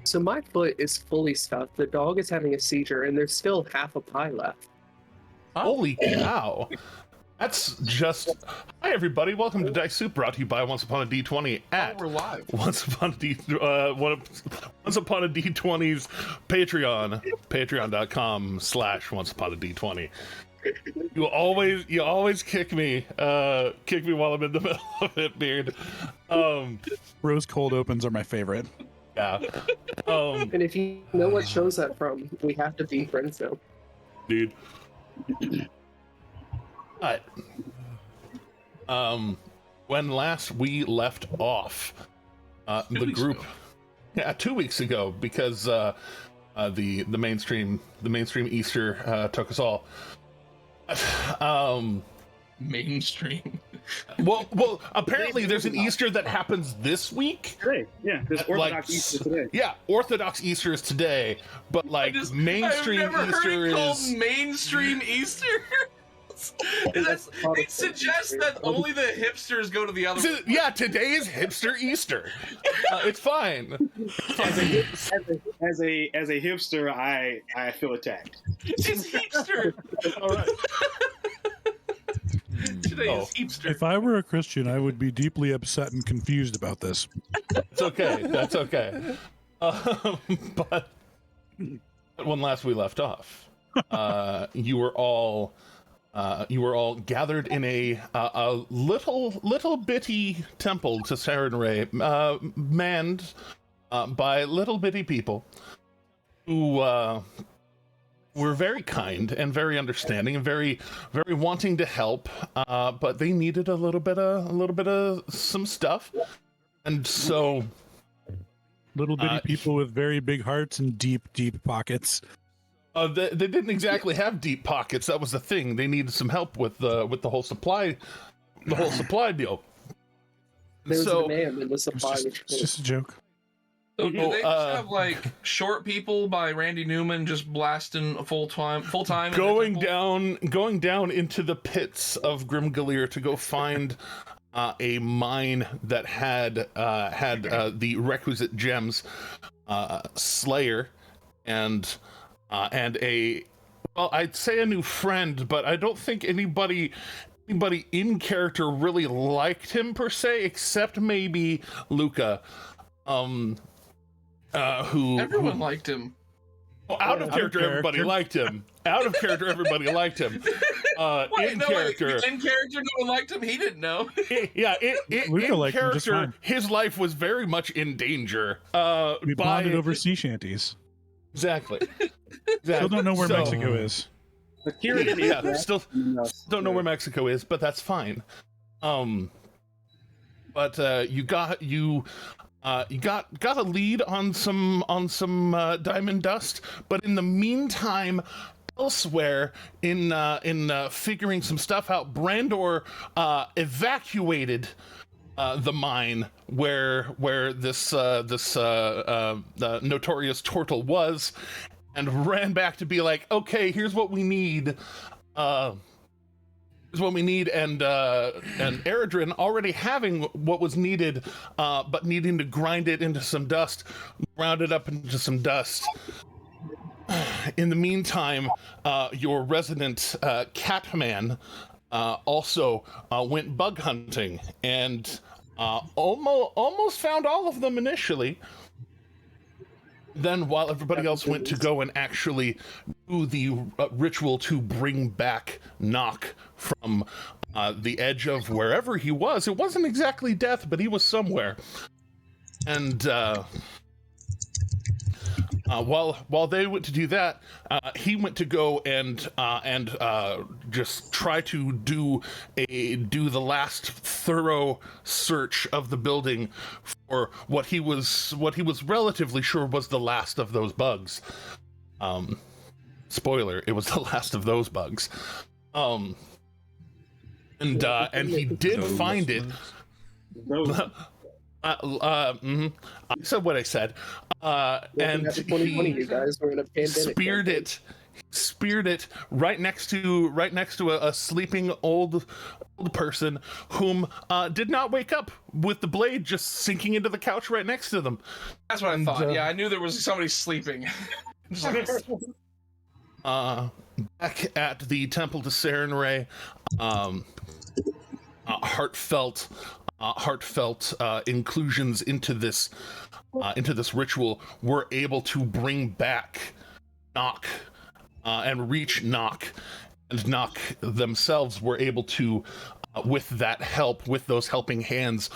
So my foot is fully stuffed. The dog is having a seizure, and there's still half a pie left. Holy cow! That's just... Hi, everybody. Welcome to Dice Soup, brought to you by Once Upon a D20 at we're live. Once Upon a D20's Patreon, patreon.com/Once Upon a D20. You always kick me while I'm in the middle of it, Beard. Rose cold opens are my favorite. Yeah. And if you know what show's that from, we have to be friends now. Dude. But when last we left off, the group, 2 weeks ago, because the mainstream Easter took us all. Mainstream. Well, apparently there's an Easter that happens this week. Today, yeah, there's Orthodox Easter today. Yeah, Orthodox Easter is today, but like mainstream I've never Easter heard it called is mainstream Easter. It suggests that only the hipsters go to the other. Yeah, today is hipster Easter. It's fine. As a hipster, I feel attacked. It's hipster. All right. Today is hipster. If I were a Christian, I would be deeply upset and confused about this. It's okay. That's okay. But when last we left off, you were all gathered in a little bitty temple to Sarenrae, manned by little bitty people who were very kind and very understanding and very wanting to help, but they needed a little bit of some stuff, and so Little bitty people with very big hearts and deep pockets. they didn't exactly have deep pockets. That was the thing. They needed some help with the whole supply deal. There's So a man in the supply. It's just a joke. So do they just have like Short People by Randy Newman just blasting full time going down into the pits of Grimgalir to go find a mine that had the requisite gems, Slayer, and a, well, I'd say a new friend, but I don't think anybody in character really liked him per se, except maybe Luca, who Everyone liked him. Well, out of character, everybody liked him. Out of character, everybody liked him. In character, no one liked him. He didn't know. Yeah, Luca in liked him just character, fine. his life was very much in danger. We bonded over sea shanties. Exactly. Still don't know where Mexico is. Yeah, still don't know where Mexico is, but that's fine. But you got a lead on some diamond dust, but in the meantime, elsewhere in figuring some stuff out, Brandor evacuated the mine where this notorious turtle was, and ran back to be like, okay, here's what we need. And Eredrin, already having what was needed, but needing to grind it into some dust, ground it up into some dust. In the meantime, your resident Catman also went bug hunting and almost found all of them initially. Then, while everybody else went to go and actually do the ritual to bring back Nock from the edge of wherever he was, it wasn't exactly death, but he was somewhere. And while they went to do that, he went to go and just try to do the last thorough search of the building for what he was relatively sure was the last of those bugs. Spoiler: it was the last of those bugs. And he did find it. I said what I said. And you guys were in a pandemic. speared it right next to a sleeping old person whom did not wake up, with the blade just sinking into the couch right next to them. That's what I thought. Yeah, I knew there was somebody sleeping. Back at the Temple to Sarenrae, heartfelt inclusions into this ritual were able to bring back Nock and reach Nock, and Nock themselves were able to, with that help, with those helping hands,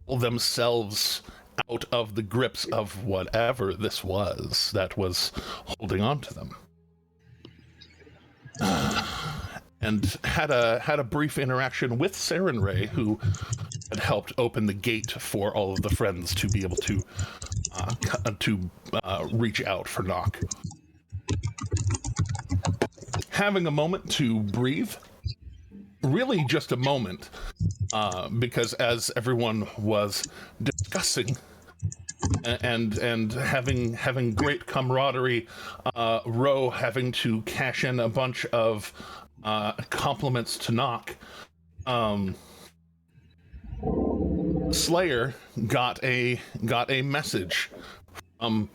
pull themselves out of the grips of whatever this was that was holding on to them. And had a brief interaction with Sarenrae, who had helped open the gate for all of the friends to be able to reach out for Nock. Having a moment to breathe, really just a moment, because as everyone was discussing and having great camaraderie, Ro having to cash in a bunch of compliments to Nock, Slayer got a message from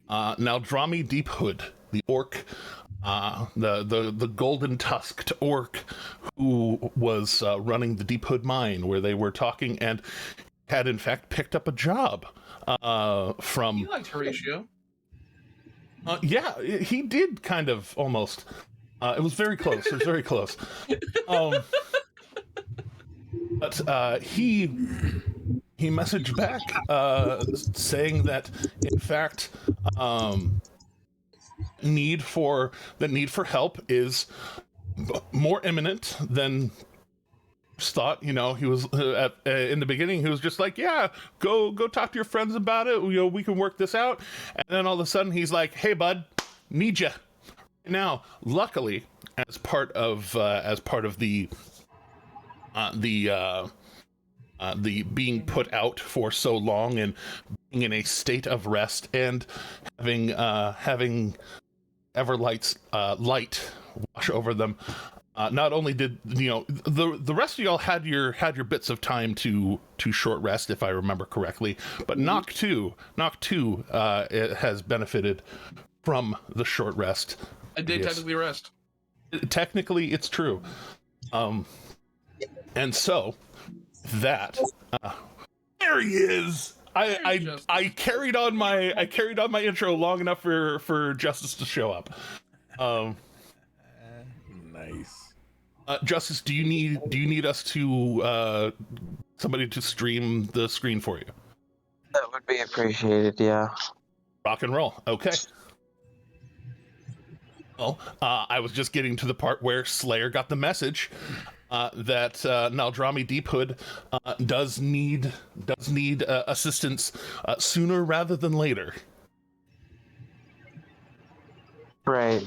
Naldrami Deephood, the orc, the golden tusked orc who was running the Deephood mine, where they were talking, and had in fact picked up a job from. You liked Horatio. Yeah, he did kind of almost. It was very close. It was very close. But he messaged back saying that in fact need for help is more imminent than thought. You know, he was in the beginning he was just like, yeah, go talk to your friends about it, you know, we can work this out. And then all of a sudden he's like, hey bud, need ya now. Luckily, as part of the being put out for so long and being in a state of rest and having Everlight's light wash over them, not only did, you know, the rest of y'all had your bits of time to short rest, if I remember correctly, but Nock too has benefited from the short rest. I did technically rest. Technically, it's true. And so that there he is. I carried on my intro long enough for Justice to show up. Nice. Justice, do you need us to somebody to stream the screen for you? That would be appreciated, yeah. Rock and roll. Okay. Well, I was just getting to the part where Slayer got the message that Naldrami Deephood does need assistance sooner rather than later. Right.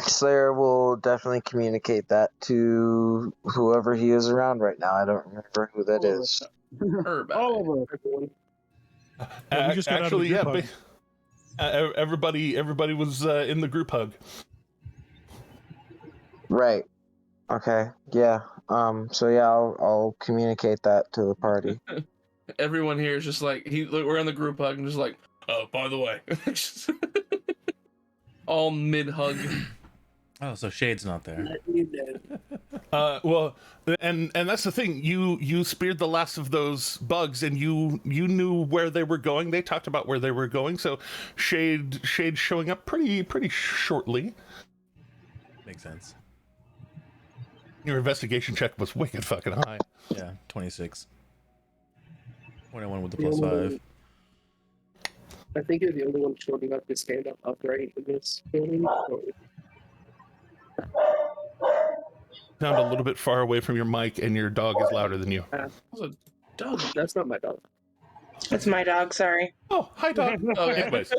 Slayer will definitely communicate that to whoever he is around right now. I don't remember who that is. All of us. We just got Actually, out of the group hug. everybody was in the group hug. Right. Okay. Yeah. So yeah, I'll communicate that to the party. Everyone here is just like we're in the group hug and just like, oh, by the way, all mid hug. Oh, so Shade's not there. Well, and that's the thing. You speared the last of those bugs, and you knew where they were going. They talked about where they were going. So Shade showing up pretty shortly. Makes sense. Your investigation check was wicked fucking high. Yeah, 26. 21 with the +5. I think you're the only one short enough to stand up upright in this building. Sound a little bit far away from your mic, and your dog is louder than you. Dog, that's not my dog. It's my dog, sorry. Oh, hi, dog. Anyways,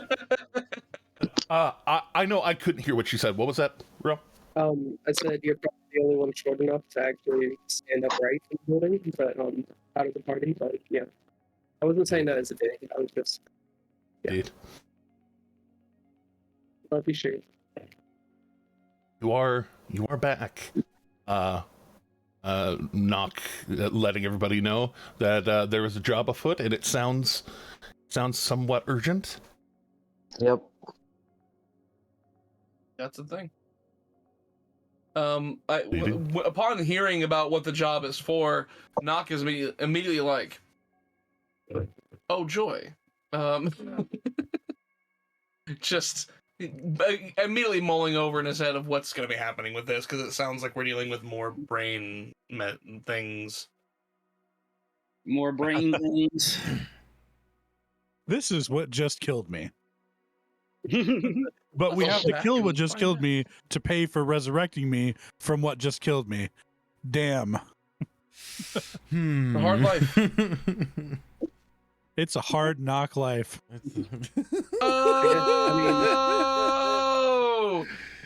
I know I couldn't hear what you said. What was that, Ro? I said you're probably the only one short enough to actually stand upright in the building, but out of the party. But yeah, I wasn't saying that as a dig. I was just Indeed. love you, Shane. you are back. Knock, letting everybody know that there is a job afoot, and it sounds somewhat urgent. Yep. That's the thing. Upon hearing about what the job is for, Knock is immediately like, "Oh joy!" Just immediately mulling over in his head of what's going to be happening with this, because it sounds like we're dealing with more brain things. More brain things. This is what just killed me. But we have to kill what just killed me to pay for resurrecting me from what just killed me. Damn. A hard life. It's a hard knock life. Oh!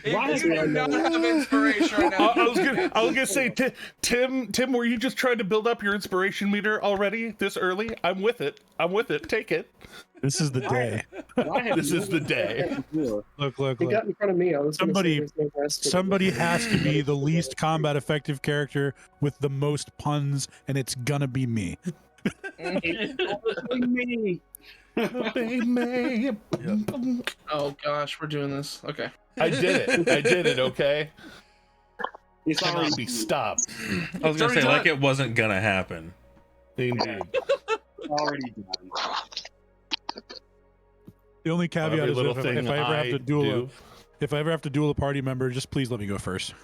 Why do you not have inspiration right now? I was gonna say, Tim, were you just trying to build up your inspiration meter already this early? I'm with it. Take it. This is the day. This is the day. Look. He got in front of me. I was somebody has to be the least combat effective character with the most puns, and it's gonna be me. Me. Oh gosh, we're doing this. Okay. I did it. Okay. It's Cannot be stopped. I was gonna say, like it wasn't gonna happen. Indeed. already done. The only caveat is if I ever have to duel if I ever have to duel a party member, just please let me go first.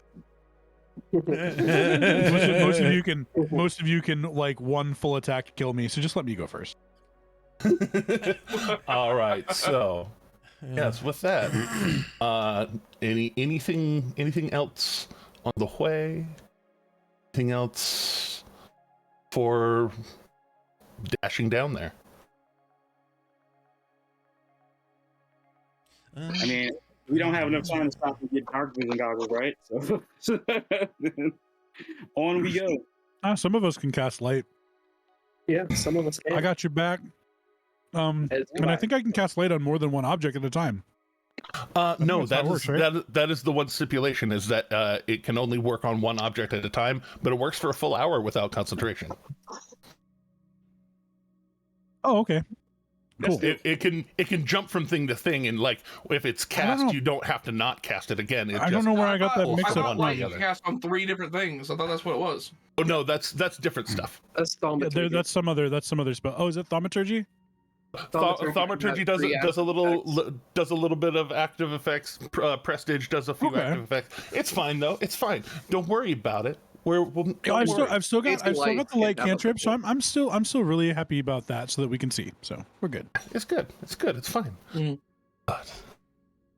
most of you can like one full attack kill me, so just let me go first. All right, so yes, with that, anything else on the way? Anything else for dashing down there? I mean, we don't have enough time to stop and get dark vision goggles, right? So on we go. Some of us can cast light. Yeah, some of us can. I got your back. And I think I can cast light on more than one object at a time. No, works, right? that is the one stipulation, is that it can only work on one object at a time, but it works for a full hour without concentration. Oh, okay. Cool. It can jump from thing to thing, and like if it's cast, you don't have to not cast it again. I don't know where I got that mix up. You cast on 3 different things. I thought that's what it was. Oh no, that's different stuff. That's thaumaturgy. That's some other spell. Oh, is it thaumaturgy? Thaumaturgy does a little bit of active effects. Prestige does a few active effects. It's fine though. It's fine. Don't worry about it. I've still got the light cantrip, so I'm still really happy about that, so that we can see. So we're good. It's good. It's fine. Mm-hmm. But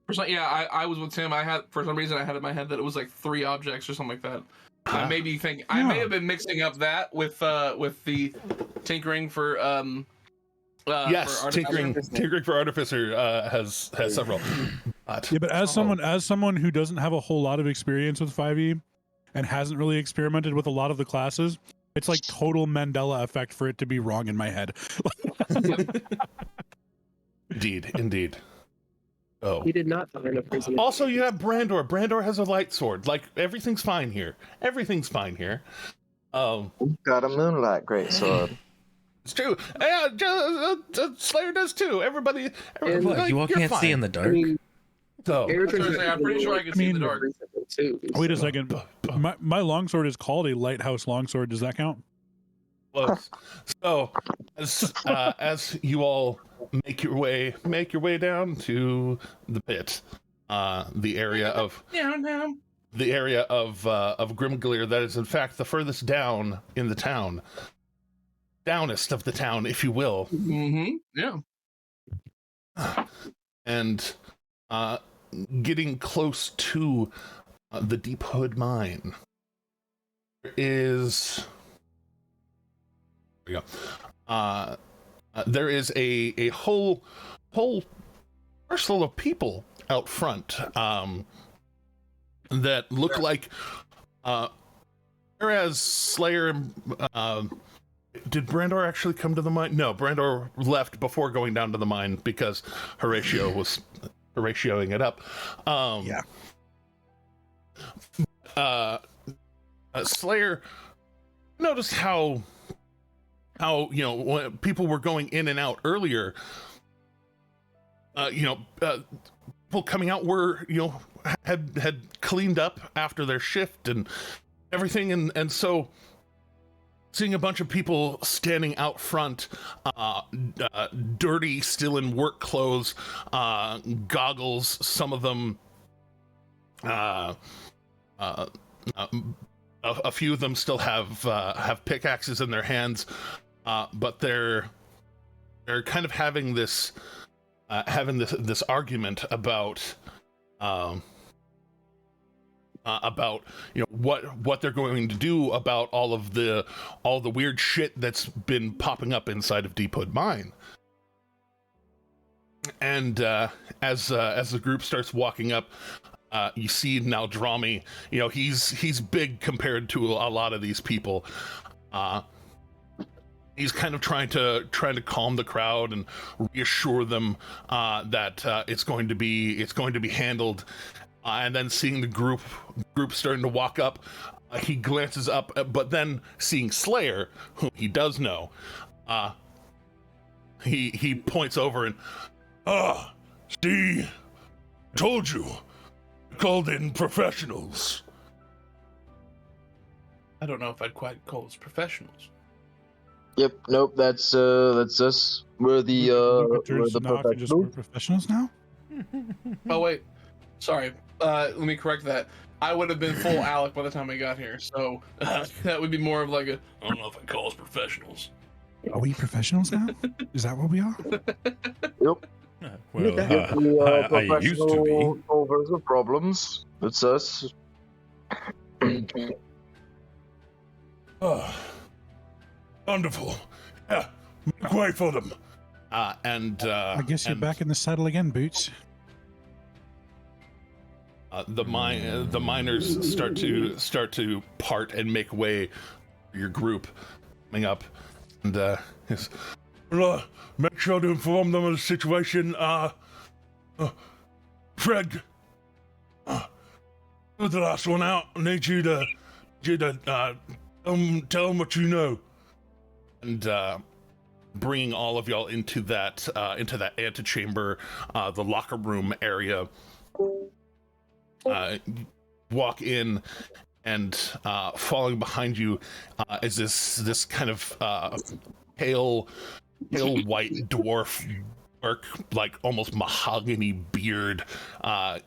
I was with Tim. For some reason I had in my head that it was like 3 objects or something like that. I may have been mixing up that with the tinkering for yes, tinkering for artificer has several. Yeah, but as someone who doesn't have a whole lot of experience with 5e and hasn't really experimented with a lot of the classes, it's like total Mandela effect for it to be wrong in my head. Indeed. Oh, he did not find a prison. Also, you have Brandor. Brandor has a light sword. Like everything's fine here. Got a moonlight greatsword. It's true. Yeah, Slayer does too. Everybody like, you all can't fine. see in the dark. I mean, So I'm pretty sure I can see in the dark. Wait a second. My longsword is called a lighthouse longsword. Does that count? close. So as you all make your way down to the pit, the area of Grimglear, that is in fact the furthest down in the town, downest of the town, if you will. Mm-hmm. Yeah. And getting close to the Deephood mine, there is a whole parcel of people out front that look like whereas Slayer did Brandor actually come to the mine? No, Brandor left before going down to the mine because Horatio was Horatioing it up. Slayer noticed how when people were going in and out earlier, people coming out were had cleaned up after their shift and everything, and so seeing a bunch of people standing out front, dirty, still in work clothes, goggles, some of them a few of them still have pickaxes in their hands, but they're kind of having this argument about what they're going to do about all the weird shit that's been popping up inside of Deephood Mine. And as the group starts walking up, you see now Drami, he's big compared to a lot of these people. He's kind of trying to calm the crowd and reassure them that it's going to be handled. And then seeing the group starting to walk up, he glances up, but then seeing Slayer, whom he does know, he points over and, see, I told you, called in professionals. I don't know if I'd quite call us professionals. Yep. Nope. That's us. We're the we're professionals now. Oh wait, sorry. Let me correct that. I would have been full Alec by the time I got here, so that would be more of like a. I don't know if I'd call us professionals. Are we professionals now? Is that what we are? Yep. Well, I used to be. Solvers of problems. It's us. Wonderful. Yeah, make way for them. I guess you're back in the saddle again, Boots. The miners start to part and make way for your group coming up, and make sure to inform them of the situation. Fred, you're the last one out. I need you to tell them what you know. And bringing all of y'all into that antechamber, the locker room area. Walk in, and following behind you is this kind of pale white dwarf, like almost mahogany beard,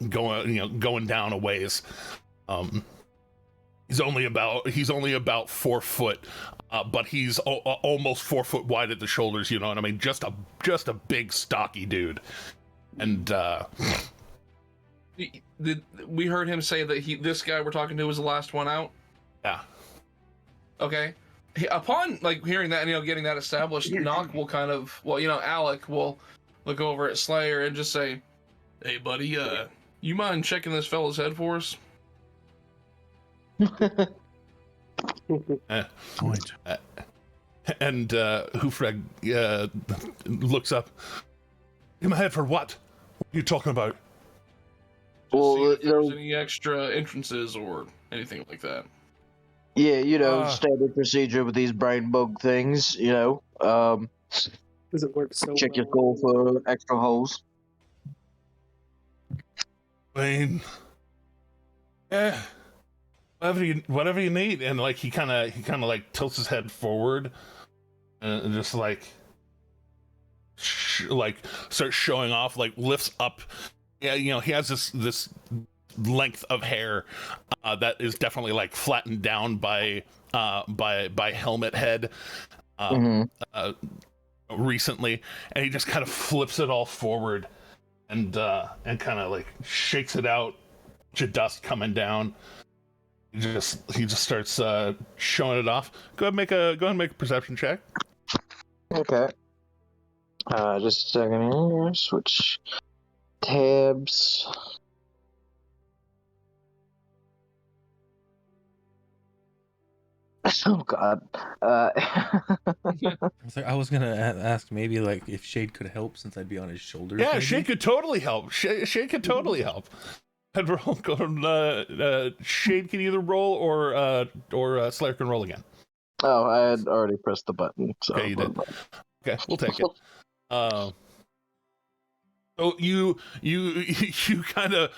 going down a ways. He's only about 4 foot, but he's almost 4 foot wide at the shoulders. You know what I mean? Just a big stocky dude, and. We heard him say that this guy we're talking to was the last one out? Yeah. Okay. Upon hearing that and getting that established, Nock will kind of Alec will look over at Slayer and just say, "Hey buddy, you mind checking this fella's head for us?" And Hoofreg looks up. In my head for what? What are you talking about? Well, if there's any extra entrances or anything like that. Yeah, standard procedure with these brain bug things. Does it work so check your skull for extra holes. I mean, yeah, whatever you need. And he kind of tilts his head forward and just starts showing off, lifts up. Yeah, he has this length of hair that is definitely flattened down by helmet head recently, and he just kind of flips it all forward and kind of shakes it out. Bunch of dust coming down. He just starts showing it off. Go ahead and make a perception check. Okay. Just a second here. Switch tabs. Oh God. I was gonna ask maybe if Shade could help since I'd be on his shoulders. Yeah, maybe? Shade could totally help. Shade could totally help. Head roll. Shade can either roll or Slayer can roll again. Oh, I had already pressed the button. So Okay, you did. Okay, we'll take it. So you kind of,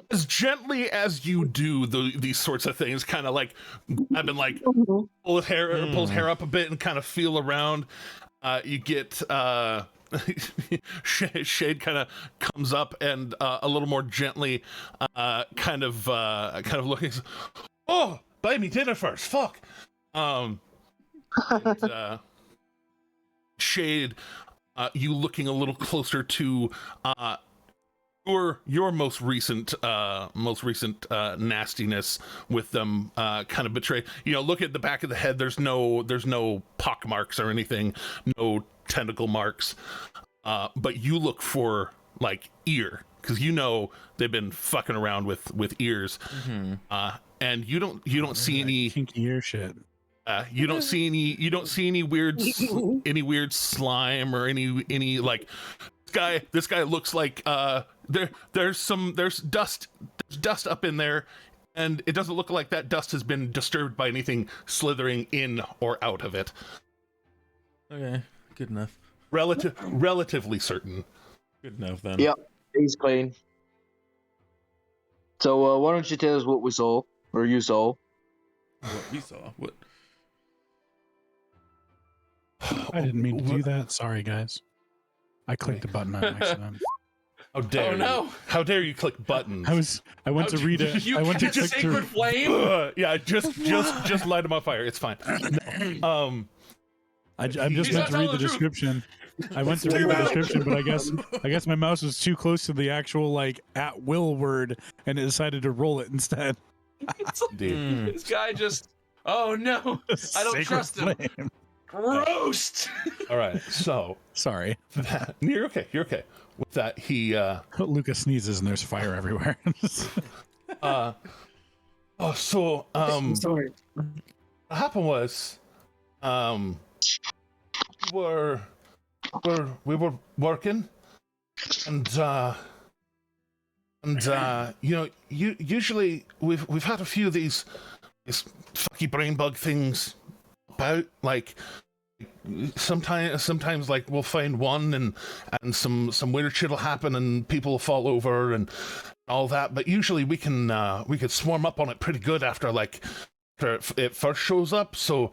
as gently as you do these sorts of things, kind of like I've been like pulls hair up a bit and kind of feel around. You get Shade kind of comes up and a little more gently, kind of looking. Oh, buy me dinner first. Fuck. And, Shade, you looking a little closer to your most recent nastiness with them kind of betrayed. Look at the back of the head. There's no pock marks or anything, no tentacle marks. But you look for like ear, because they've been fucking around with ears. And you don't see any kinky ear shit. You don't see any weird slime or any like this guy looks like there's dust up in there, and it doesn't look like that dust has been disturbed by anything slithering in or out of it. Okay, good enough. Relatively certain. Good enough then. Yep, he's clean. So why don't you tell us what we saw, or you saw? What we saw? What? I didn't mean to do that. Sorry, guys. I clicked a button on accident. How dare you? How dare you click buttons? I went to read it. You I went to catch a click sacred through. flame? Yeah, just light him on fire. It's fine. I just went to read the description. I went to read the description, but I guess my mouse was too close to the actual like at will word, and it decided to roll it instead. This guy just. Oh no! I don't trust him. Flame. Roast. All right, so Sorry. you're okay. You're okay. With that, he Lucas sneezes and there's fire everywhere. so Sorry. what happened was we were working, and usually we've had a few of these fucky brain bug things about, like sometimes like we'll find one and some weird shit will happen and people will fall over and all that, but usually we could swarm up on it pretty good after it first shows up. So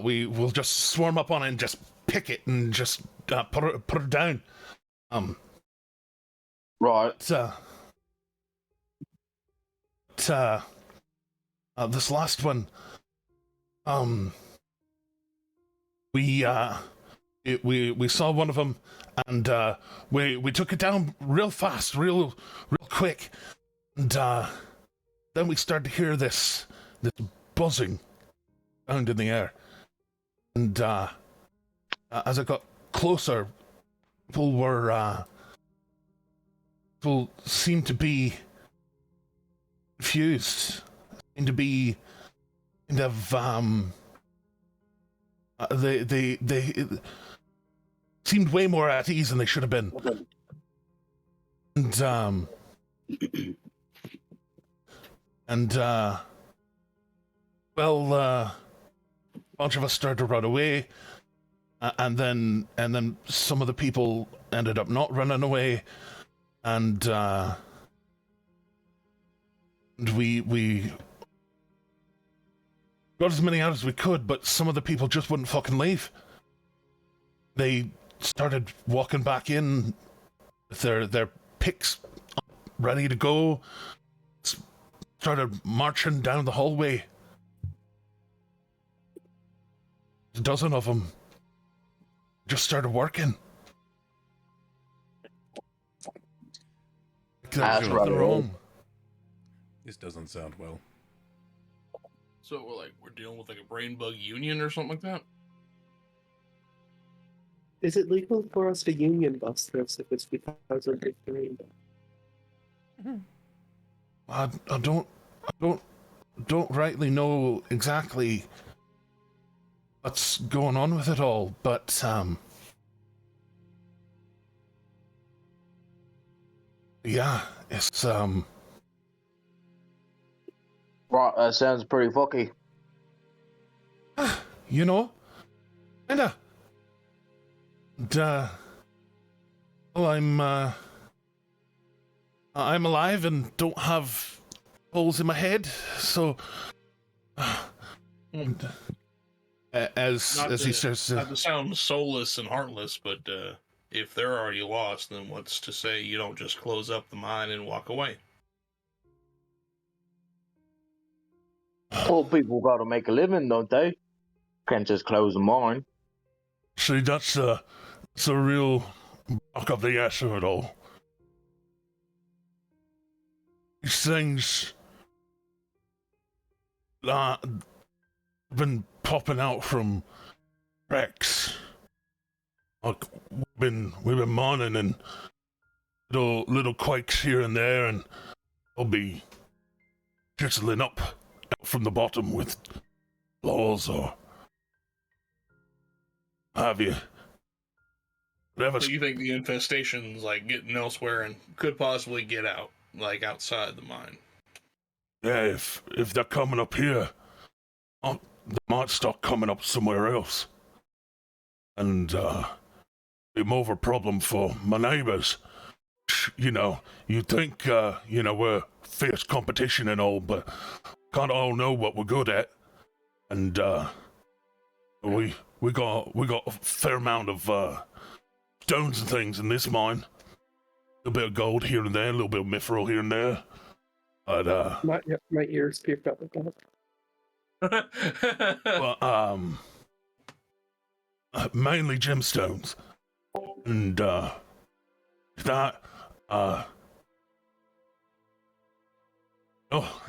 we will just swarm up on it and just pick it and just put it down. Right. This last one, we saw one of them, and we took it down real fast, real quick, and then we started to hear this buzzing around in the air, and as it got closer, people seemed to be confused, seemed to be kind of they seemed way more at ease than they should have been. And a bunch of us started to run away, and then some of the people ended up not running away, and we got as many out as we could, but some of the people just wouldn't fucking leave. They started walking back in with their picks ready to go, started marching down the hallway. A dozen of them just started working. That's right. Their own. This doesn't sound well. So we're dealing with like a brain bug union or something like that? Is it legal for us to union bust this if it's because of the brain bug? I don't rightly know exactly what's going on with it all, but Yeah, it's Right, that sounds pretty fucky. you know, kinda. And, well, I'm alive and don't have holes in my head, so and, as he says, Not to sound soulless and heartless, but if they're already lost, then what's to say you don't just close up the mine and walk away? Well, people got to make a living, don't they? Can't just close the mine. see, that's the real back of the answer at all. These things that have been popping out from wrecks. Like we've been mining and little quakes here and there, and they'll be chiseling up out from the bottom with claws or have you. Whatever. So you think the infestation's like getting elsewhere and could possibly get out, like outside the mine? Yeah, if they're coming up here, they might start coming up somewhere else, and be more of a problem for my neighbors. You know, you think we're fierce competition and all, but can't all know what we're good at, and we got a fair amount of stones and things in this mine. A little bit of gold here and there, a little bit of mithril here and there, but my ears picked up with that. well, mainly gemstones, and that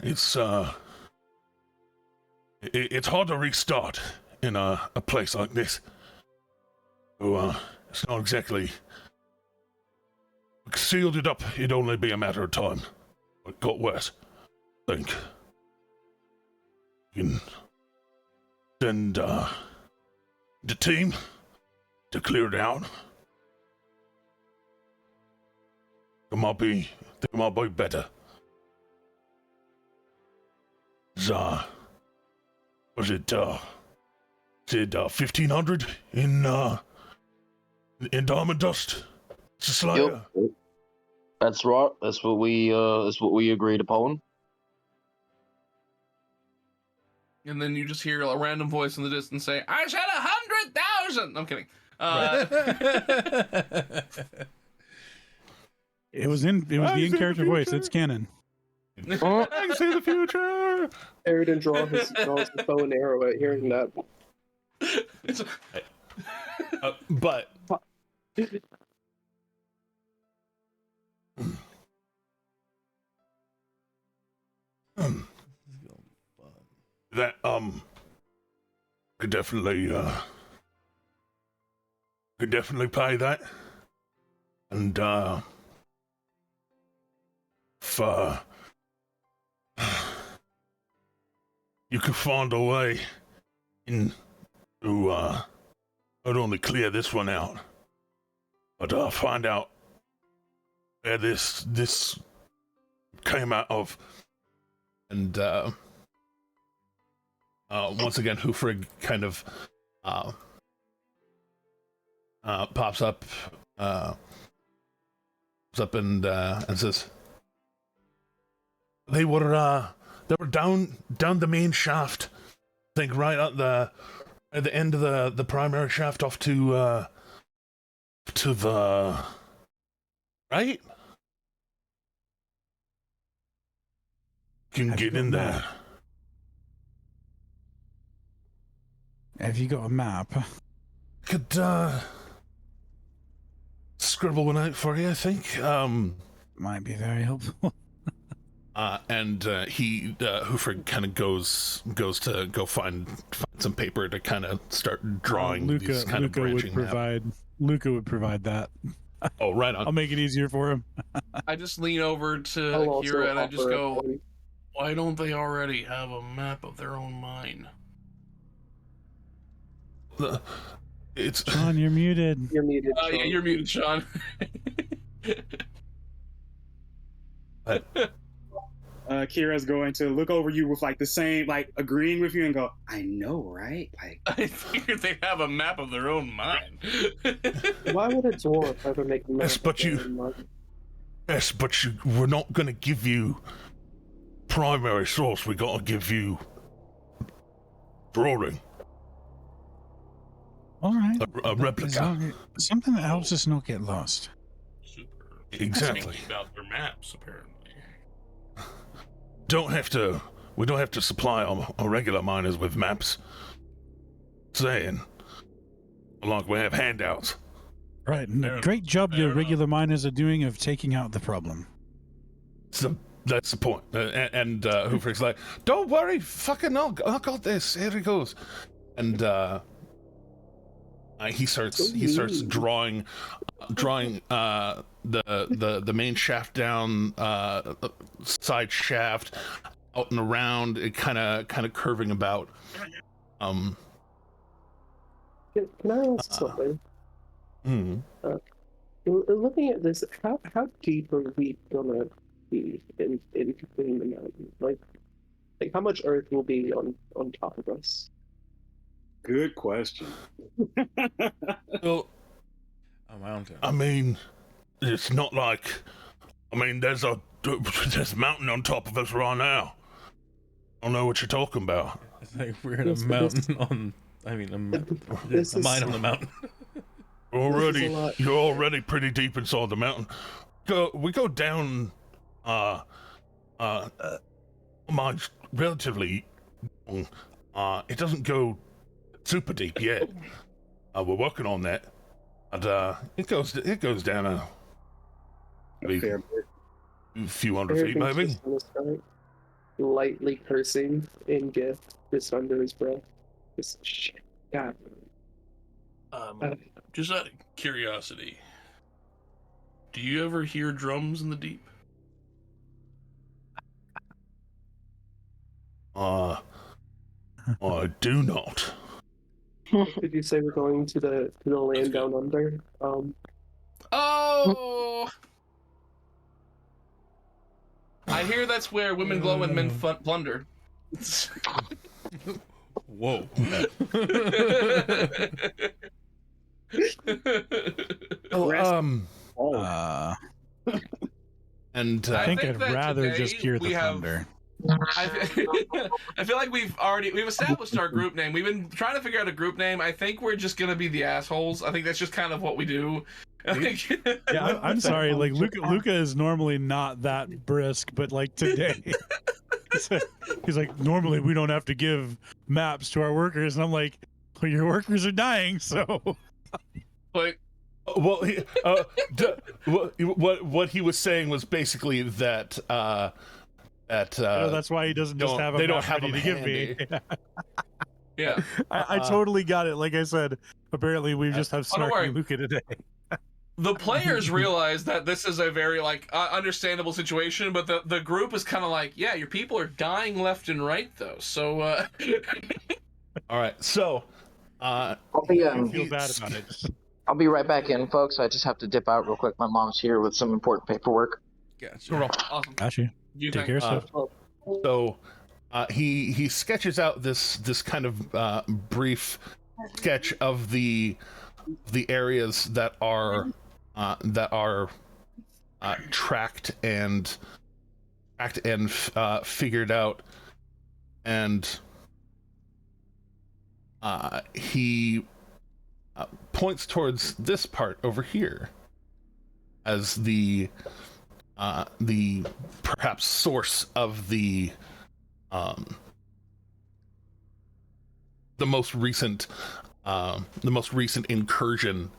it's hard to restart in a place like this. So it's not exactly sealed it up. It'd only be a matter of time. It got worse, I think. You can send the team to clear it out. It might be better. Was it 1500 in Diamond Dust, Slayer? Yep. That's right. That's what we agreed upon. And then you just hear a random voice in the distance say, "I said 100,000." I'm kidding. It was the in character voice. It's canon. I can see the future. Aridin draws his bow and arrow at hearing that. But that could definitely pay that, and if you could find a way in to not only clear this one out, but find out where this came out of, and once again, Hufrig kind of pops up and says, They were down the main shaft. I think right at the end of the primary shaft, off to the right. You can get in there. Have you got a map? Could scribble one out for you, I think. Might be very helpful. And Hufrig kind of goes to go find some paper to kind of start drawing these kind of branching map. Luca would provide that. Oh, right on. I'll make it easier for him. I just lean over to Kira and I just go, "Why don't they already have a map of their own mine?" It's Sean, you're muted. You're muted. Yeah, you're muted, Sean. Kira's going to look over you with like the same, like agreeing with you and go, I know, right? Like, I figured they have a map of their own mind. Why would a dwarf ever make a map Yes, but of their you- own mind? Yes, but we're not going to give you primary source. We got to give you drawing, All right. a replica. Something that helps us not get lost. Super. Exactly. Sneaky about their maps, apparently. We don't have to supply our regular miners with maps. Saying, like we have handouts. Right. And a Fair great job fair your enough. regular miners are doing of taking out the problem. So that's the point. And Hoofrick's like, don't worry, fucking no, I got this. Here he goes. And he starts drawing the main shaft down, side shaft out and around, it kind of curving about. Can I ask something? Looking at this, how deep are we gonna be in between the mountains? Like how much earth will be on top of us? good question. Well, A mountain. I mean, it's not like, there's a mountain on top of us right now. I don't know what you're talking about. It's like we're in a This- mountain on. I mean, This a mine is- on the mountain. Already, This is a lot. you're already pretty deep inside the mountain. We go down. Mine's relatively. It doesn't go super deep yet. We're working on that. And it goes down a Fair few hundred feet, Everything's maybe. just gonna start lightly cursing in gift just under his breath. Just shit. God. Just out of curiosity, do you ever hear drums in the deep? I do not. Did you say we're going to the land down under? Oh! I hear that's where women glow and men plunder. Whoa. Oh, And I I think think I'd that rather today just hear the we have- thunder. I feel like we've established our group name. We've been trying to figure out a group name. I think we're just gonna be the assholes. I think that's just kind of what we do. Yeah, I'm sorry. Like Luca is normally not that brisk, but like today, he's like, normally we don't have to give maps to our workers, and I'm like, well, your workers are dying, so But well, what he was saying was basically that that's why he doesn't just have a they map don't have ready them to give me. yeah, I totally got it. Like I said, apparently we just have don't worry. snarky Luca today. the players realize that this is a very understandable situation, but the group is kind of like, yeah, your people are dying left and right though. So all right, so I'll be, I feel bad about it. I'll be right back in, folks. I just have to dip out real quick. My mom's here with some important paperwork. Gotcha. awesome. Got you. You Take think- care, stuff. So he sketches out this kind of brief sketch of the areas that are tracked and figured out, and he points towards this part over here as the perhaps source of the most recent incursion.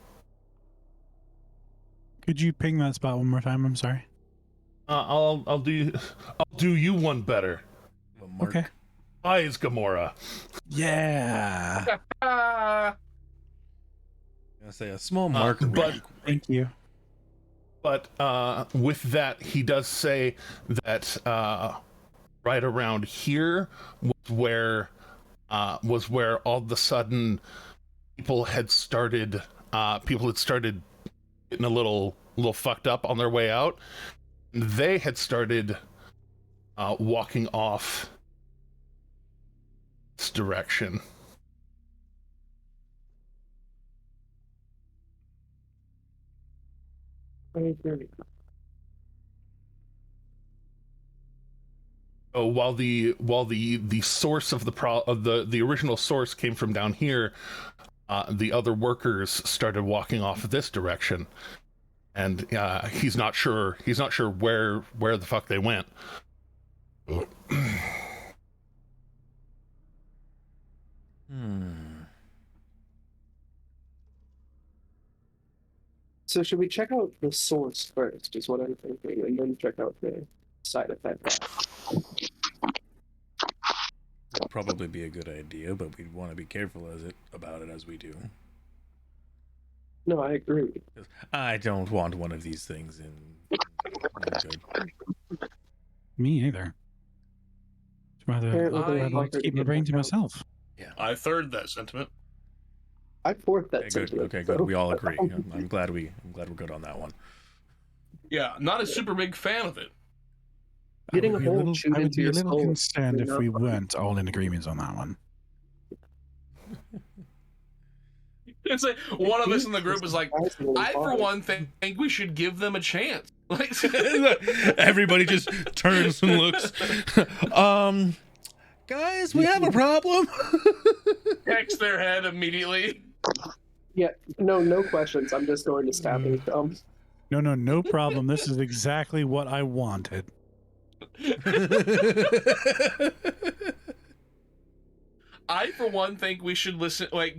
Could you ping that spot one more time? I'm sorry. I'll do you one better. Okay. Eyes, Gamora. Yeah. Ah, I say a small marker. but Thank you. But with that, he does say that right around here was where all of a sudden people had started getting a little fucked up on their way out, They had started walking off this direction. Oh, while the source of the original source came from down here, the other workers started walking off this direction, and he's not sure where the fuck they went. So should we check out the source first, is what I'm thinking, and then check out the side effects? Would probably be a good idea, but we'd want to be careful about it as we do. No, I agree. I don't want one of these things in. Good. Me either. I'd rather like to keep my brain to myself. Yeah, I third that sentiment. I fourth that okay, sentiment. good. Okay, good. We all agree. I'm glad we're good on that one. Yeah, not a super big fan of it. Getting a I hole would chewed be into a your little skull. concerned if Not we fun. weren't all in agreement on that one. It's like one of us in the group is like, I for one think we should give them a chance. Like, Everybody just turns and looks. Guys, we have a problem. text their head immediately. Yeah, no questions. I'm just going to stab his thumb. No problem. This is exactly what I wanted. I, for one, think we should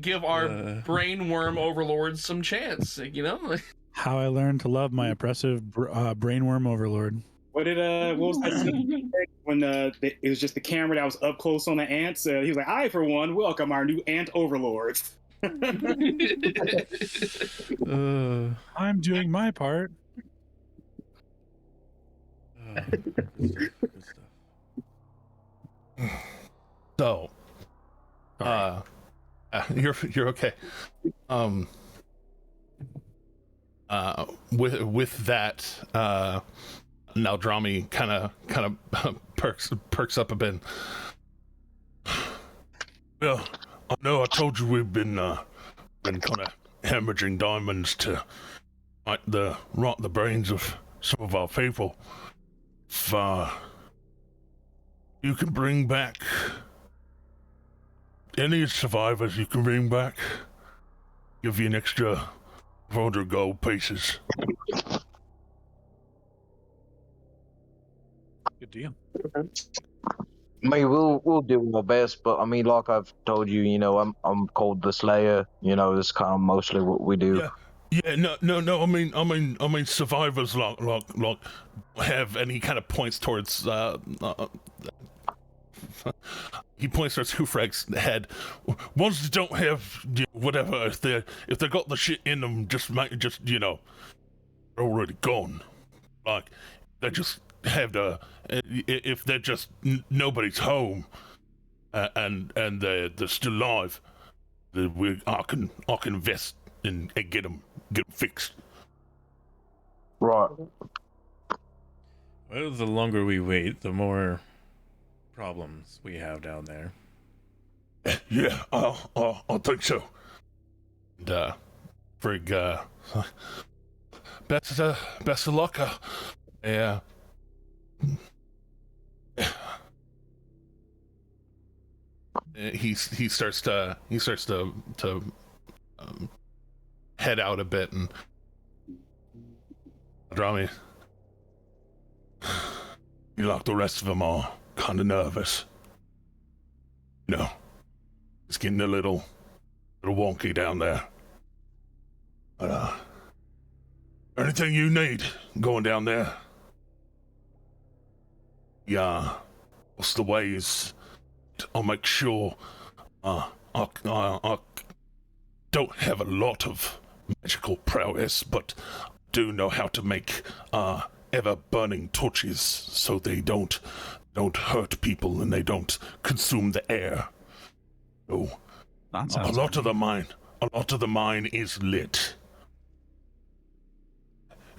give our brainworm overlords some chance. You know, like, How I learned to love my oppressive brainworm overlord. What was that scene when it was just the camera that was up close on the ants? He was like, "I, for one, welcome our new ant overlords." I'm doing my part. Good stuff. So, you're okay. With that, Naldrami kind of perks up a bit. Yeah, I know. I told you we've been kind of hemorrhaging diamonds to rot the brains of some of our faithful. If you can bring back any survivors, you can bring back. Give you an extra 400 gold pieces. Good deal. Okay. I mean, we'll do our best, but I mean, like I've told you, I'm called the Slayer. That's kind of mostly what we do. Yeah, no. I mean, survivors like have, and he kind of points towards. He points towards Hufrag's head. Ones that don't have whatever, if they got the shit in them, they're already gone. Like they just have if they're just nobody's home, and they're still alive, I can invest and get them fixed. Right. Well, the longer we wait, the more problems we have down there. Yeah, I think so. And Frig, best of luck. Yeah. He starts to head out a bit, and Drami, you like the rest of them are kind of nervous. It's getting a little wonky down there. But anything you need going down there? Yeah, what's the ways? I'll make sure. I don't have a lot of magical prowess, but do know how to make ever-burning torches so they don't hurt people and they don't consume the air. So a lot of the mine is lit.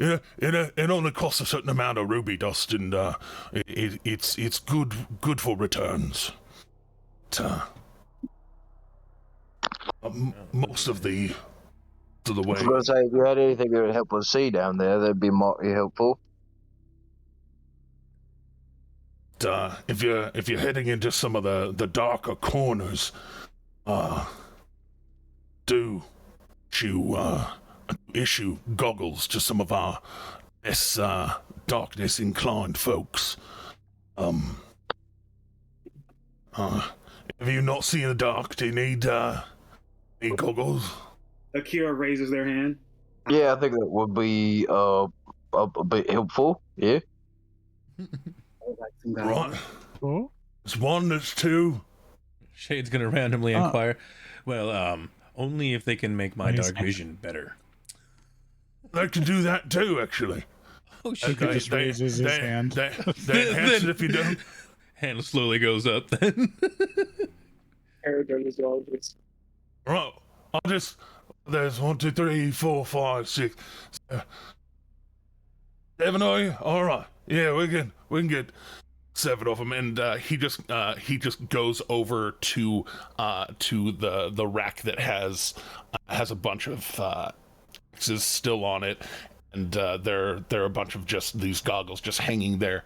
it only costs a certain amount of ruby dust, and it's good for returns. Most of the way. I was going to say, if you had anything that would help us see down there, that'd be mighty helpful. If you're heading into some of the darker corners, do issue goggles to some of our less darkness inclined folks. If you not see in the dark, do you need goggles? Akira raises their hand. Yeah, I think that would be a bit helpful. Yeah. Right. Oh, It's one, there's two. Shade's gonna randomly inquire. Well, only if they can make my Nice. dark vision better. They can do that too, actually. Oh Luca shit! just raises his hand. They enhance it if you don't. Hand slowly goes up. Then Paragon as well. Just Right. There's 1, 2, 3, 4, 5, 6, 7 are you? All right. Yeah, we can get 7 of them, and he just goes over to the rack that has a bunch of axes still on it, and there are a bunch of just these goggles just hanging there.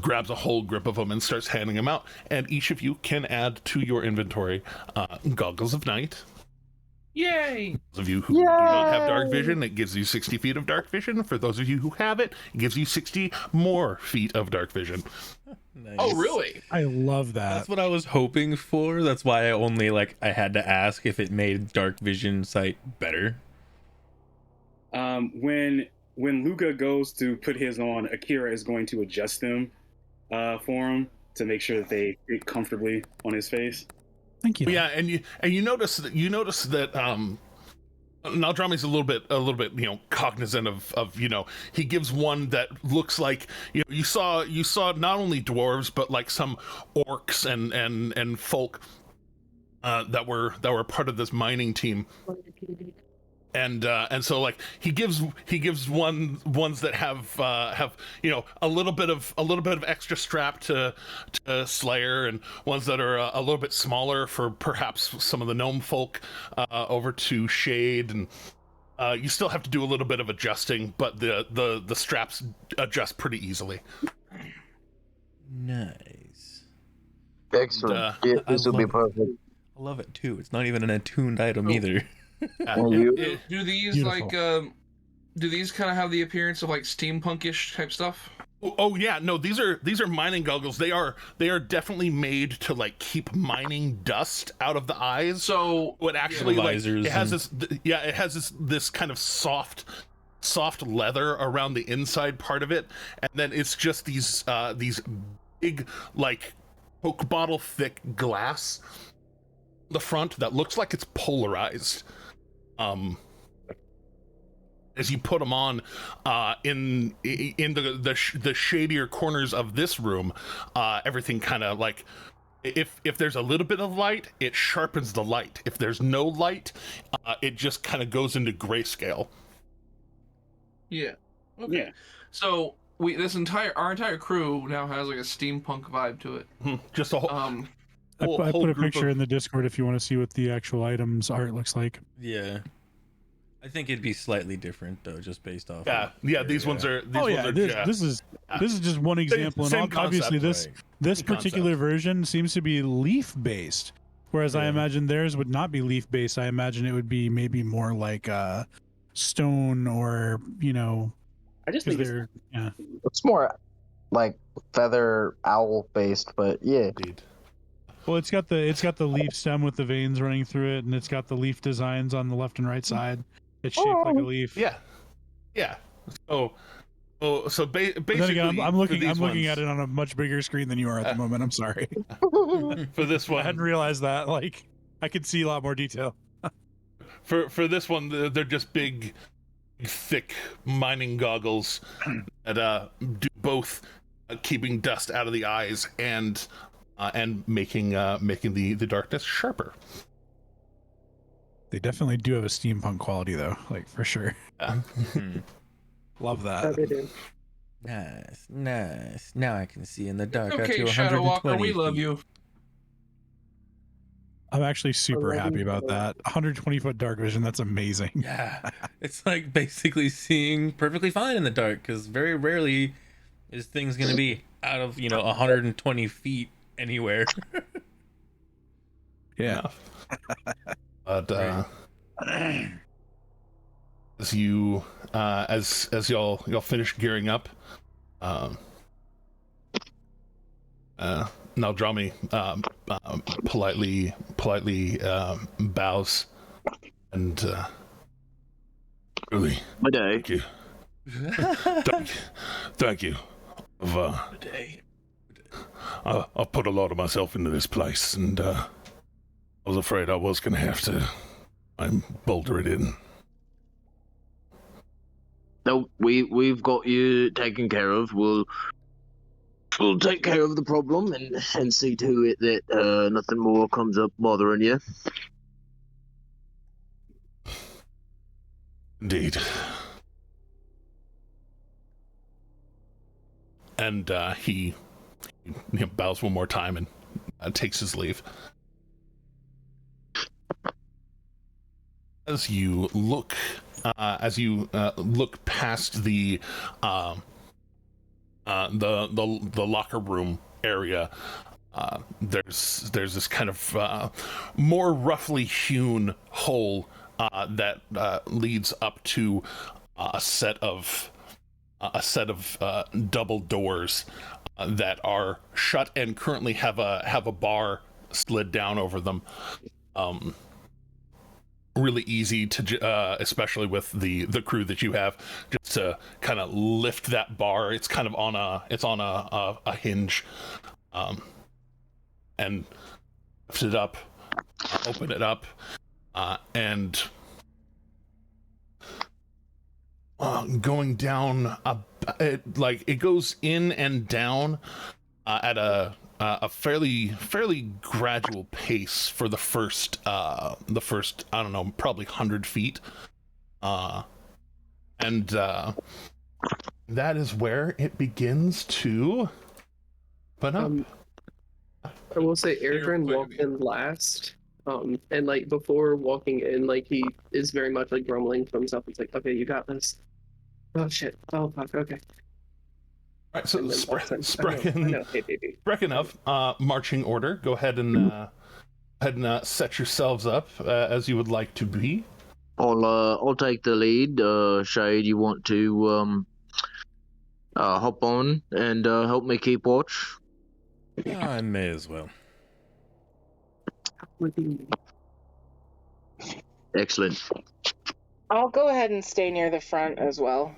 Grabs a whole grip of them and starts handing them out, and each of you can add to your inventory goggles of night. Yay! Those of you who do not have dark vision, it gives you 60 feet of dark vision. For those of you who have it, it gives you 60 more feet of dark vision. nice. Oh, really? I love that. That's what I was hoping for. That's why I had to ask if it made dark vision sight better. When Luca goes to put his on, Akira is going to adjust them for him to make sure that they fit comfortably on his face. Thank you. Yeah, and you notice that Naldrami's a little bit cognizant of he gives one that looks like you saw not only dwarves but like some orcs and folk that were part of this mining team. And so like he gives ones that have a little bit of extra strap to Slayer, and ones that are a little bit smaller for perhaps some of the gnome folk over to Shade, and you still have to do a little bit of adjusting, but the straps adjust pretty easily. Nice. Excellent. Yeah, this will be perfect. I love it too. It's not even an attuned item either. Do these Beautiful. do these kind of have the appearance of like steampunkish type stuff? Oh yeah, no, these are mining goggles. They are definitely made to like keep mining dust out of the eyes. So what actually like Visors it has this kind of soft leather around the inside part of it, and then it's just these big like Coke bottle thick glass the front that looks like it's polarized. As you put them on in the shadier corners of this room, everything kind of like if there's a little bit of light, it sharpens the light. If there's no light, it just kind of goes into grayscale. Yeah. Okay. Yeah. So our entire crew now has like a steampunk vibe to it. Just a whole. I whole put a group picture of- in the Discord if you want to see what the actual items art looks like. Yeah. I think it'd be slightly different though, just based off. Yeah, these ones are. This is just one example, Same and obviously concept, this Same particular concept. version seems to be leaf based, whereas I imagine theirs would not be leaf based. I imagine it would be maybe more like stone or I just 'cause think they're It's more like feather owl based, but yeah. Indeed. Well, it's got the leaf stem with the veins running through it, and it's got the leaf designs on the left and right side. It's shaped like a leaf. Yeah. So basically, But then again, I'm for looking these at ones- it on a much bigger screen than you are at the moment. I'm sorry. for this I hadn't one. realized that. Like, I could see a lot more detail. For this one, they're just big, thick mining goggles that do both keeping dust out of the eyes and making the darkness sharper. They definitely do have a steampunk quality, though, like for sure. Love that. They do. Nice. Now I can see in the dark out Okay, to Shadow 120 Walker, we love feet. you. I'm actually super happy about 11. that. 120-foot dark vision. That's amazing. Yeah, it's like basically seeing perfectly fine in the dark, because very rarely is things going to be out of 120 feet anywhere. Yeah. But as you as y'all finish gearing up, Naldrami politely bows and really My day. thank you. Thank you. I've put a lot of myself into this place, and I was afraid I was going to have to boulder it in. No, we've got you taken care of. We'll take care of the problem and see to it that nothing more comes up bothering you. Indeed. And he bows one more time and takes his leave. As you look past the locker room area, there's this kind of more roughly hewn hole that leads up to a set of double doors that are shut and currently have a bar slid down over them. Really easy to, especially with the crew that you have, just to kind of lift that bar. It's kind of on a hinge, and lift it up, open it up, and going down it goes in and down at a fairly gradual pace for the first I don't know, probably 100 feet, and that is where it begins to open up. I will say Airdrin walked in last, and like before walking in, like he is very much like grumbling to himself. It's like, okay, you got this. Oh shit. Oh fuck. Okay. All right, so I know. Hey, baby. Sprechen of marching order. Go ahead and set yourselves up as you would like to be. I'll take the lead. Shade, you want to hop on and help me keep watch? I may as well. Excellent. I'll go ahead and stay near the front as well.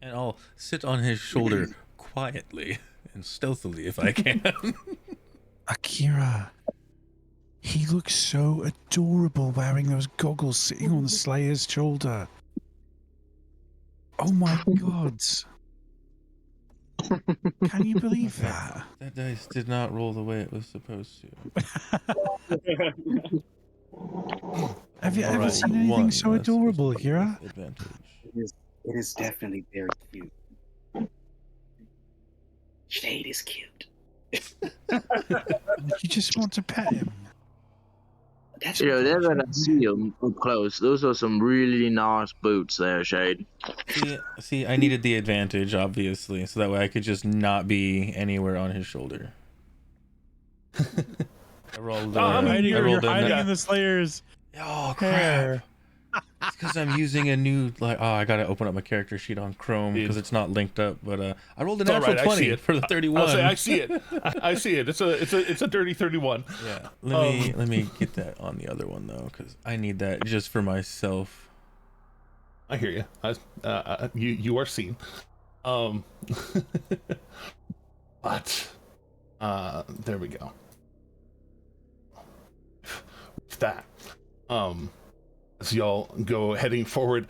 And I'll sit on his shoulder quietly and stealthily if I can. Akira, he looks so adorable wearing those goggles sitting on the Slayer's shoulder. Oh my god. Can you believe that? That dice did not roll the way it was supposed to. Have you ever seen anything so adorable, Akira? Advantage. It is definitely very cute. Shade is cute. You just want to pet him. That's Then when I see them up close, those are some really nice boots there, Shade. See, I needed the advantage, obviously, so that way I could just not be anywhere on his shoulder. I rolled. You're hiding in the Slayer's Oh hair. crap! It's because I'm using a new I gotta open up my character sheet on Chrome because it's not linked up. But I rolled a natural 20 for the 31. I see it. I see it. It's a dirty 31. Yeah. Let me get that on the other one though, because I need that just for myself. I hear you. You are seen. But there we go. With that, as y'all go heading forward,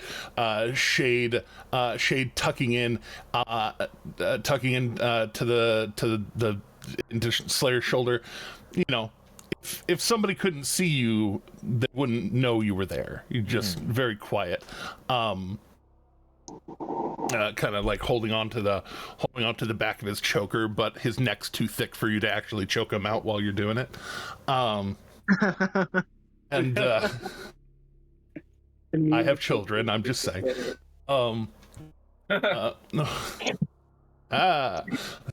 Shade tucking in to the into Slayer's shoulder. if somebody couldn't see you, they wouldn't know you were there. You're just very quiet. Kind of like holding on to the back of his choker, but his neck's too thick for you to actually choke him out while you're doing it. And I have children. I'm just saying.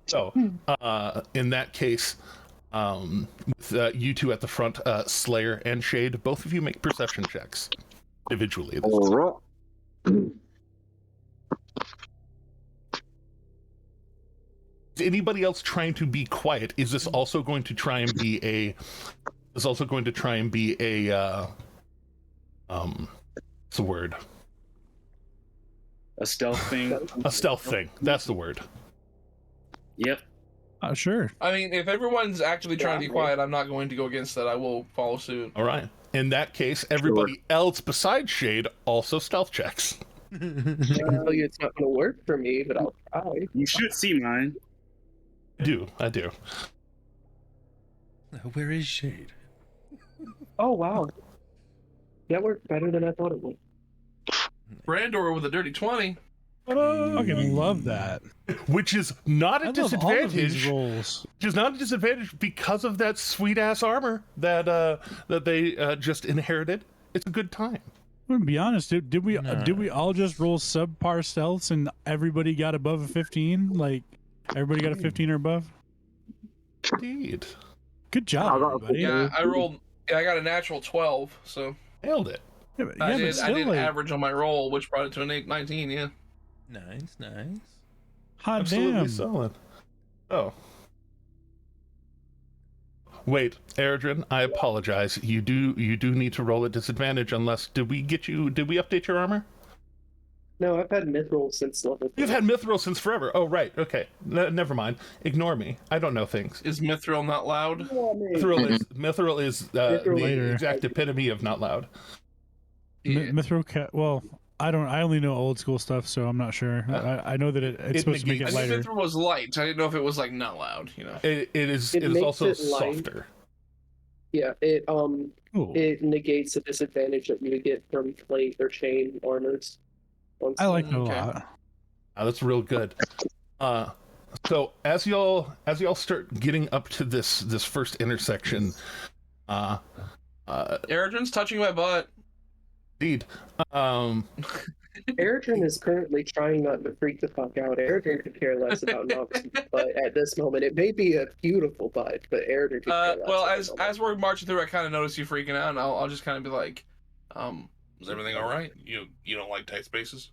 So in that case, with you two at the front, Slayer and Shade, both of you make perception checks individually. All right. Is anybody else trying to be quiet? Is this also going to try and be a? Is also going to try and be a? What's the word? A stealth thing. A stealth thing. That's the word. Yep. Sure. I mean, if everyone's actually trying to be quiet, I'm not going to go against that. I will follow suit. All right. In that case, everybody else besides Shade also stealth checks. I tell you it's not going to work for me, but I'll try. You should see mine. I do. Where is Shade? Oh, wow. That worked better than I thought it would. Brandor with a dirty 20. I fucking love that. Which is not a I love all of these disadvantage. rolls. Which is not a disadvantage because of that sweet ass armor that that they just inherited. It's a good time. I'm gonna be honest, dude. Did we all just roll subpar stealths and everybody got above a 15? Like everybody got a 15 or above? Indeed. Good job, everybody. Yeah, I got a natural 12, so Nailed it. Yeah, but, I yeah, did but still, like, average on my roll, which brought it to an 19. Yeah. Nice. hot Absolutely damn. solid. Oh. Wait, Eredrin, I apologize. You do need to roll at disadvantage unless did we update your armor? No, I've had mithril since level 3. You've had mithril since forever. Oh right, okay. Never mind. Ignore me. I don't know things. Is mithril not loud? Mithril is the later. exact epitome of not loud. Yeah. Well, I only know old school stuff, so I'm not sure. I know that it's supposed to make I it knew lighter. mithril was light. I didn't know if it was like not loud. You know. It is makes also it light. softer. Yeah, Cool. it negates the disadvantage that you would get from plate or chain armors. I like it a Okay. lot. That's real good. So as y'all start getting up to this first intersection, Eredrin's touching my butt. indeed, Eredrin is currently trying not to freak the fuck out. Eredrin could care less about Nox, but at this moment, it may be a beautiful butt, but Eredrin could care less. Well, at the moment. as we're marching through, I kind of notice you freaking out, and I'll just kind of be like, "Is everything all right? You don't like tight spaces?"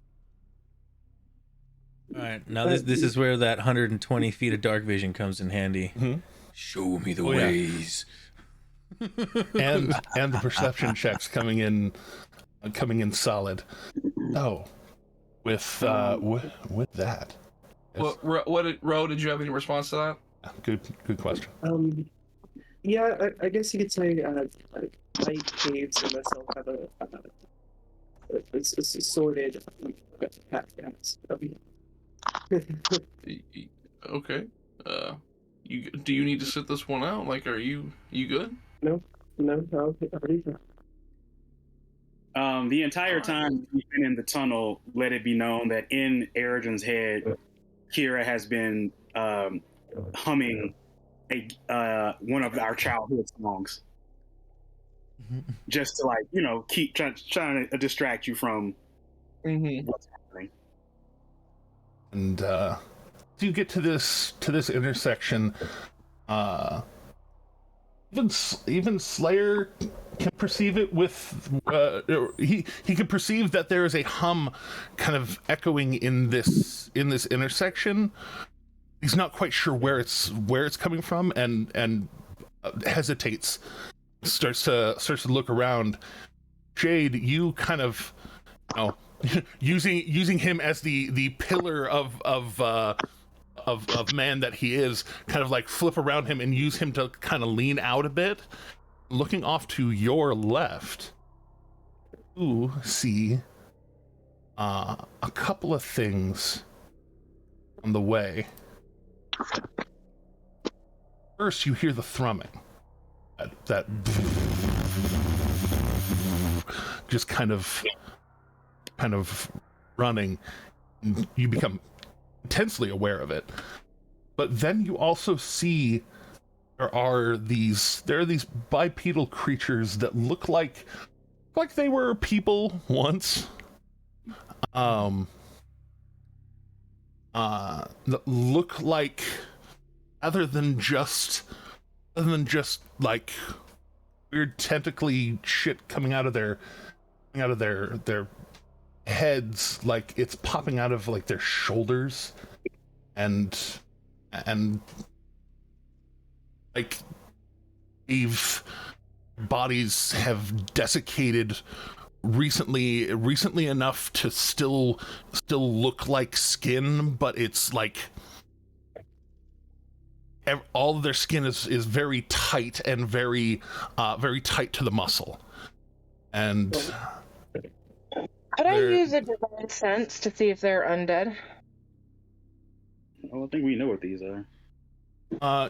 All right, now this is where that 120 feet of dark vision comes in handy. Mhm. Show me the Oh, yeah. ways. and the perception checks coming in solid. Oh, with that. Yes. What Ro, did you have any response to that? Good question. Yeah, I guess you could say light caves and myself have a sorted path. Okay. Do you need to sit this one out? Like, are you good? No, already. The entire time we've been in the tunnel, let it be known that in Eredrin's head, Kira has been humming one of our childhood songs, just to keep trying to distract you from what's happening. And you get to this intersection. Even Slayer can perceive it with he can perceive that there is a hum kind of echoing in this intersection. He's not quite sure where it's coming from, and hesitates. Starts to look around. Jade, you kind of, using him as the pillar of man that he is, kind of like flip around him and use him to kind of lean out a bit. Looking off to your left, you see a couple of things on the way. First, you hear the thrumming. that just kind of running. You become intensely aware of it, but then you also see there are these bipedal creatures that look like they were people once. That look like, other than just like weird tentacly shit coming out of their heads, like it's popping out of like their shoulders, and like bodies have desiccated recently enough to still look like skin, but it's like all of their skin is very tight and very tight to the muscle. And could I use a divine sense to see if they're undead? I don't think we know what these are.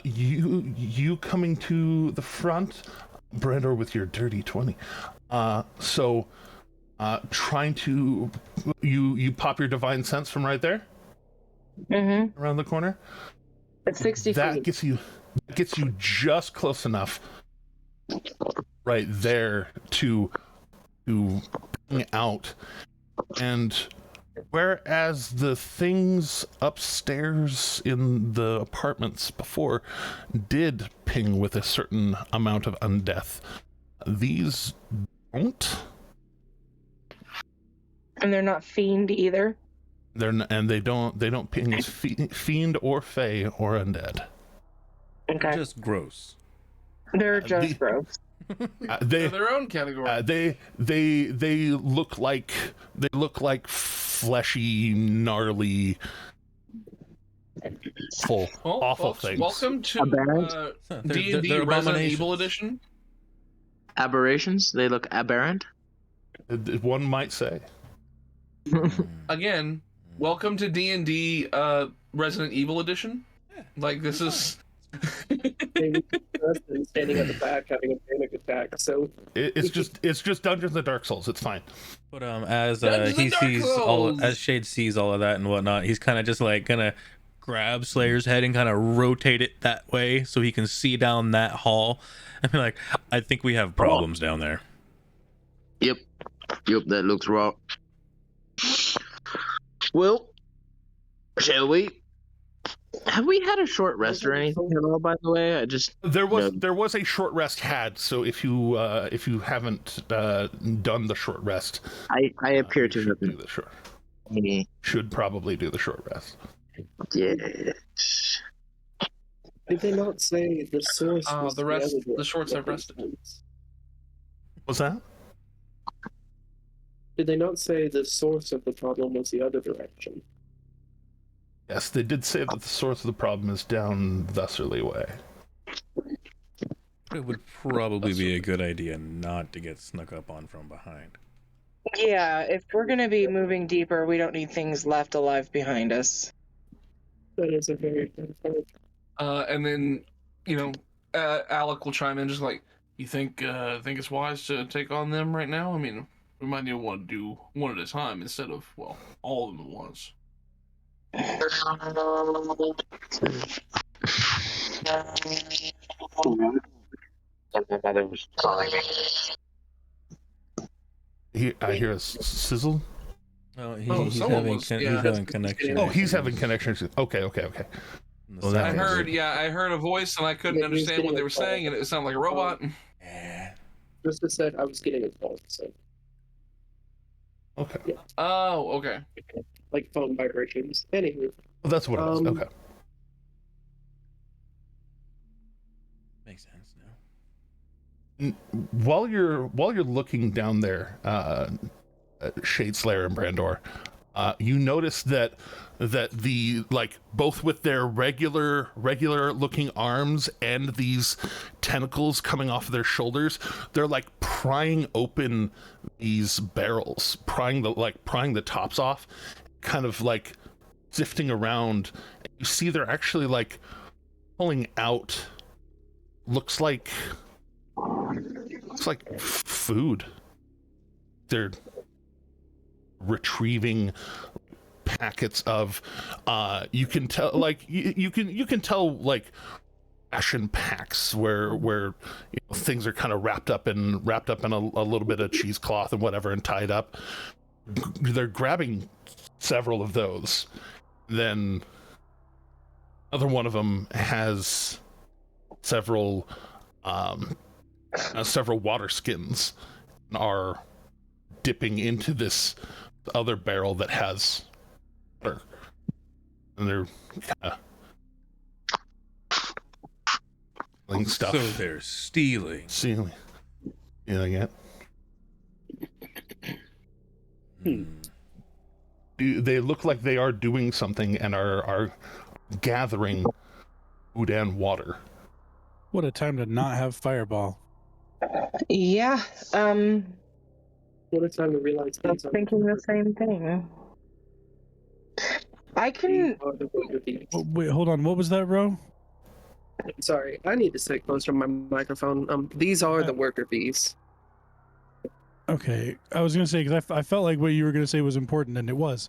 You coming to the front, Brandor, with your dirty 20. Trying to you pop your divine sense from right there, around the corner. It's 60 that feet. gets you just close enough right there to ping out. And whereas the things upstairs in the apartments before did ping with a certain amount of undeath, these don't. And they're not fiend either. They don't ping as fiend or fey or undead. Okay. Just gross. They're just gross. They're their own category. They look like fleshy, gnarly, awful things. Welcome to D&D Resident Evil Edition. Aberrations? They look aberrant? One might say. Again, welcome to D&D Resident Evil Edition. Like, this is... standing at the back having a panic attack. So it's just Dungeons and Dark Souls. It's fine. But as Shade sees all of that and whatnot, he's kind of just like gonna grab Slayer's head and kind of rotate it that way so he can see down that hall. And be like, I think we have problems down there. Yep, that looks wrong. Well, shall we? Have we had a short rest or anything at all? By the way, there was a short rest had. So if you haven't done the short rest, I appear to have do the short. Should probably do the short rest. Yes. Did they not say the source? Was the shorts have rested. What's that? Did they not say the source of the problem was the other direction? Yes, they did say that the source of the problem is down Thusserly Way. It would probably be a good idea not to get snuck up on from behind. Yeah, if we're going to be moving deeper, we don't need things left alive behind us. That is a very good point. And then, Alec will chime in just like, you think it's wise to take on them right now? I mean, we might need to want to do one at a time instead of, well, all of them at once. I hear a sizzle. Oh, he's having connection. Oh, he's having connection. Okay. Well, I heard a voice and I couldn't understand what they were saying, and it sounded like a robot. Just said I was getting a call. So. Okay. Yeah. Oh, okay. Like phone vibrations. Anywho. Well, that's what it was. Okay. Makes sense now. While you're looking down there, Shade Slayer and Brandor, you notice that the, like, both with their regular looking arms and these tentacles coming off of their shoulders, they're like prying open these barrels, prying the tops off, kind of like sifting around. You see they're actually like pulling out, looks like looks like food. They're retrieving packets of you can tell, like, you can tell, like, ration packs where things are kind of wrapped up in a little bit of cheesecloth and whatever and tied up. They're grabbing several of those. Then another one of them has several water skins and are dipping into this other barrel that has water. And they're stuff. So they're stealing. Yeah. They look like they are doing something and are gathering food and water. What a time to not have Fireball. Yeah. What a time to realize I was thinking the same thing. I can. Oh, wait, hold on. What was that, Ro? Sorry, I need to sit closer to my microphone. These are the worker bees. Okay, I was gonna say, because I felt like what you were gonna say was important, and it was.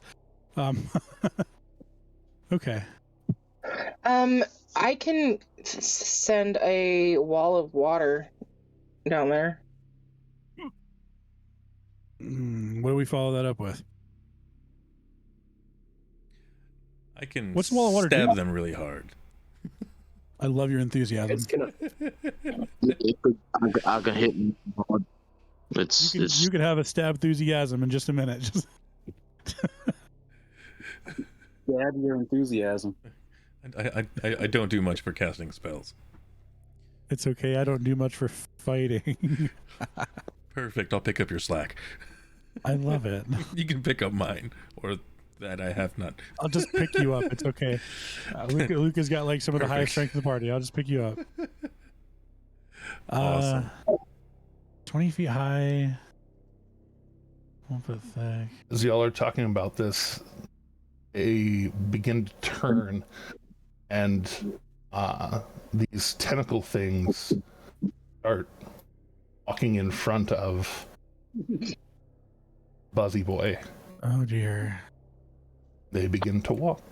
Okay. I can send a wall of water down there. What do we follow that up with? I can What's the wall of water stab do? them really hard. I love your enthusiasm. It's gonna. I can hit him hard. You could have a stab enthusiasm in just a minute. Just... Stab your enthusiasm. I don't do much for casting spells. It's okay. I don't do much for fighting. Perfect. I'll pick up your slack. I love it. You can pick up mine, or that I have not. I'll just pick you up. It's okay. Luca's got like some of the highest strength of the party. I'll just pick you up. Awesome. 20 feet high. 1 foot thick. As y'all are talking about this, they begin to turn, and these tentacle things start walking in front of Buzzy Boy. Oh dear. They begin to walk.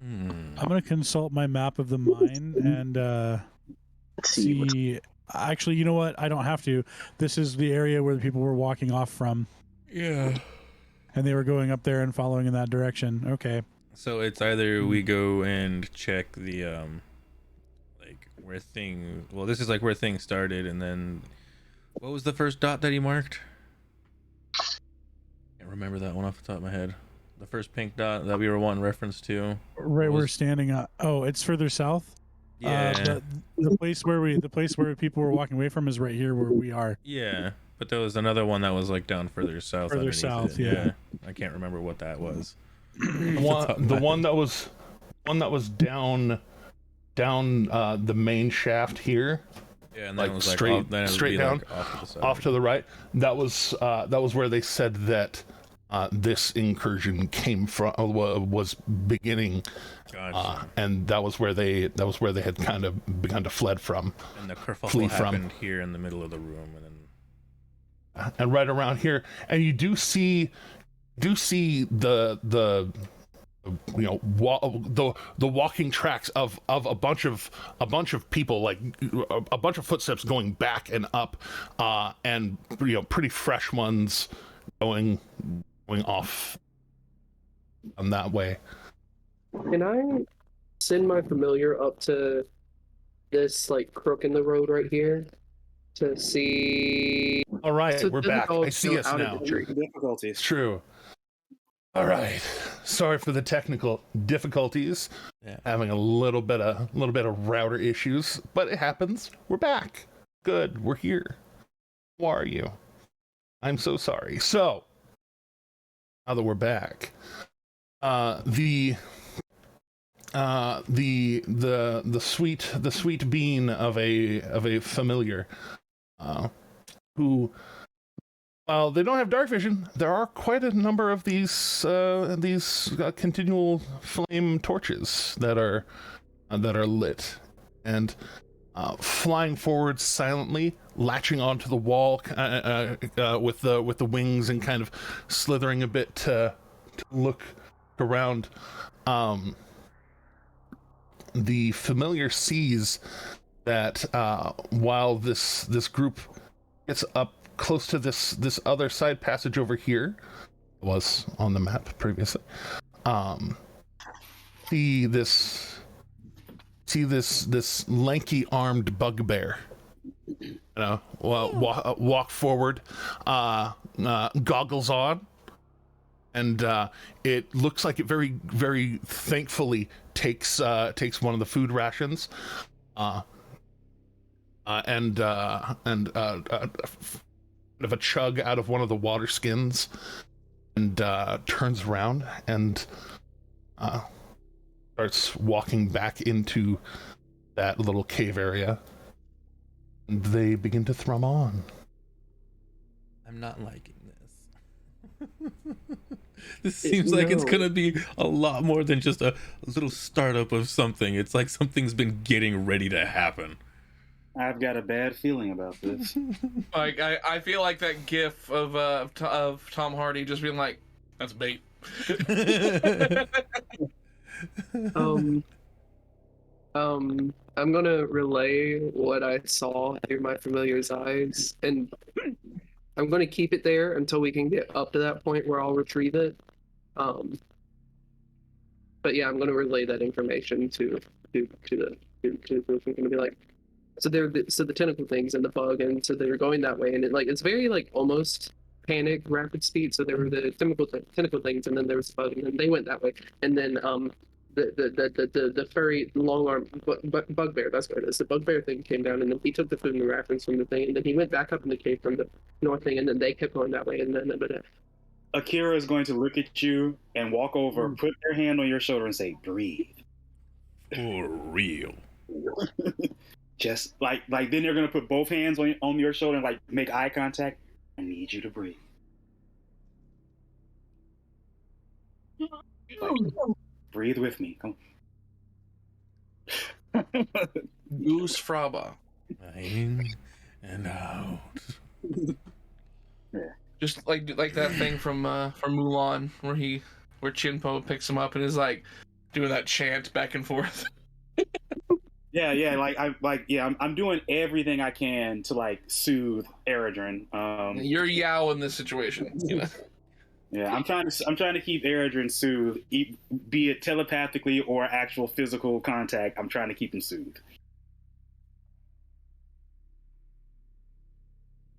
I'm going to consult my map of the mine and see. Actually, you know what? I don't have to. This is the area where the people were walking off from. Yeah. And they were going up there and following in that direction. Okay. So it's either we go and check the like where thing. Well, this is like where things started, and then what was the first dot that he marked? Can't remember that one off the top of my head. The first pink dot that we were wanting reference to. Right, we're standing up. Oh, it's further south. Yeah. The place where people were walking away from is right here where we are. Yeah, but there was another one that was like down further south. Further south, yeah. I can't remember what that was. The one that was down the main shaft here. Yeah, and then like it was like straight off, then it would straight be down, like off to the side. off to the right. That was where they said that this incursion came from, was beginning, Gotcha. and that was where they had kind of begun to fled from. And the kerfuffle flee happened from. here in the middle of the room, and then And right around here, and you do see the the walking tracks of a bunch of people, like a bunch of footsteps going back and up, and pretty fresh ones going off on that way. Can I send my familiar up to this like crook in the road right here to see? All right, So we're then back. I'll I see go us out of now. the tree. Difficulties. It's true. All right. Sorry for the technical difficulties. Yeah. Having a little bit of router issues, but it happens. We're back. Good. We're here. How are you? I'm so sorry. So, now that we're back, the sweet bean of a familiar, who, while they don't have dark vision, there are quite a number of these continual flame torches that are lit, and flying forward silently, latching onto the wall with the wings and kind of slithering a bit to look around. The familiar sees that while this group gets up close to this other side passage over here, was on the map previously, see this lanky armed bugbear, walk forward, goggles on, and it looks like it very, very thankfully takes one of the food rations, and of a chug out of one of the water skins, and turns around and starts walking back into that little cave area, and they begin to thrum on. I'm not liking this. This seems like it's gonna be a lot more than just a little startup of something. It's like something's been getting ready to happen. I've got a bad feeling about this. Like I feel like that GIF of Tom Hardy just being like, "That's bait." I'm gonna relay what I saw through my familiar's eyes, and I'm gonna keep it there until we can get up to that point where I'll retrieve it. But yeah, I'm gonna relay that information to the group. I'm gonna be like, so the tentacle things and the bug, and so they were going that way, and it's very like almost panic rapid speed. So there were the tentacle things, and then there was the bug, and then they went that way, and then the furry long arm bugbear, that's what it is. The bugbear thing came down, and then he took the food and the rations from the thing, and then he went back up in the cave from the north thing, and then they kept going that way, and then Akira is going to look at you and walk over, put their hand on your shoulder, and say, "Breathe." For real. Just like then they're gonna put both hands on your shoulder and like make eye contact. I need you to breathe. Breathe with me. Come on. Goose Fraba. In and out. Yeah. Just like that thing from Mulan where Chinpo picks him up and is like doing that chant back and forth. Yeah. I'm doing everything I can to like soothe Eredrin. You're Yao in this situation. You know? Yeah, I'm trying to keep Eredrin soothed, be it telepathically or actual physical contact. I'm trying to keep him soothed.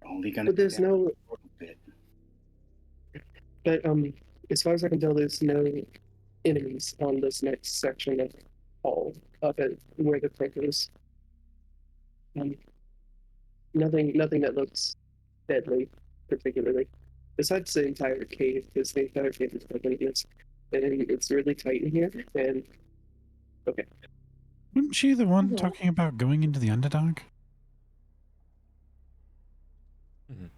Only gonna. But there's no. But as far as I can tell, there's no enemies on this next section of hall up at where the click is. Nothing that looks deadly, particularly. Besides the entire cave, because the entire cave is poisonous, and it's really tight in here. And okay, Wasn't she the one talking about going into the Underdark? I'm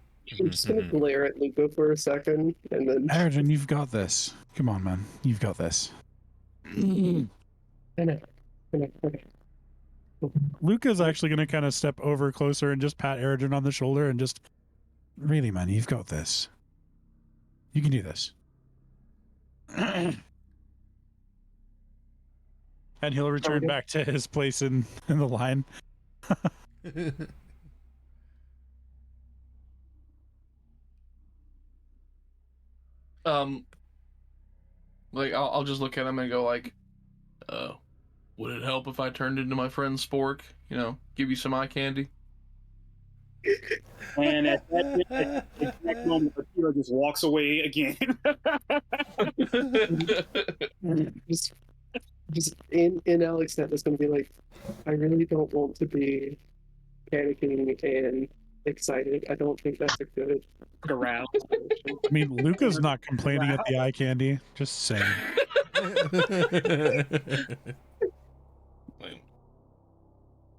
just gonna glare at Luca for a second, and then Eredrin, you've got this. Come on, man, you've got this. I know. Okay. Luca's actually going to kind of step over closer and just pat Eredrin on the shoulder and just, really, man, you've got this. You can do this. And he'll return back to his place in the line. Like I'll just look at him and go like, would it help if I turned into my friend Spork? You know, give you some eye candy. And at that moment, Akira just walks away again. just in Alex's head, it's gonna be like, I really don't want to be panicking and excited. I don't think that's a good Around. I mean, Luca's not complaining at the eye candy. Just saying.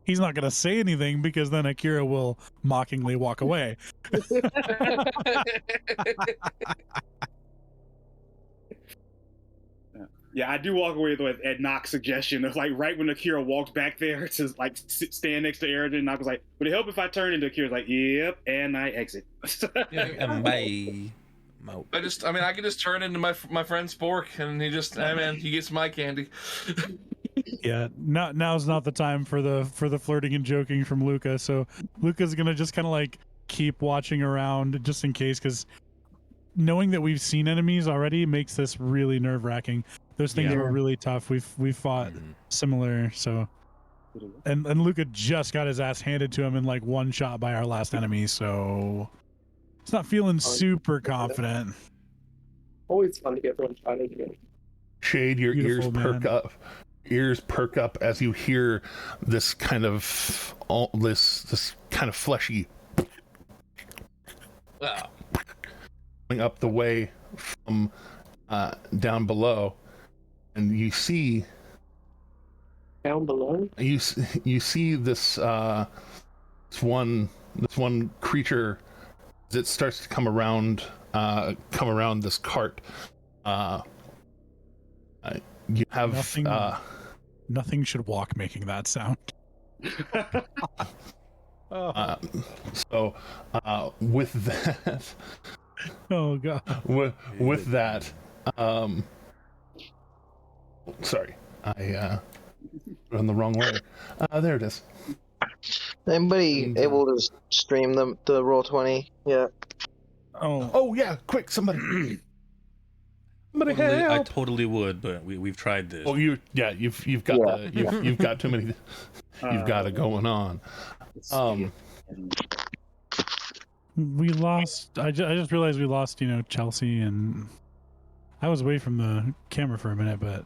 He's not going to say anything because then Akira will mockingly walk away. Yeah, I do walk away with at Nock's suggestion of like right when Akira walked back there to like stand next to Erigen. Nock was like, "Would it help if I turned?" Into Akira's like, "Yep," and I exit. And bye. I can just turn into my friend Spork, and he just, hey man, he gets my candy. Yeah, now's not the time for the flirting and joking from Luca. So Luca's gonna just kind of like keep watching around just in case, because knowing that we've seen enemies already makes this really nerve wracking. Those things were really tough. We've fought similar. So, and Luca just got his ass handed to him in like one shot by our last enemy. So it's not feeling super confident. Always fun to get one shot again. Shade, your Beautiful, ears perk man. up. Ears perk up as you hear this kind of this kind of fleshy coming up the way from down below, and you see Down below. you see this one creature as it starts to come around this cart. You have Nothing should walk making that sound. So with that, Oh god. with that, sorry, I run the wrong way. There it is. Anybody able to stream the Roll20? Yeah. Oh yeah, quick, somebody. I totally would, but we've tried this. Oh, you've got you've got too many. You've got it going on. We lost. I just realized we lost. Chelsea, and I was away from the camera for a minute, but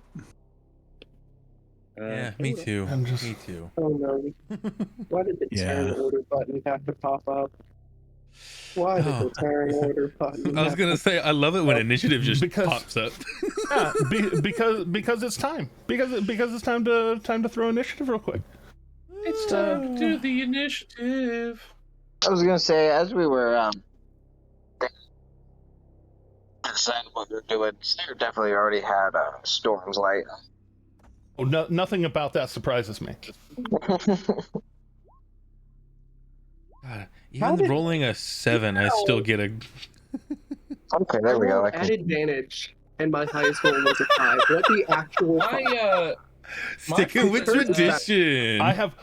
yeah, me too. Me too. Oh no! Why did the turn order button have to pop up? Why did the turn order button? I was gonna say, I love it when initiative just pops up. Yeah, because it's time. Because it's time to throw initiative real quick. It's time to do the initiative. I was gonna say, as we were deciding what we were doing, Slayer definitely already had Storm's Light. Oh, no, nothing about that surprises me. God, even rolling a 7, I still get a. Okay, there we go. At advantage, and my highest roll was a 5. What the actual? Sticking with tradition. I have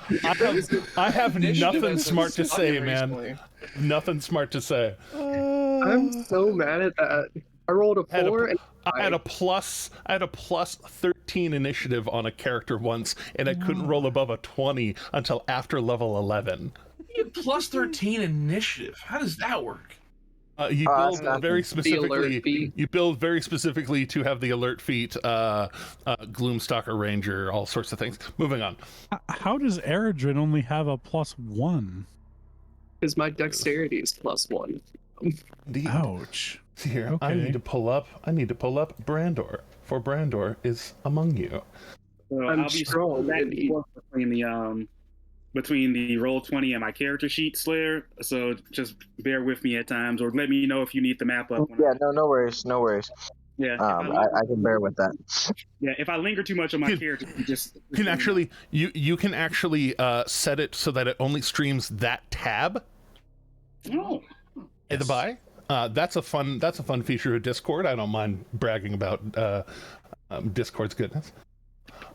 nothing smart to say, man. Nothing smart to say. I'm so mad at that. I rolled a 4 I had a plus 13 initiative on a character once, and I couldn't roll above a 20 until after level 11. You get plus 13 initiative. How does that work? You build very specifically. You build very specifically to have the alert feat, Gloomstalker Ranger, all sorts of things. Moving on. How does Eredrin only have a +1? Because my dexterity is +1. Ouch. Here, Okay. I need to pull up Brandor, for Brandor is among you. I'm strong between the Roll20 and my character sheet, Slayer. So just bear with me at times, or let me know if you need the map up. Yeah, no worries. Yeah, I can bear with that. Yeah, if I linger too much on my character, you can actually set it so that it only streams that tab. Oh, Hey, the buy. That's a fun feature of Discord. I don't mind bragging about Discord's goodness.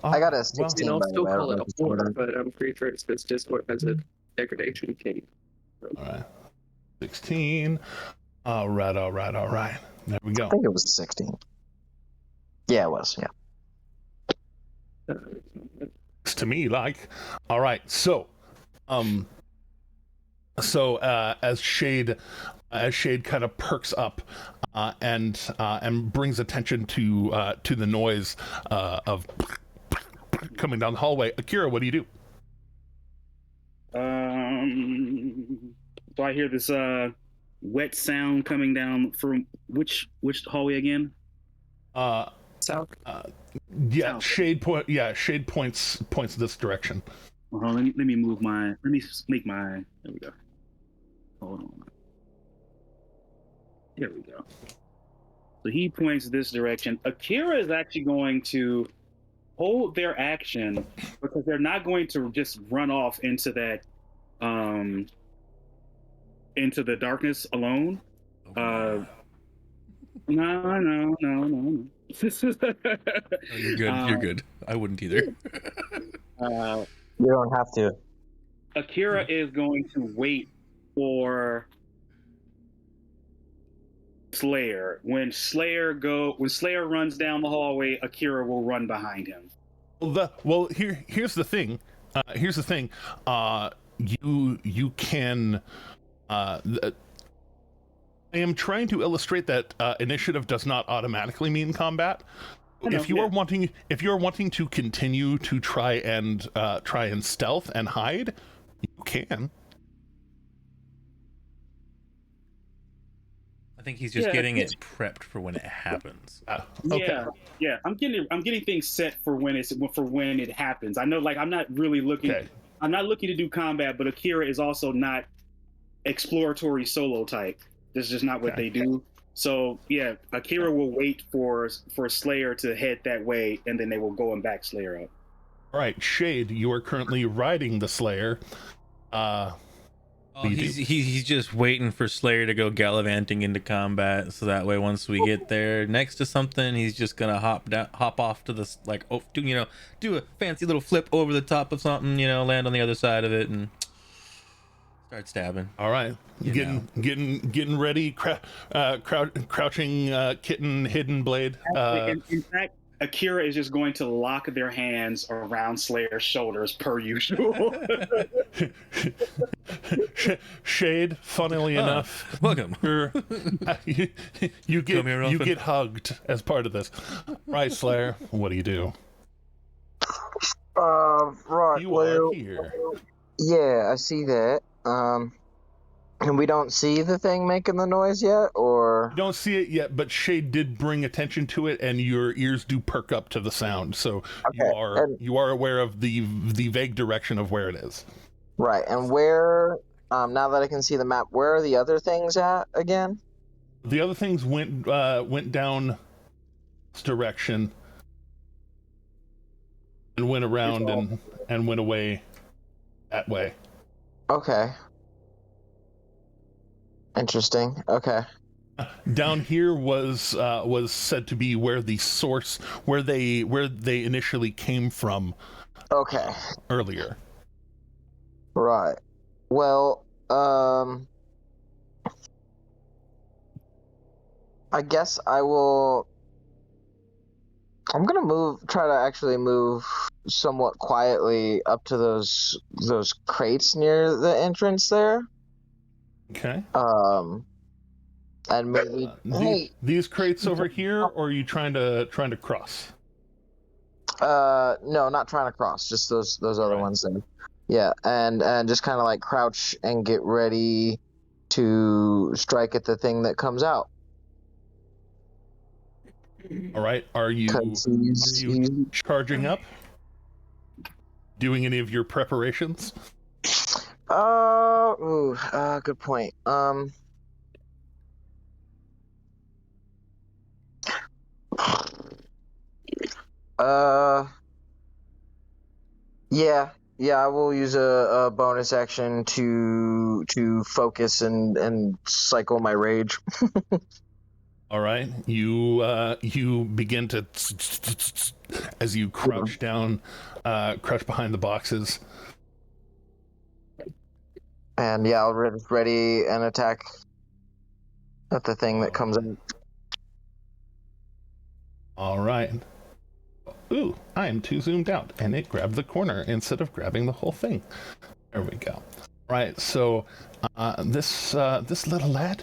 I got a 16. I'll by the still way. I call don't it know a if 4, it's but I'm pretty sure it's because Discord has a degradation key. All right, 16. All right. There we go. I think it was 16. Yeah, it was. Yeah. It's to me like. All right. So, as Shade kind of perks up and brings attention to the noise of coming down the hallway. Akira, what do you do? So I hear this wet sound coming down from which hallway again? South. South. Shade points this direction. Let me move my. Let me make my. There we go. Hold on. There we go. So he points this direction. Akira is actually going to hold their action because they're not going to just run off into that into the darkness alone. No. Oh, you're good. You're good. I wouldn't either. You don't have to. Akira is going to wait for Slayer. When Slayer runs down the hallway, Akira will run behind him. Here's the thing. You can. I am trying to illustrate that initiative does not automatically mean combat. If you are wanting to continue to try and stealth and hide, you can. I think he's just getting it prepped for when it happens. Okay. Yeah. I'm getting things set for when it happens. I know, like, I'm not really looking. Okay. I'm not looking to do combat, but Akira is also not exploratory solo type. This is just not what they do. So yeah, Akira will wait for Slayer to head that way, and then they will go and back Slayer up. All right, Shade, you are currently riding the Slayer. He's just waiting for Slayer to go gallivanting into combat, so that way once we get there next to something, he's just gonna hop off to the do a fancy little flip over the top of something, land on the other side of it and start stabbing. All right, getting ready, crouching kitten, hidden blade. In fact, Akira is just going to lock their hands around Slayer's shoulders per usual. Shade, funnily enough, welcome. You get hugged as part of this. Right, Slayer, what do you do? Right. You are here. Yeah, I see that. And we don't see the thing making the noise yet, or you don't see it yet, but Shade did bring attention to it, and your ears do perk up to the sound. So okay. You are aware of the vague direction of where it is. Right, and where? Now that I can see the map, where are the other things at again? The other things went down this direction and went around and went away that way. Okay. Interesting. Okay. Down here was said to be where the source, where they initially came from. Okay. Earlier. Right. Well, I guess I'm gonna try to actually move somewhat quietly up to those crates near the entrance there. Okay. And maybe these crates over here, or are you trying to cross? No, not trying to cross. Just those other ones there. Yeah, and just kind of like crouch and get ready to strike at the thing that comes out. All right. Are you charging up? Doing any of your preparations? Good point. Yeah, I will use a bonus action to focus and cycle my rage. All right, you begin to as you crouch down, crouch behind the boxes. And yeah, I'll ready an attack at the thing that comes in. All right. Ooh, I am too zoomed out, and it grabbed the corner instead of grabbing the whole thing. There we go. Right, so this little lad,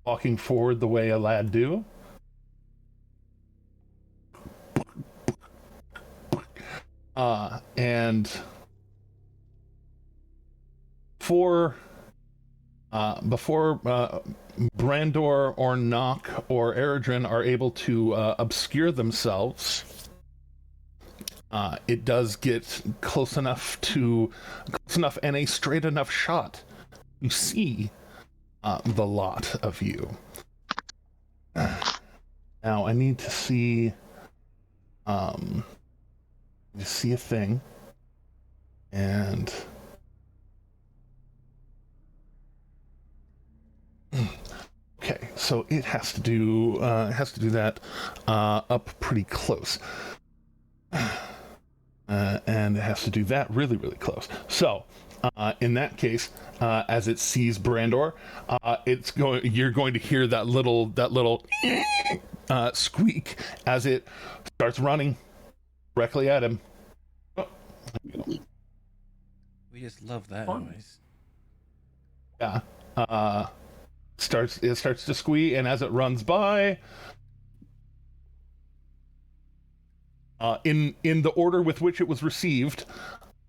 walking forward the way a lad do. And before Brandor or Nock or Eredrin are able to obscure themselves, it does get close enough and a straight enough shot. You see the lot of you. Now I need to see a thing, and okay, so it has to do that up pretty close, and it has to do that really close. So in that case, as it sees Brandor, you're going to hear that little squeak as it starts running directly at him. Oh, we just love that noise. Yeah. It starts to squeak, and as it runs by, in the order with which it was received,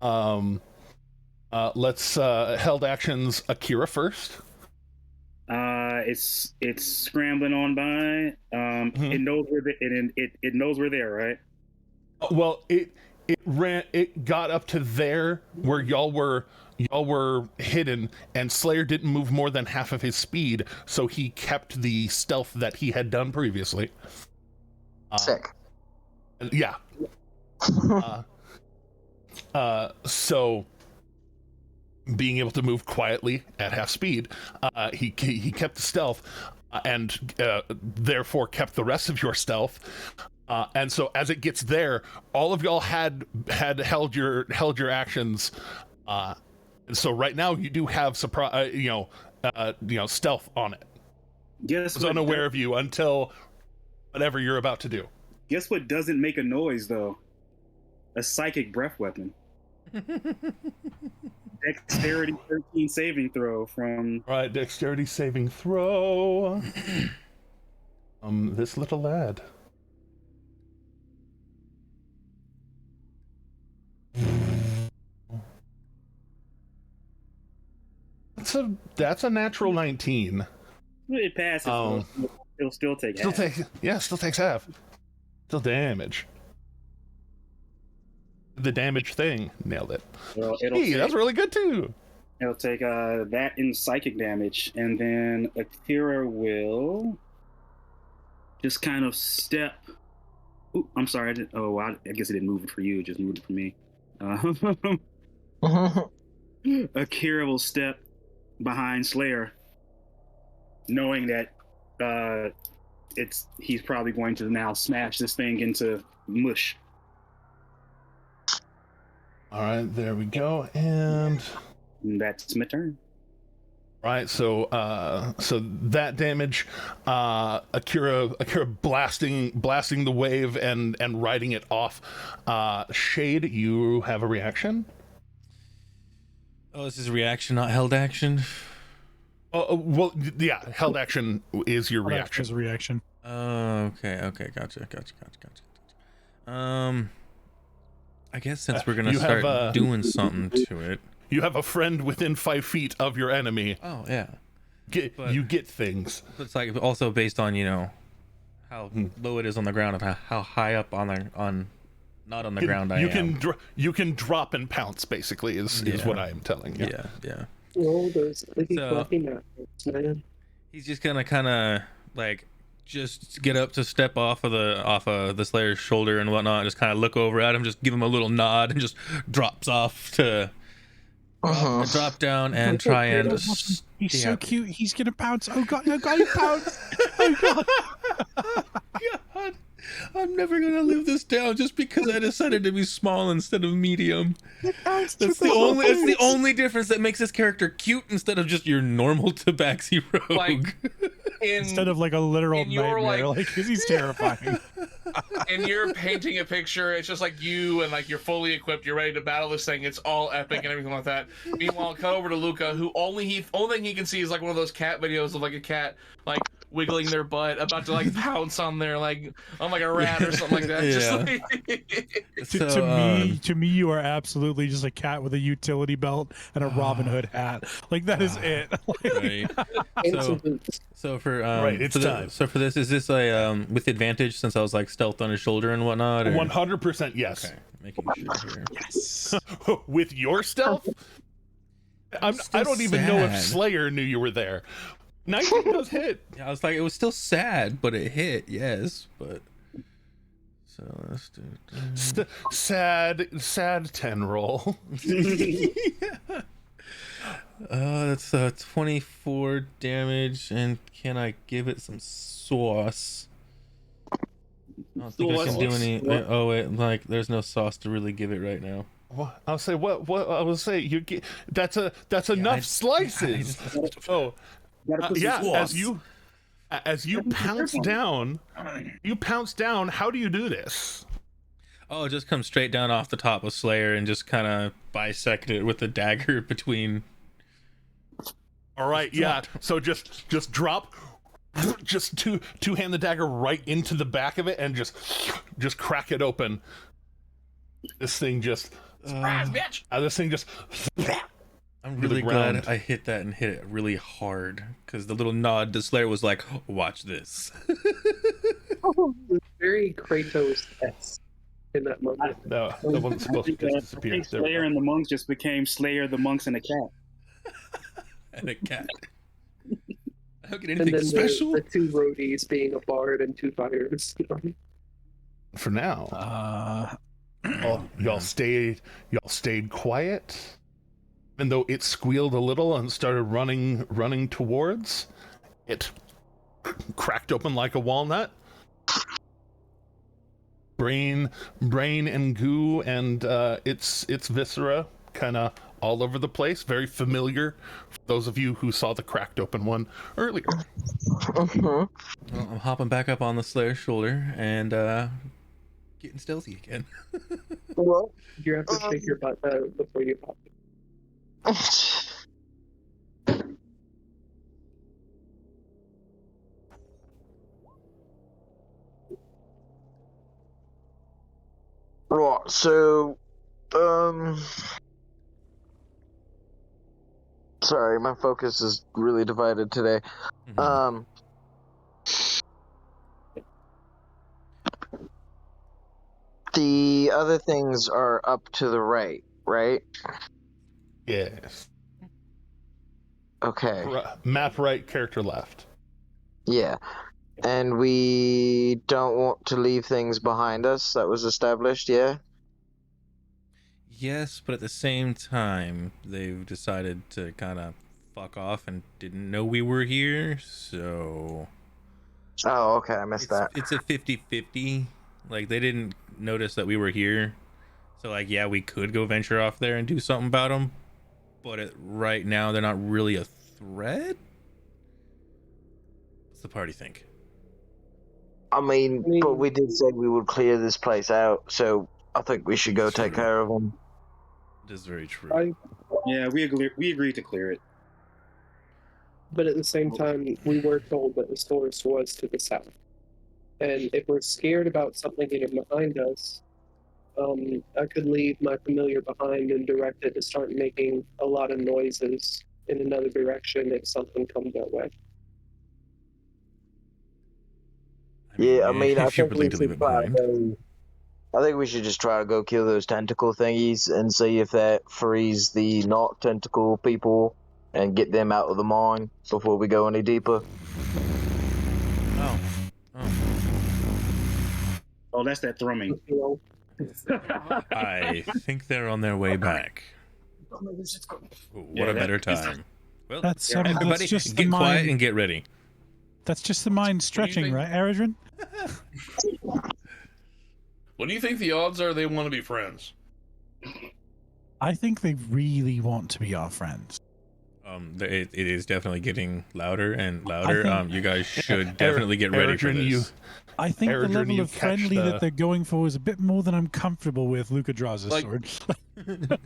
let's held actions Akira first. It's scrambling on by. It knows it knows we're there, right? Well, it got up to there where y'all were hidden, and Slayer didn't move more than half of his speed, so he kept the stealth that he had done previously. Sick. Yeah. So being able to move quietly at half speed, he kept the stealth, and therefore kept the rest of your stealth. And so as it gets there, all of y'all had held your actions, and so right now you do have surprise, stealth on it. Yes, I was unaware of you until whatever you're about to do. Guess what doesn't make a noise though? A psychic breath weapon. Dexterity 13 saving throw from. Right, dexterity saving throw. This little lad. That's a natural 19. It passes. It'll still take half. Still takes half. Still damage. The damage thing. Nailed it. Well, that's really good too. It'll take that in psychic damage, and then Akira will just kind of step. Ooh, I'm sorry. I guess it didn't move it for you. It just moved it for me. Akira will step behind Slayer, knowing that he's probably going to now smash this thing into mush. All right, there we go, and that's my turn. Right, so that damage, Akira blasting the wave and riding it off. Shade, you have a reaction? Oh, this is a reaction, not held action. Oh, well, yeah, held action is your reaction. Is a reaction. Okay, gotcha. I guess since we're gonna start doing something to it. You have a friend within 5 feet of your enemy. Oh yeah. You get things. It's like also based on how low it is on the ground, of how high up not on the ground I am. You can drop and pounce, basically, is what I am telling you. Yeah. Roll those fluffy nuts, man. He's just gonna kind of like just get up to step off of the Slayer's shoulder and whatnot, and just kind of look over at him, just give him a little nod, and just drops off to drop down and try and. He's so cute. He's gonna pounce. Oh god! He pounced. Oh god! God, I'm never gonna live this down just because I decided to be small instead of medium. That's the only difference that makes this character cute instead of just your normal tabaxi rogue. Like, instead of like a literal nightmare, like because he's terrifying. And you're painting a picture. It's just like you, and like you're fully equipped. You're ready to battle this thing. It's all epic and everything like that. Meanwhile, cut over to Luca, who only thing he can see is like one of those cat videos of like a cat like wiggling their butt, about to like pounce on their like on like a rat or something like that. Yeah. Just So, to me, you are absolutely just a cat with a utility belt and a Robin Hood hat. Like that is it. Right. So for it's time. So for this, is this a with advantage since I was like stealth on his shoulder and whatnot? 100% yes. Okay, making sure here. Yes. With your stealth, I don't even know if Slayer knew you were there, 19 does hit. Yeah, I was like, it was still sad, but it hit, yes, but so let's do Sad 10 roll. That's 24 damage, and can I give it some sauce? I don't think I can do any. Oh wait, like there's no sauce to really give it right now. What? I'll say what I will say. You get that's enough slices. As you pounce down, How do you do this? Oh, it just comes straight down off the top of Slayer and just kind of bisect it with the dagger between. All right, yeah. So just drop, just two-hand the dagger right into the back of it and just crack it open. This thing just. Surprise, bitch! This thing just. I'm really glad I hit that and hit it really hard, because the little nod to Slayer was like, "Watch this." Very Kratos-esque in that moment. No, that wasn't supposed to disappear. I think Slayer and the monks just became Slayer, the monks, and a cat. And a cat. I don't get And anything then special. the two roadies being a bard and two fighters. For now. Y'all stayed quiet, even though it squealed a little and started running towards. It cracked open like a walnut. Brain and goo and its viscera kind of all over the place. Very familiar for those of you who saw the cracked open one earlier. Well, I'm hopping back up on the Slayer's shoulder and getting stealthy again. Well, you have to shake your butt before you pop. Right, so, sorry, my focus is really divided today. Mhm. The other things are up to the right, right? Yes. Okay. Map right, character left. Yeah. And we don't want to leave things behind us. That was established, yeah? Yes, but at the same time, they've decided to kind of fuck off and didn't know we were here, so... Oh, okay, I missed that. It's a 50-50. Like, they didn't notice that we were here. So, like, yeah, we could go venture off there and do something about them. But right now, they're not really a threat? What's the party think? I mean, but we did say we would clear this place out, so I think we should go take care of them. It is very true. Yeah, we agreed to clear it. But at the same time, we were told that the source was to the south. And if we're scared about something getting behind us, I could leave my familiar behind and direct it to start making a lot of noises in another direction if something comes our way. Yeah, I mean, I if you're think willing we to leave should it try to behind. I think we should just try to go kill those tentacle thingies and see if that frees the not tentacle people and get them out of the mine before we go any deeper. Oh, that's that thrumming. I think they're on their way back. What a better time. Well, That's everybody, just get the quiet mind. and get ready. That's just the mind stretching, think? right, Aradrin? What do you think the odds are they want to be friends? I think they really want to be our friends. It is definitely getting louder and louder. think- You guys should definitely get ready for Eradrin, this. I think the Aradrin, level you of catch friendly the- that they're going for is a bit more than I'm comfortable with. Luca draws his Like- sword.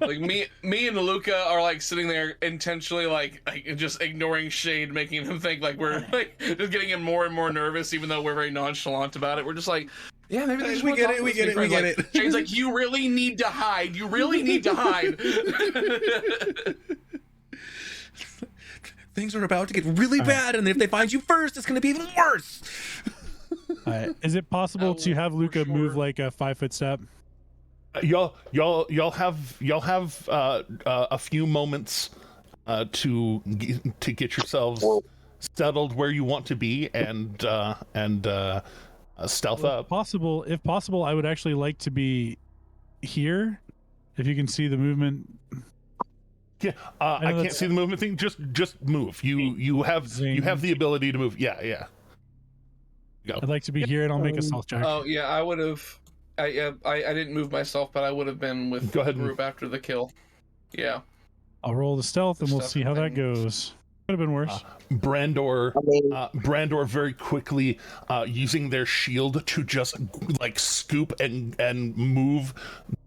Like me and Luca are like sitting there intentionally like just ignoring Shade, making him think like we're like just getting him more and more nervous, even though we're very nonchalant about it. We're just like, yeah, maybe they just We wanna get talk it, to we us, get be it, we friends. get Like, it. Shade's like, you really need to hide. You really need to hide. Things are about to get really bad, and if they find you first, it's going to be even worse. Is it possible to have Luca move like a 5-foot step? Y'all have a few moments to get yourselves settled where you want to be and stealth up. If possible, I would actually like to be here. If you can see the movement. Yeah, I can't see the movement thing. Just move. You have the ability to move. Yeah. Go. I'd like to be here, and I'll make a stealth check. Oh yeah, I would have. I didn't move myself, but I would have been with the group after the kill. Yeah. I'll roll the stealth, and we'll see how that goes. Could have been worse. Brandor very quickly using their shield to just like scoop and move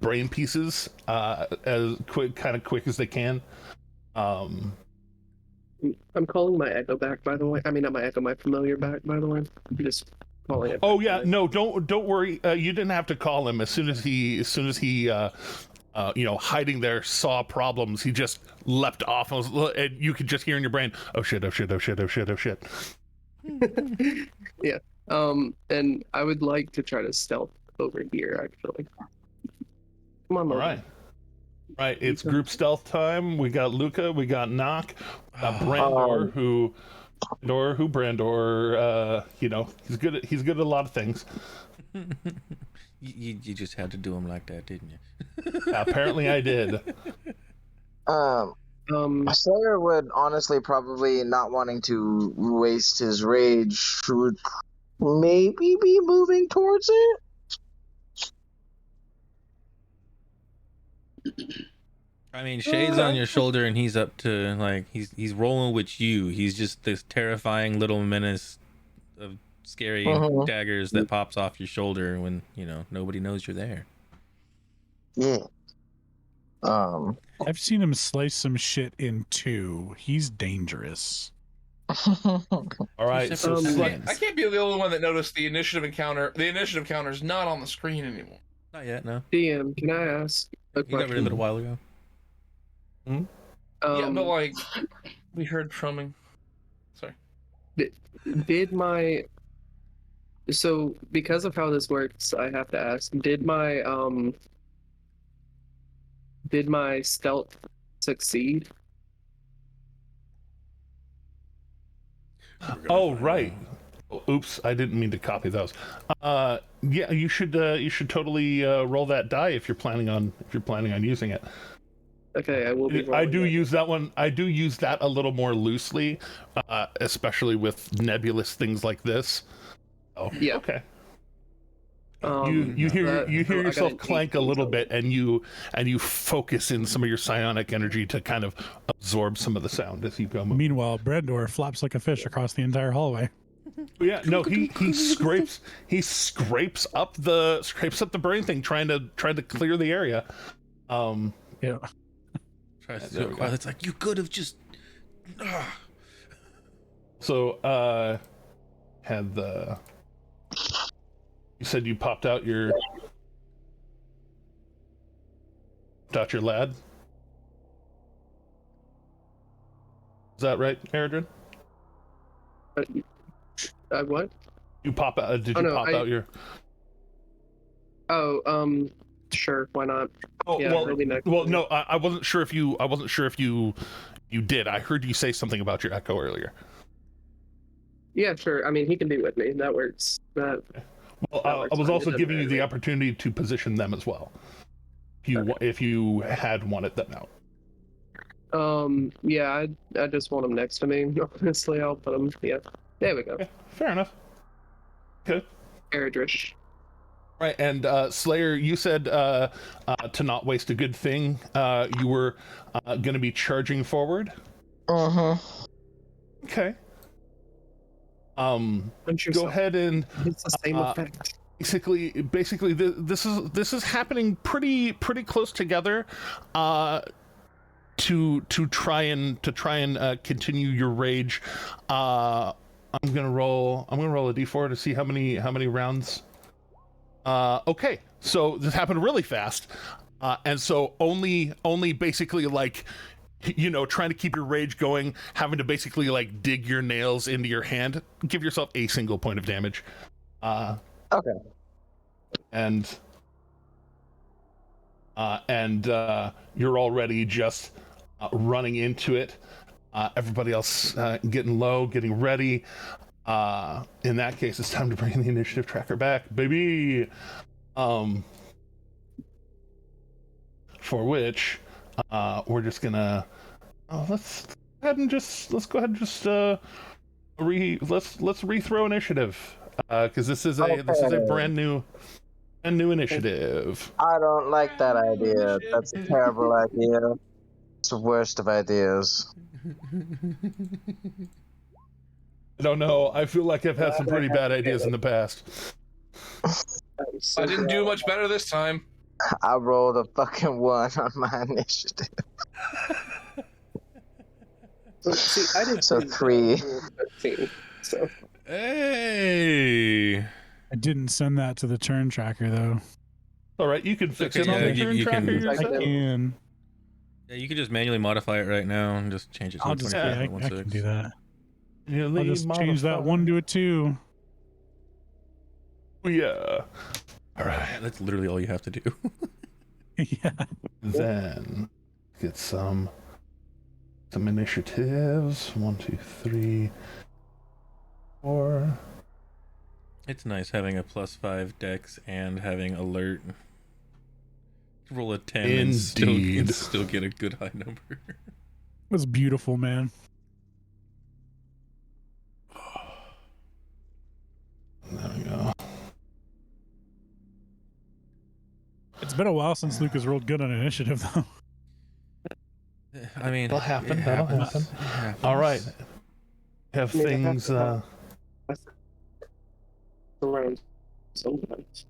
brain pieces as quick as they can. I'm calling my echo back, by the way. I mean, not my echo, my familiar back, by the way. I'm just calling it. Oh yeah, no, don't worry. You didn't have to call him. As soon as he hiding there, saw problems, he just leapt off and you could just hear in your brain, oh shit. Yeah. And I would like to try to stealth over here, actually. Come on, All right, it's group stealth time. We got Luca, we got Nock, Brandor, Brandor, he's good at a lot of things. You just had to do him like that, didn't you? Apparently I did. Slayer would honestly probably not wanting to waste his rage would maybe be moving towards it. I mean, Shade's on your shoulder and he's up to like he's rolling with you. He's just this terrifying little menace of scary daggers that pops off your shoulder when nobody knows you're there. Yeah. I've seen him slice some shit in two. He's dangerous. All right, so I can't be the only one that noticed the initiative encounter. The initiative counter is not on the screen anymore. Not yet, no. DM, can I ask a question? You got rid of it a while ago. Yeah, but like we heard trumming. Sorry. Did my because of how this works, I have to ask, did my stealth succeed? Oh right. Oops, I didn't mean to copy those. Yeah, you should totally roll that die if you're planning on using it. Okay, I will be. I do use that one. I do use that a little more loosely, especially with nebulous things like this. Oh, yeah. Okay. You hear yourself clank a little bit, and you focus in some of your psionic energy to kind of absorb some of the sound as you go. Meanwhile, Brandor flaps like a fish across the entire hallway. Yeah, no, he scrapes up the brain thing, trying to clear the area. Yeah. Tries to do it while it's like you could have just. So, you said you popped out your lad. Is that right, Eridrin? What? You pop out? Did you pop out your? Oh, sure. Why not? Oh, yeah, no, I wasn't sure if you. You did. I heard you say something about your echo earlier. Yeah, sure. I mean, he can be with me. That works. Well, I was also giving you the opportunity to position them as well. If you had wanted them out. Yeah, I just want them next to me. Honestly, I'll put them. Yeah, there we go. Okay, fair enough. Good. Eldritch. Right, and Slayer, you said to not waste a good thing. You were going to be charging forward. Okay. Go ahead and it's the same effect. Basically, this is happening pretty close together. To try and continue your rage. I'm gonna roll a d4 to see how many rounds. Okay, so this happened really fast, and so only basically like, trying to keep your rage going, having to basically like dig your nails into your hand. Give yourself a single point of damage. Okay. And you're already just running into it. everybody else getting low, getting ready. In that case, it's time to bring the initiative tracker back, baby. For which, we're just gonna let's go ahead and just rethrow initiative, because this is a brand new initiative. I don't like that idea. That's a terrible idea. It's the worst of ideas. I don't know. I feel like I've had some pretty bad ideas in the past. I didn't do much better this time. I rolled a fucking 1 on my initiative. See, I did So 3. 13, so. Hey. I didn't send that to the turn tracker though. All right, you can fix it Yeah, on the you turn tracker can- I yourself. can. Yeah, you can just manually modify it right now and just change it to I'll a just 25.16. I can do that. Manually I'll just change that modify. 1 to a 2. Yeah. All right. Yeah, that's literally all you have to do. Yeah. Then get some initiatives. 1, 2, 3, 4. It's nice having a +5 dex and having alert. Roll a 10 and Indeed. still get a good high number. That's beautiful, man. There we go. It's been a while since Luke has rolled good on initiative, though. I mean, That'll happen. it That'll happens. happen. It happens. All right. Have I mean, it things. happens around sometimes.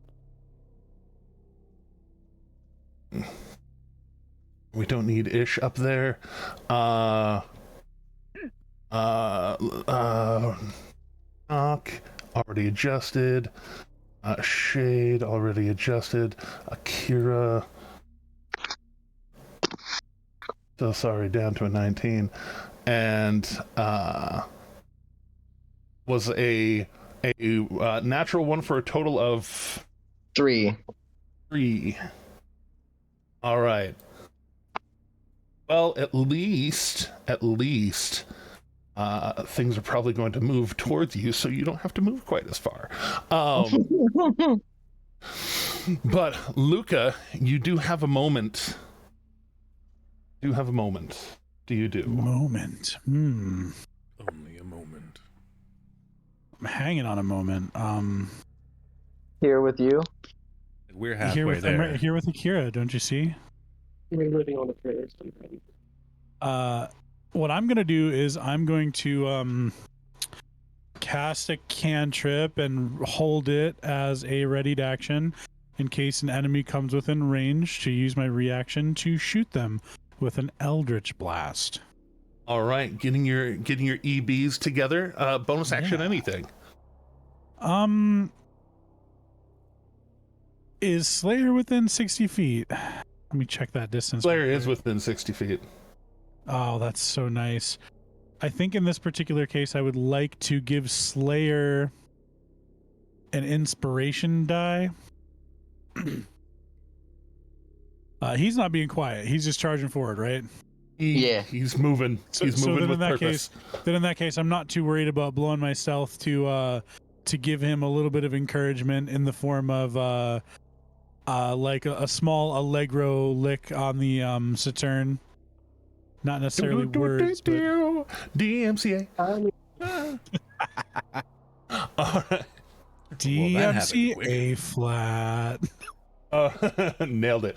We don't need Ish up there. Knock already adjusted. Shade already adjusted. Akira. So sorry, down to a 19. And was a natural one for a total of 3. 3. All right. Well, at least, things are probably going to move towards you, so you don't have to move quite as far. But Luca, you do have a moment. Do you do? Moment. Only a moment. I'm hanging on a moment. Here with you. We're Here halfway with, I'm there. right here with Akira, don't you see? You're living on the prayers sometimes. What I'm gonna do is I'm going to cast a cantrip and hold it as a readied action in case an enemy comes within range, to use my reaction to shoot them with an Eldritch Blast. All right, getting your EBs together. Bonus action, Yeah. anything. Is Slayer within 60 feet? Let me check that distance. Slayer real is quick. within 60 feet. Oh, that's so nice. I think in this particular case, I would like to give Slayer an inspiration die. He's not being quiet. He's just charging forward, right? Yeah. He's moving. So He's then moving in with that purpose. in that case, I'm not too worried about blowing my stealth to give him a little bit of encouragement in the form of like a small allegro lick on the Saturn. Not necessarily words, but DMCA. All right. DMCA flat. Nailed it.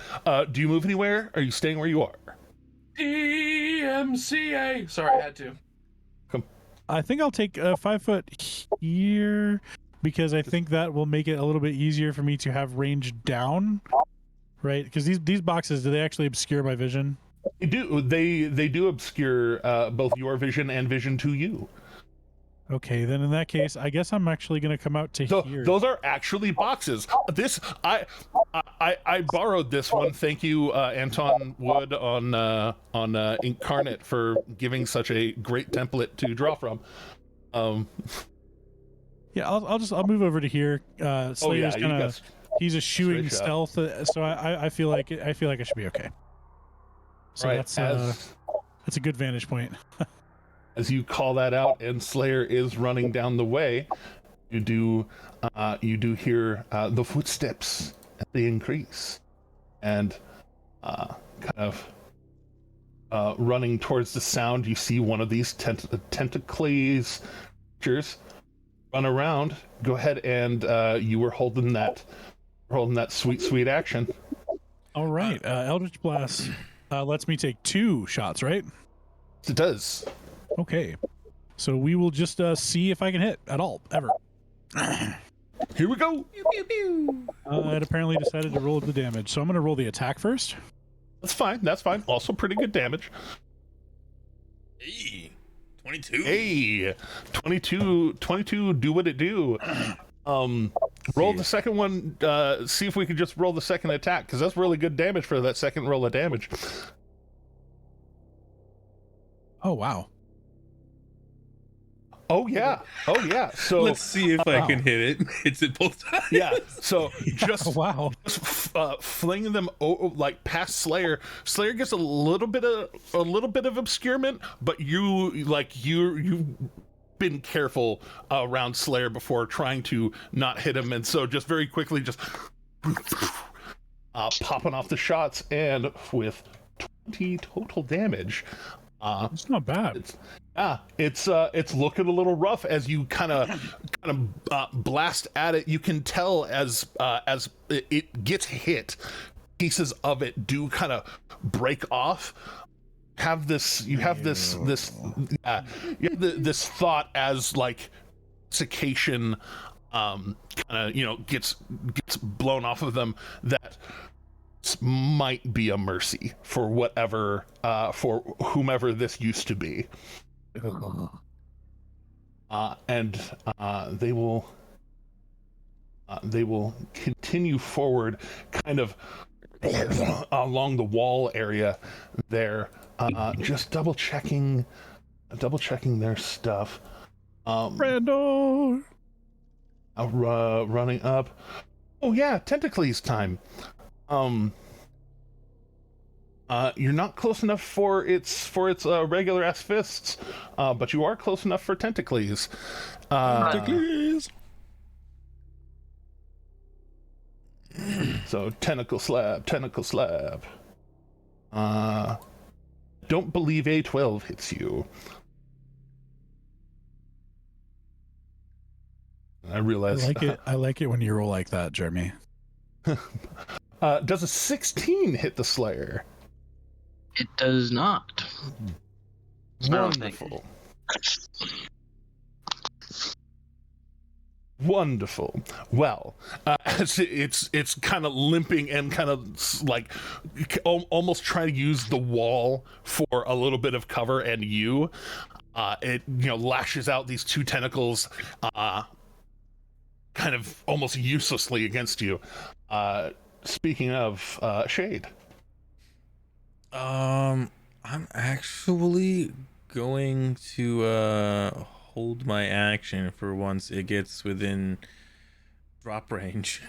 Do you move anywhere? Are you staying where you are? DMCA. Sorry, I had to. I think I'll take a 5 foot here because I think that will make it a little bit easier for me to have range down, right? Because these boxes, do they actually obscure my vision? They do. They do obscure both your vision and vision to you. Okay, then in that case, I guess I'm actually going to come out to So here. those are actually boxes. This I borrowed this one. Thank you, Anton Wood on Incarnate for giving such a great template to draw from. Yeah, I'll move over to here. Slayer's you kind got of he's eschewing straight shot. stealth, so I feel like I should be okay. So Right, that's a good vantage point. As you call that out, and Slayer is running down the way, you do hear the footsteps as they increase, and kind of running towards the sound, you see one of these tentacles creatures run around. Go ahead, and you were holding that sweet action. All right, Eldritch Blast lets me take 2 shots, right? It does. Okay, so we will just see if I can hit at all, ever. Here we go. It apparently decided to roll the damage, so I'm going to roll the attack first. That's fine. That's fine. Also pretty good damage. Hey, 22. Hey, 22. Do what it do. Roll the second one. See if we can just roll the second attack, because that's really good damage for that second roll of damage. Oh wow. Oh yeah. So let's see if I can hit it. Hits it both times. Yeah. So just wow. Flinging them like past Slayer. Slayer gets a little bit of obscurement, but you've been careful around Slayer before, trying to not hit him, and so just very quickly just popping off the shots, and with 20 total damage. It's not bad. It's looking a little rough as you kind of blast at it. You can tell as it gets hit, pieces of it do kind of break off. You have this thought as like cication kind of gets blown off of them, that might be a mercy for whatever for whomever this used to be. And they will continue forward kind of along the wall area there, just double checking their stuff. Brando running up. Oh yeah, Tentacles time. You're not close enough for its regular ass fists, but you are close enough for Tentacles. Tentacles. So tentacle slab. Don't believe A12 hits you. I realize. I like it when you roll like that, Jeremy. Does a 16 hit the Slayer? It does not. Wonderful. Well, it's kind of limping and kind of like almost trying to use the wall for a little bit of cover, and it lashes out these 2 tentacles, kind of almost uselessly against you. Speaking of Shade. I'm actually going to hold my action for once it gets within drop range.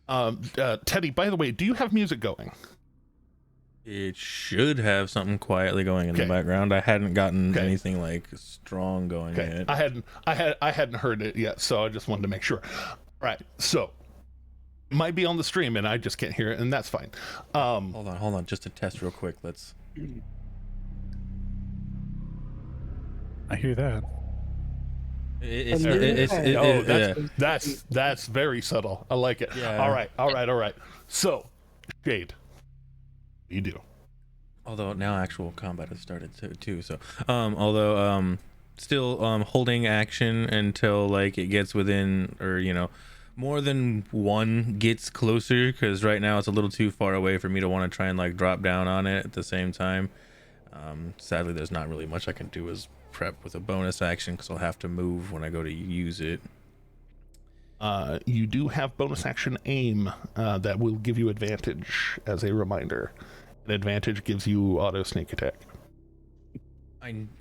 Teddy, by the way, do you have music going? It should have something quietly going in the background. I hadn't gotten anything like strong going yet. I hadn't heard it yet, so I just wanted to make sure. Right, so it might be on the stream and I just can't hear it, and that's fine. Hold on, just to test real quick. Let's. I hear that. That's very subtle. I like it. Yeah. All right. So, Shade, you do. Although now actual combat has started too. So, still holding action until like it gets within, or more than one gets closer, because right now it's a little too far away for me to want to try and like drop down on it at the same time. Sadly, there's not really much I can do as prep with a bonus action, because I'll have to move when I go to use it. You do have bonus action aim that will give you advantage as a reminder. An advantage gives you auto sneak attack.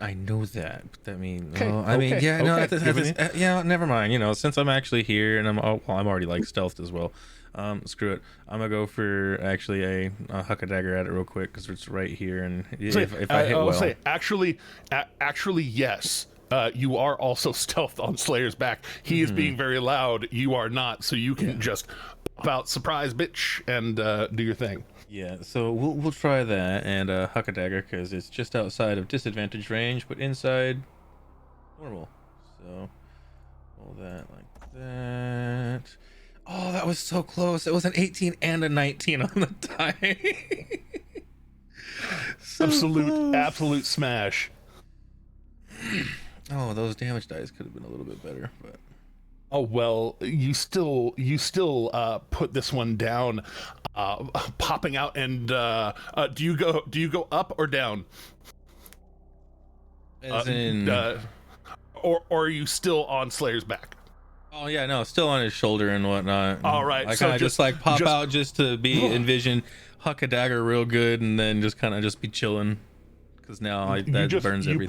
I know that, but I mean, Okay, I mean, okay, yeah, no, okay. yeah, never mind. You know, since I'm actually here and I'm already like stealthed as well. Screw it. I'm gonna go for actually a huck a dagger at it real quick because it's right here, and if I hit I'll well, say actually, yes. You are also stealth on Slayer's back. He is being very loud. You are not, so you can just pop out, surprise, bitch, and do your thing. yeah. So we'll try that and huck a dagger because it's just outside of disadvantage range, but inside normal. So all that like that. Oh, that was so close. It was an 18 and a 19 on the die. So close. Absolute smash. Oh, those damage dice could have been a little bit better, but Oh well, you still put this one down, popping out. And do you go up or down? as in, or are you still on Slayer's back? oh yeah, no, still on his shoulder and whatnot. All right, I so kind of just like pop just- out just to be envision, huck a dagger real good, and then just kind of just be chilling, because now that burns everything. You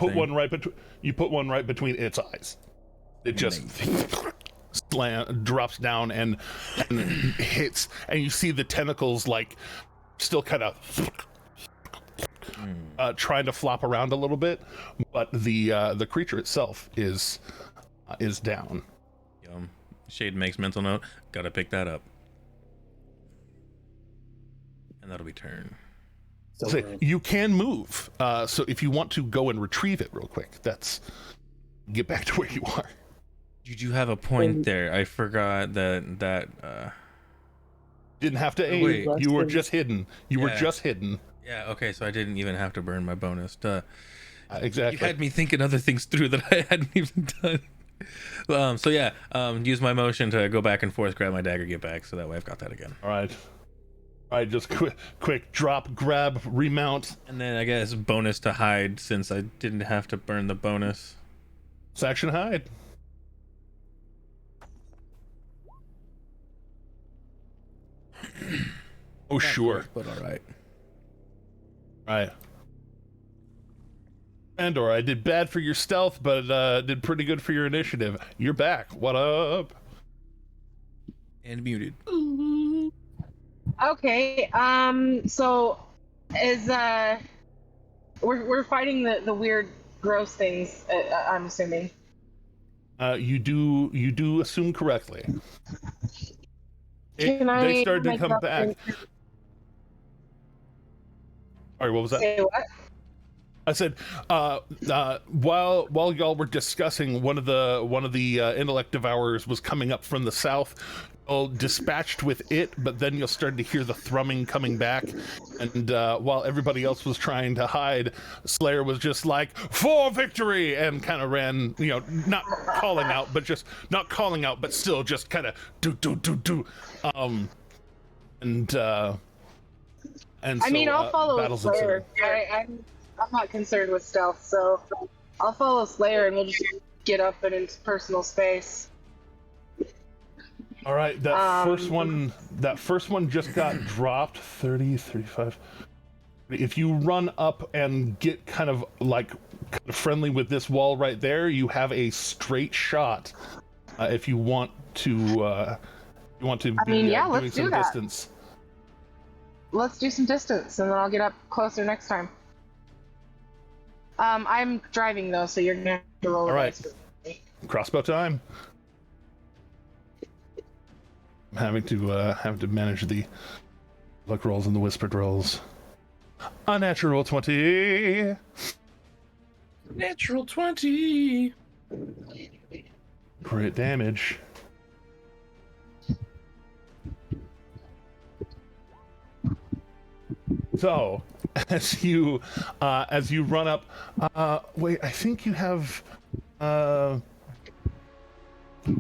put one right between its eyes. It just drops down and hits, and you see the tentacles like still kind of trying to flop around a little bit, but the creature itself is down. Yum. Shade makes mental note. Gotta pick that up, and that'll be turn. So you can move. So if you want to go and retrieve it real quick, get back to where you are. Did you have a point there? I forgot that Didn't have to aim. wait. You were just hidden. You were Yeah. just hidden. Yeah, okay, so I didn't even have to burn my bonus. Duh. Exactly. You had me thinking other things through that I hadn't even done. So yeah, use my motion to go back and forth, grab my dagger, get back, so that way I've got that again. All right, just quick drop, grab, remount. And then I guess bonus to hide, since I didn't have to burn the bonus. Section hide. Oh sure. But all right. Right. Andor, I did bad for your stealth, but did pretty good for your initiative. You're back. What up? And muted. Okay. So is we're fighting the weird gross things, I'm assuming. You do assume correctly. They started to come back. Sorry, what was that? Say what? I said, while y'all were discussing, one of the intellect devourers was coming up from the south. Y'all dispatched with it, but then you'll start to hear the thrumming coming back, and while everybody else was trying to hide, Slayer was just like, "For victory!" and kind of ran, not calling out, but still just kind of do. And so, I mean, I'll follow battles Slayer. I'm not concerned with stealth, so I'll follow Slayer, and we'll just get up and into personal space. All right, that first one just got dropped. 30, 35. If you run up and get kind of friendly with this wall right there, you have a straight shot. If you want to, doing let's some do that. distance. Let's do some distance, and then I'll get up closer next time. I'm driving though, so you're gonna have to roll. All right, crossbow time. I'm having to manage the luck rolls and the whispered rolls. A natural 20. Natural 20. Crit damage. So, as you run up, wait, I think you have.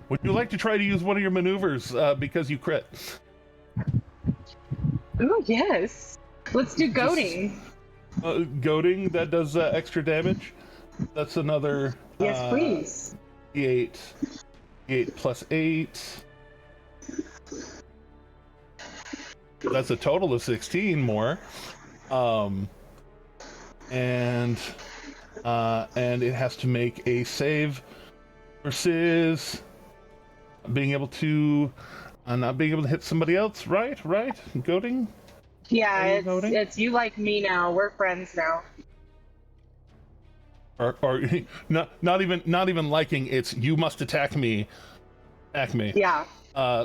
Would you like to try to use one of your maneuvers because you crit? Oh yes, let's do goading. Goading, that does extra damage. That's another. Yes, please. D8 plus 8. That's a total of 16 more. And and it has to make a save versus being able to not being able to hit somebody else. Right? Goading. Yeah, goading? it's you like me now. We're friends now. Or not even liking. It's you must attack me. Attack me. Yeah.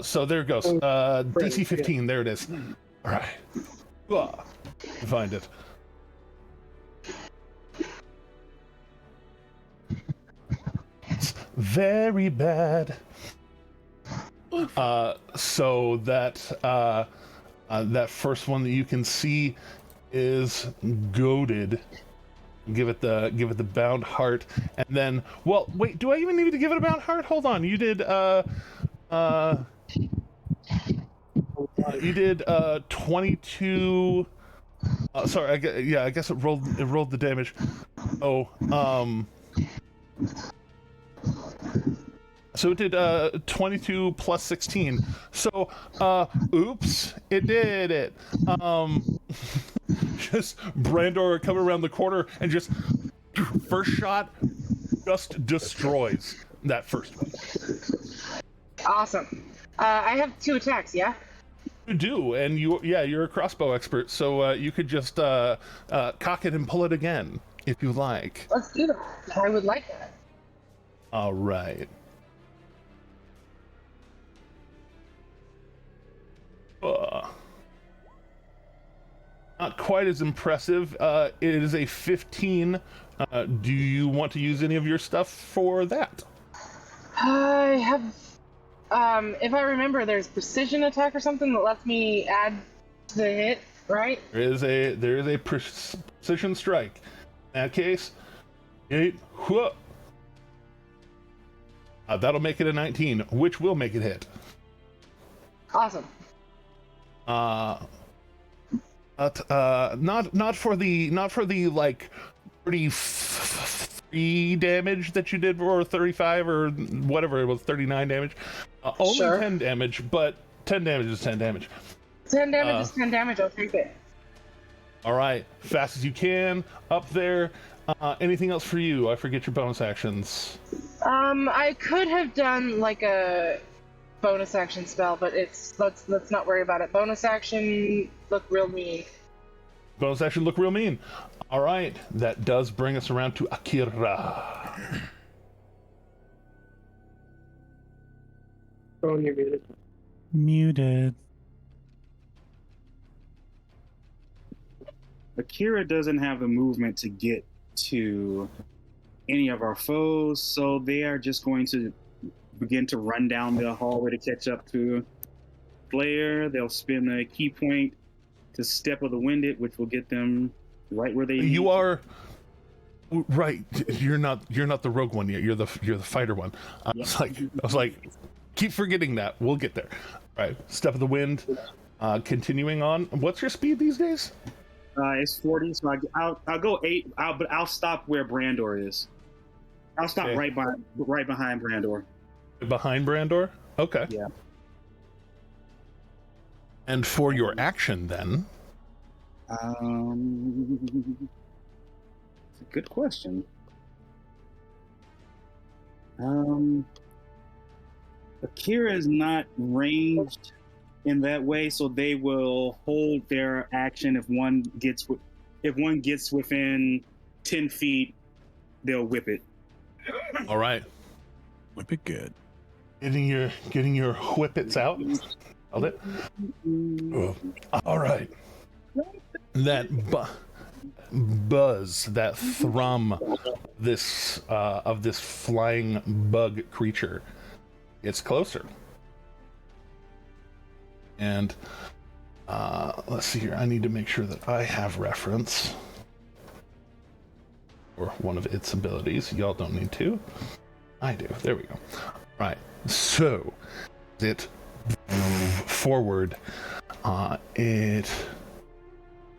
So there it goes. DC 15. There it is. All right. Find it. It's very bad. So that that first one that you can see is goaded. Give it the bound heart, and then wait, do I even need to give it a bound heart? Hold on, you did 22. Sorry, I guess it rolled the damage. So it did 22 plus 16. So oops, it did it. Just Brandor coming around the corner and just first shot just destroys that first one. Awesome. I have 2 attacks, yeah? You do, and you're a crossbow expert, so you could just cock it and pull it again if you like. Let's do that. I would like that. All right. Not quite as impressive. It is a 15. Do you want to use any of your stuff for that? I have, if I remember, there's precision attack or something that lets me add to the hit, right? There is a precision strike. In that case, 8. That'll make it a 19, which will make it hit. Awesome. Not for the like 33 damage that you did, or 35 or whatever it was, 39 damage. Only Sure. 10 damage, but 10 damage is 10 damage. 10 damage is 10 damage. I'll take it. All right, fast as you can up there. Anything else for you? I forget your bonus actions. I could have done like a bonus action spell, but let's not worry about it. Bonus action, look real mean. Bonus action, look real mean. All right, that does bring us around to Akira. Oh, you're muted. Muted. Akira doesn't have the movement to get to any of our foes, so they are just going to begin to run down the hallway to catch up to Slayer. They'll spend a key point to Step of the Winded, which will get them right where they need. You are right. You're not the rogue one yet. You're the fighter one. I was like, keep forgetting that. We'll get there. All right. Step of the Wind. Continuing on. What's your speed these days? It's 40, so I'll go 8. But I'll stop where Brandor is. I'll stop right behind Brandor. Behind Brandor? Okay. Yeah. And for your action, then? It's a good question. Akira is not ranged in that way, so they will hold their action. If one gets within 10 feet, they'll whip it. All right. Whip it good. Getting your whippets out. Held it. Oh. All right. That buzz, that thrum, of this flying bug creature, gets closer. And let's see here. I need to make sure that I have reference for one of its abilities. Y'all don't need to. I do. There we go. Right. So it forward. Make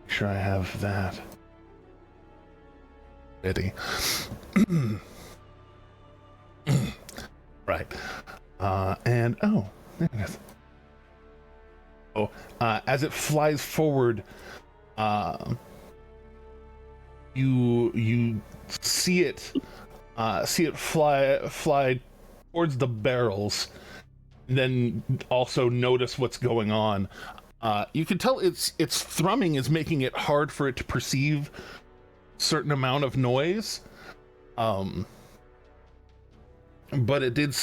sure I have that ready. Right. And there it is. As it flies forward, you see it fly towards the barrels, and then also notice what's going on. You can tell its thrumming is making it hard for it to perceive a certain amount of noise. But it did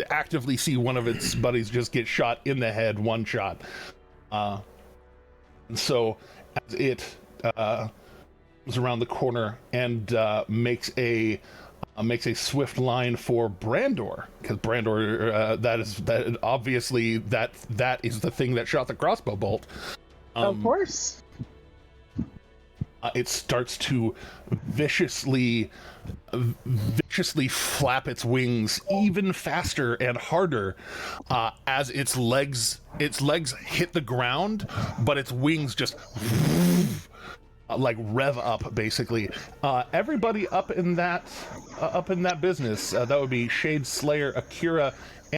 actively see one of its buddies just get shot in the head, one shot. And so as it comes around the corner and makes a swift line for Brandor, because Brandor that is the thing that shot the crossbow bolt. Of course. It starts to viciously flap its wings even faster and harder as its legs hit the ground, but its wings just like rev up basically. Everybody up in that business, that would be Shade, Slayer, Akira,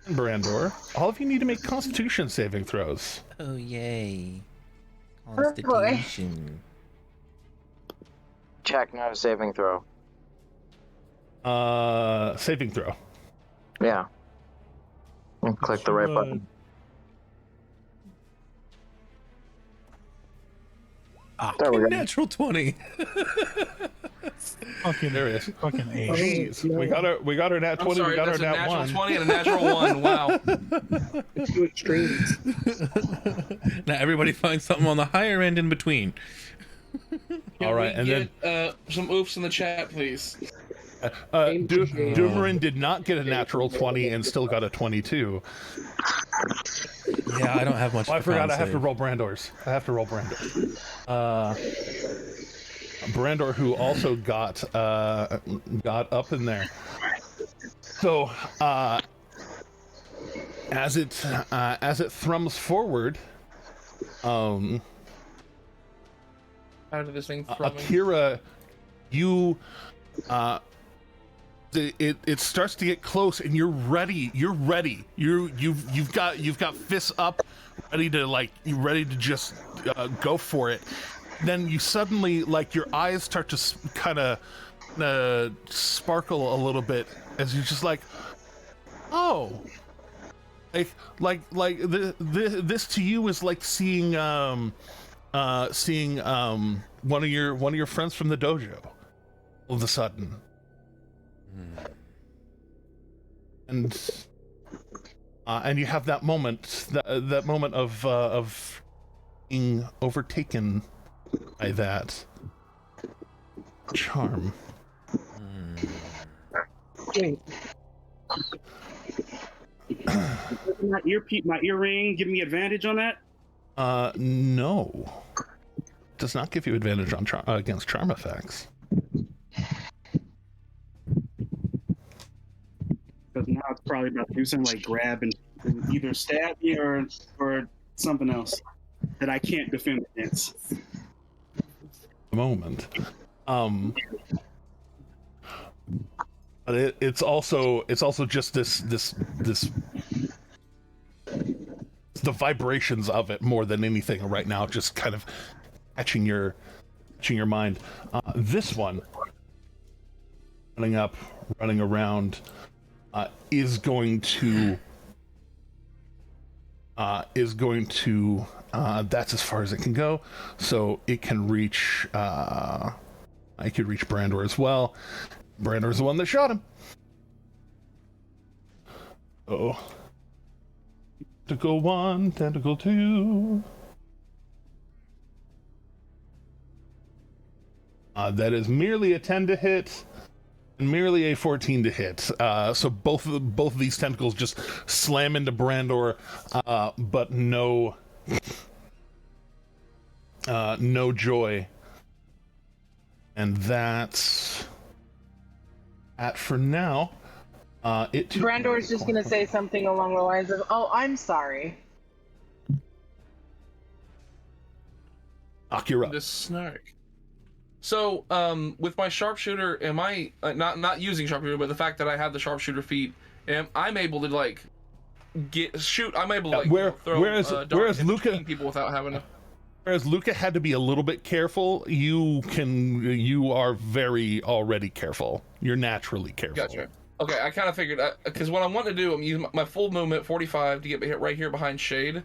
and Brandor. All of you need to make Constitution saving throws. Oh yay! Constitution. Check, not a saving throw. Saving throw. Yeah. And click the right button. There we go. Natural 20. Fucking There it is. fucking A. Jeez, we got our nat 20. I'm sorry, we got that's our a nat natural 1. 20 and a natural 1. Wow. It's too extremes. Now everybody finds something on the higher end in between. All right, and then some oofs in the chat, please. Doomerin did not get a natural 20 and still got a 22. Yeah, I don't have much. Oh, I forgot. I have to roll Brandor's. Brandor, who also got up in there. So as it thrums forward, Out of this thing thrumming. Akira, you it starts to get close, and you're ready. You've got fists up, ready to just go for it. Then you suddenly, like, your eyes start to kind of sparkle a little bit as you're just like, oh, this to you is like seeing one of your friends from the dojo all of a sudden. And you have that moment, that moment of being overtaken by that charm. Wait. My earring give me advantage on that? No. Does not give you advantage on against charm effects. Because now it's probably about to do something like grab and either stab me or something else that I can't defend against. Moment. But it's also just this the vibrations of it more than anything right now, just kind of catching your mind. This one running up, running around, is going to that's as far as it can go, so it can reach I could reach Brandor as well. Brandor's the one that shot him. Oh, tentacle 1, tentacle 2. That is merely a 10 to hit and merely a 14 to hit. So both of these tentacles just slam into Brandor, but no joy. And that's at for now. Brandor's just gonna say something along the lines of, "Oh, I'm sorry." Akira. This snark. So, with my sharpshooter, am I not using sharpshooter, but the fact that I have the sharpshooter feat, I'm able to like shoot. I'm able to like throw whereas darts in Luca, between people without having to. Whereas Luca had to be a little bit careful, you are very already careful. You're naturally careful. Gotcha. Okay, I kind of figured, because what I want to do, I'm using my full movement, 45, to get hit right here behind Shade.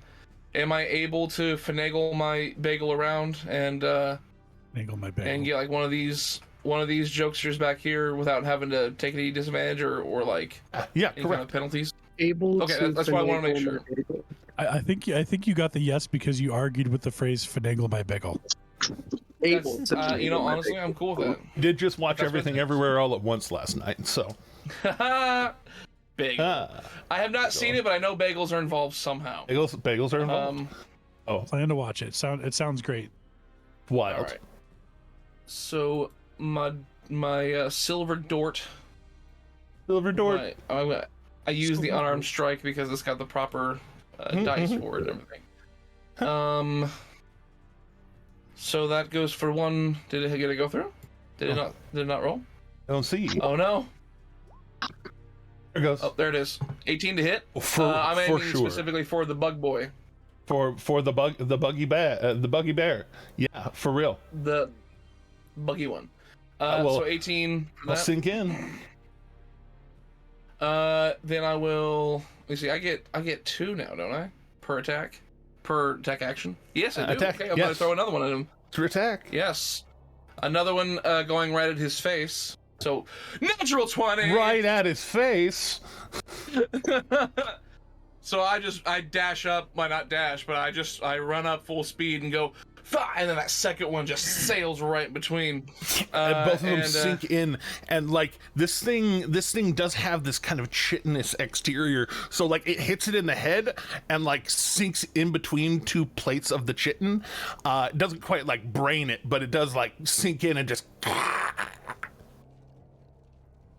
Am I able to finagle my bagel around and Finagle my bagel. and get like one of these jokesters back here without having to take any disadvantage or like Yeah, any kind of penalties? Able Okay, to that's what I want to make sure. I think you got the yes because you argued with the phrase "finagle my bagel." Able That's, to you know, finagle my honestly, bagel. I'm cool with that. did just watch That's Everything business. Everywhere All at Once last night, so Bagel. I have not seen it, but I know bagels are involved somehow. bagels are involved. Plan to watch it. It sounds great. Wild. All right. So my silver dort. Silver Dort. I use the unarmed strike because it's got the proper dice for it and everything. So that goes for one. Did it get to go through? Did it not? Did it not roll? I don't see. Oh no! There it goes. Oh, there it is. 18 to hit. For I'm aiming sure. specifically for the bug boy. For the buggy bear. Yeah, for real. The buggy one. Well, so 18. for I'll that. sink in. Then I will. Let me see. I get 2 now, don't I? Per attack action. Yes, I do. Attack, Okay, I'm gonna yes. throw another one at him. To attack. Yes, another one going right at his face. So natural 20. Right at his face. So I dash up. Well, not dash, but I run up full speed and go. And then that second one just sails right between. And both of them sink in, and like this thing does have this kind of chitinous exterior, so like it hits it in the head and like sinks in between 2 plates of the chitin. It doesn't quite like brain it, but it does like sink in and just.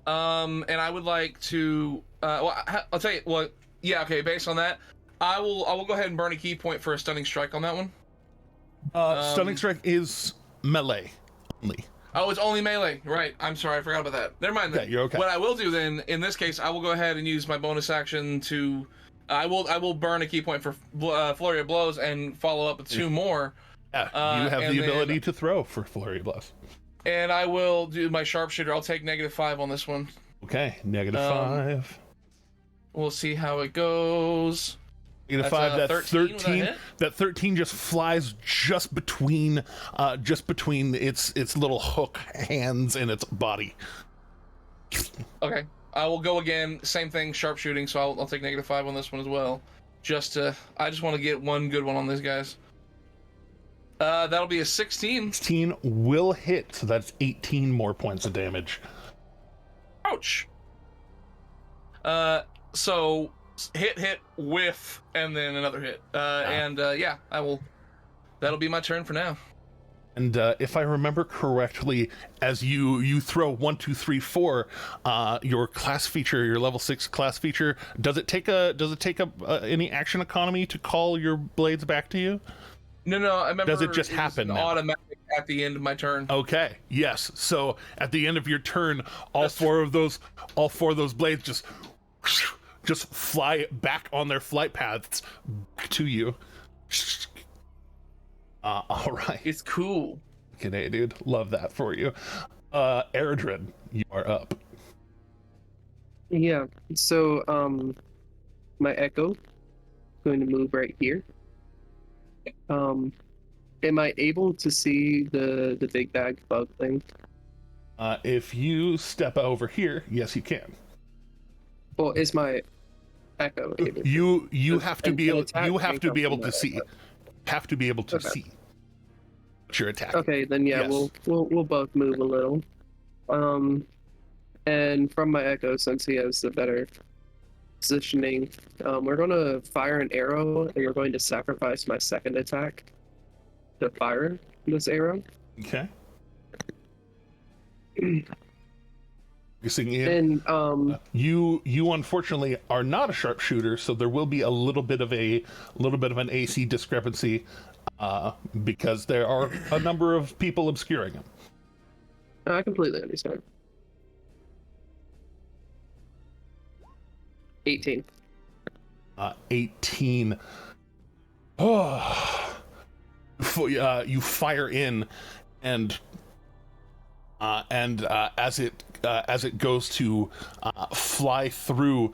And I would like to. Well, I'll tell you. Well, yeah. Okay. Based on that, I will go ahead and burn a key point for a stunning strike on that one. Stunning strike is melee only. Oh, it's only melee. Right. I'm sorry. I forgot about that. Never mind. Then. Yeah, you're okay. What I will do then, in this case, I will go ahead and use my bonus action to. I will burn a key point for flurry of blows and follow up with 2 more. Yeah, you have the ability to throw for flurry of blows. And I will do my sharpshooter. I'll take -5 on this one. Okay, -5. We'll see how it goes. -5. That 13. Was that hit? That 13 just flies just between its little hook hands and its body. Okay, I will go again. Same thing, sharpshooting. So I'll take -5 on this one as well. I just want to get one good one on these guys. That'll be a 16. 16 will hit, so that's 18 more points of damage. Ouch. So hit, whiff, and then another hit. Yeah, I will. That'll be my turn for now. And if I remember correctly, as you throw 1, 2, 3, 4, your class feature, your level 6 class feature, does it take any action economy to call your blades back to you? No, I remember. Does it just happen now? Automatic at the end of my turn. Okay. Yes. So at the end of your turn, all four of those blades just fly back on their flight paths back to you. All right. It's cool. Okay, dude. Love that for you. Eredrin, you are up. Yeah. So my echo going to move right here. Am I able to see the big bag bug thing? If you step over here, yes, you can. Well, is my echo able? You have to be able. attack You have may to come be able from to my see. echo. Have to be able to Okay. see. But you're attacking. Okay, then yeah, Yes. we'll both move a little. And from my echo, since he has the better positioning, we're gonna fire an arrow, and we're going to sacrifice my second attack to fire this arrow. Okay. Focusing in. And You unfortunately are not a sharpshooter, so there will be a little bit of an AC discrepancy, because there are a number of people obscuring him. I completely understand. 18. 18. Oh, you fire in, and as it goes to fly through,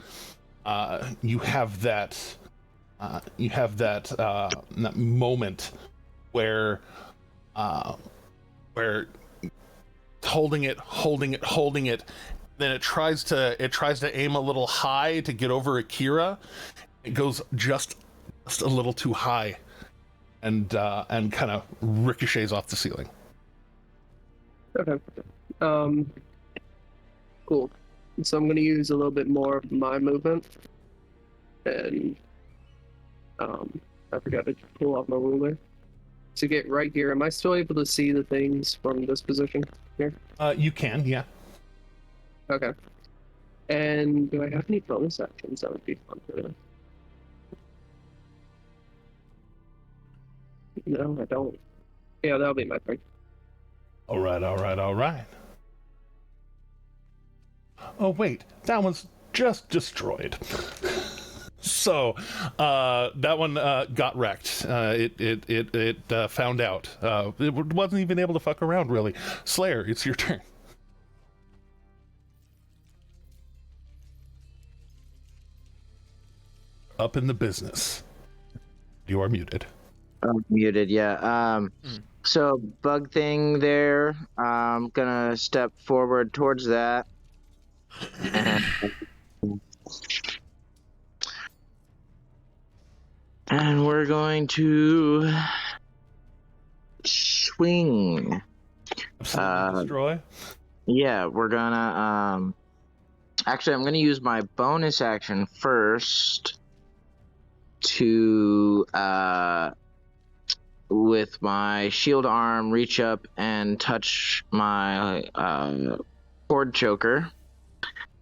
you have that that moment where holding it, then it tries to aim a little high to get over Akira. It goes just a little too high, and kind of ricochets off the ceiling. Okay. Cool. So I'm going to use a little bit more of my movement, and I forgot to pull off my ruler to get right here. Am I still able to see the things from this position here? You can, yeah. Okay. And do I have any bonus actions? That would be fun for this. No, I don't. Yeah, that'll be my turn. All right. Oh wait, that one's just destroyed. So that one got wrecked. It found out. It wasn't even able to fuck around, really. Slayer, it's your turn. Up in the business. You are muted. I'm muted, yeah. So bug thing there. I'm gonna step forward towards that. And we're going to swing. Absolutely destroy. Yeah, we're gonna actually I'm gonna use my bonus action first to with my shield arm reach up and touch my cord choker.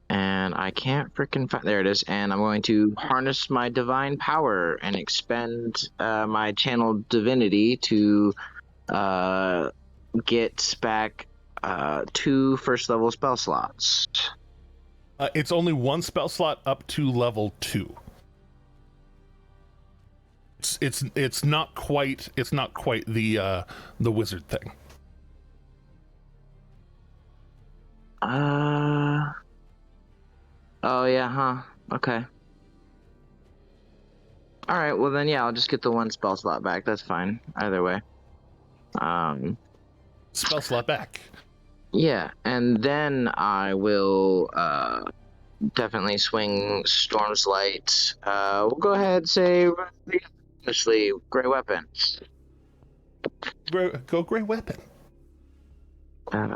And I can't freaking find. There it is. And I'm going to harness my divine power and expend my channeled divinity to get back 2 first level spell slots. It's only 1 spell slot up to level 2. It's not quite the wizard thing. Oh yeah, huh? Okay. All right, well then, yeah, I'll just get the 1 spell slot back. That's fine. Either way. Spell slot back. Yeah, and then I will definitely swing Storm's Light. We'll go ahead and say, honestly, Grey Weapon. Go Grey Weapon.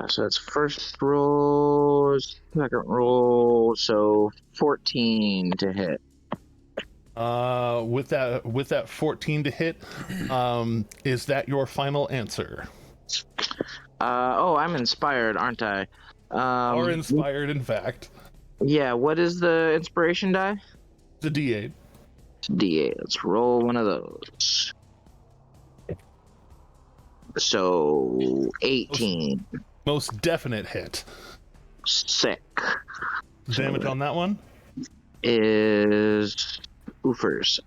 So it's first roll, second roll, so 14 to hit. With that 14 to hit, is that your final answer? Oh, I'm inspired, aren't I? Are inspired, in fact. Yeah, what is the inspiration die? It's a D8. It's a D8. Let's roll one of those. So 18. Most definite hit. Sick. Damage on that one is oofers.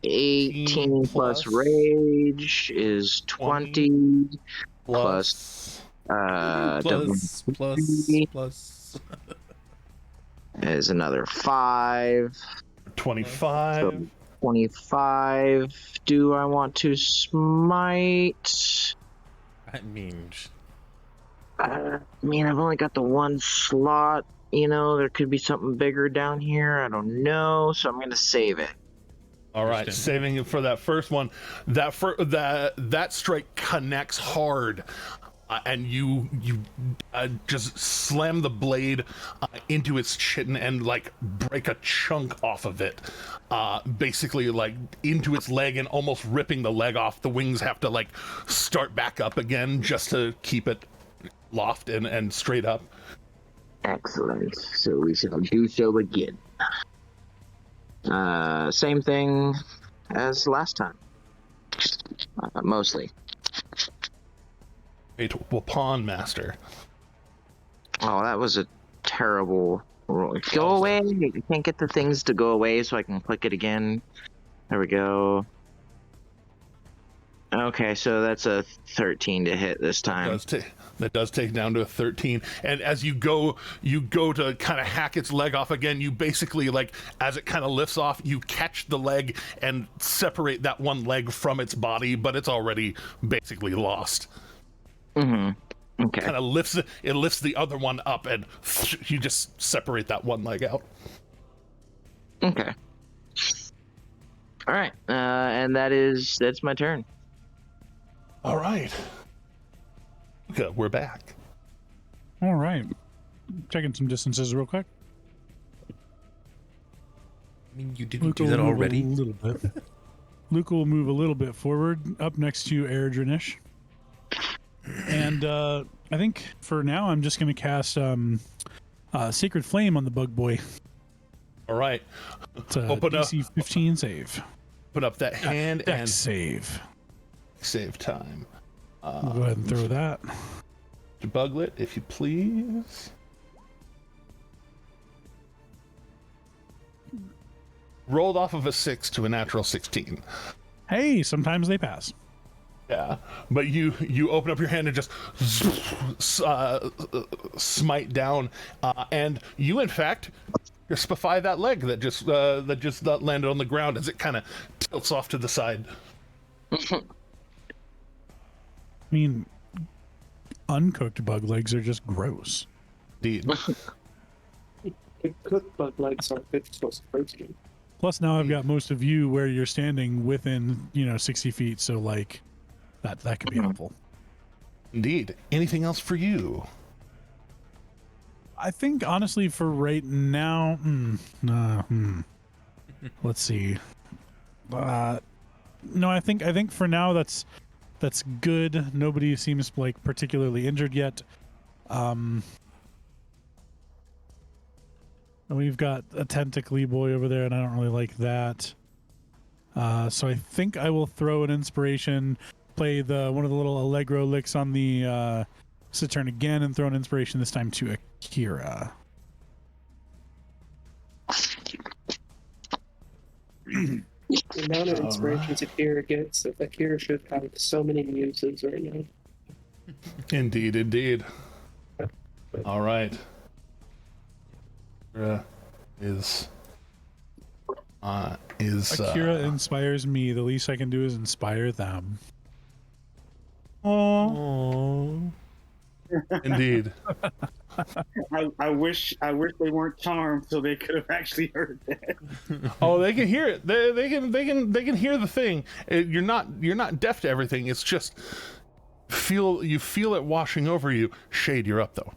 18 plus rage is 20 plus is another 5. 25. So 25. Do I want to smite? I mean, I've only got the 1 slot. You know, there could be something bigger down here. I don't know, so I'm gonna save it. All right, saving it for that first one. That strike connects hard, and you just slam the blade into its chin and like break a chunk off of it, basically like into its leg and almost ripping the leg off. The wings have to like start back up again just to keep it loft and straight up. Excellent. So we shall do so again. Same thing as last time. Mostly. Wait, well, Pawn Master. Oh, that was a terrible roll. Go away! I can't get the things to go away so I can click it again. There we go. Okay, so that's a 13 to hit this time. That does take down to a 13. And as you go to kind of hack its leg off again, you basically, like, as it kind of lifts off, you catch the leg and separate that one leg from its body, but it's already basically lost. Mm-hmm. Okay. Kind of lifts it. It lifts the other one up, and you just separate that one leg out. Okay. All right, and that's my turn. All right. Okay, we're back. All right. Checking some distances real quick. I mean, you didn't do that already. A little bit. Luca will move a little bit forward, up next to Eredrinish. And I think for now, I'm just going to cast Sacred Flame on the bug boy. All right. It's a DC 15 save. Put up that hand and save. Save time. We'll go ahead and throw that. Buglet, if you please. Rolled off of a 6 to a natural 16. Hey, sometimes they pass. Yeah, but you open up your hand and just smite down, and you in fact crispify that leg that just landed on the ground as it kind of tilts off to the side. I mean, uncooked bug legs are just gross. Indeed. Cooked bug legs are good source of protein. Plus, now I've got most of you where you're standing within 60 feet, so like that could be helpful. Indeed. Anything else for you? I think honestly, for right now, let's see. No, I think for now that's good. Nobody seems like particularly injured yet. And we've got a tentacly boy over there, and I don't really like that. So I think I will throw an inspiration, play one of the little Allegro licks on the Saturn again, and throw an inspiration this time to Akira. The amount of inspirations Akira gets, if Akira should have so many muses right now. Indeed. All right. Akira inspires me. The least I can do is inspire them. Oh. Indeed. I wish they weren't charmed so they could have actually heard that. Oh, they can hear it. They can hear the thing. You're not deaf to everything. It's just you feel it washing over you. Shade, you're up though.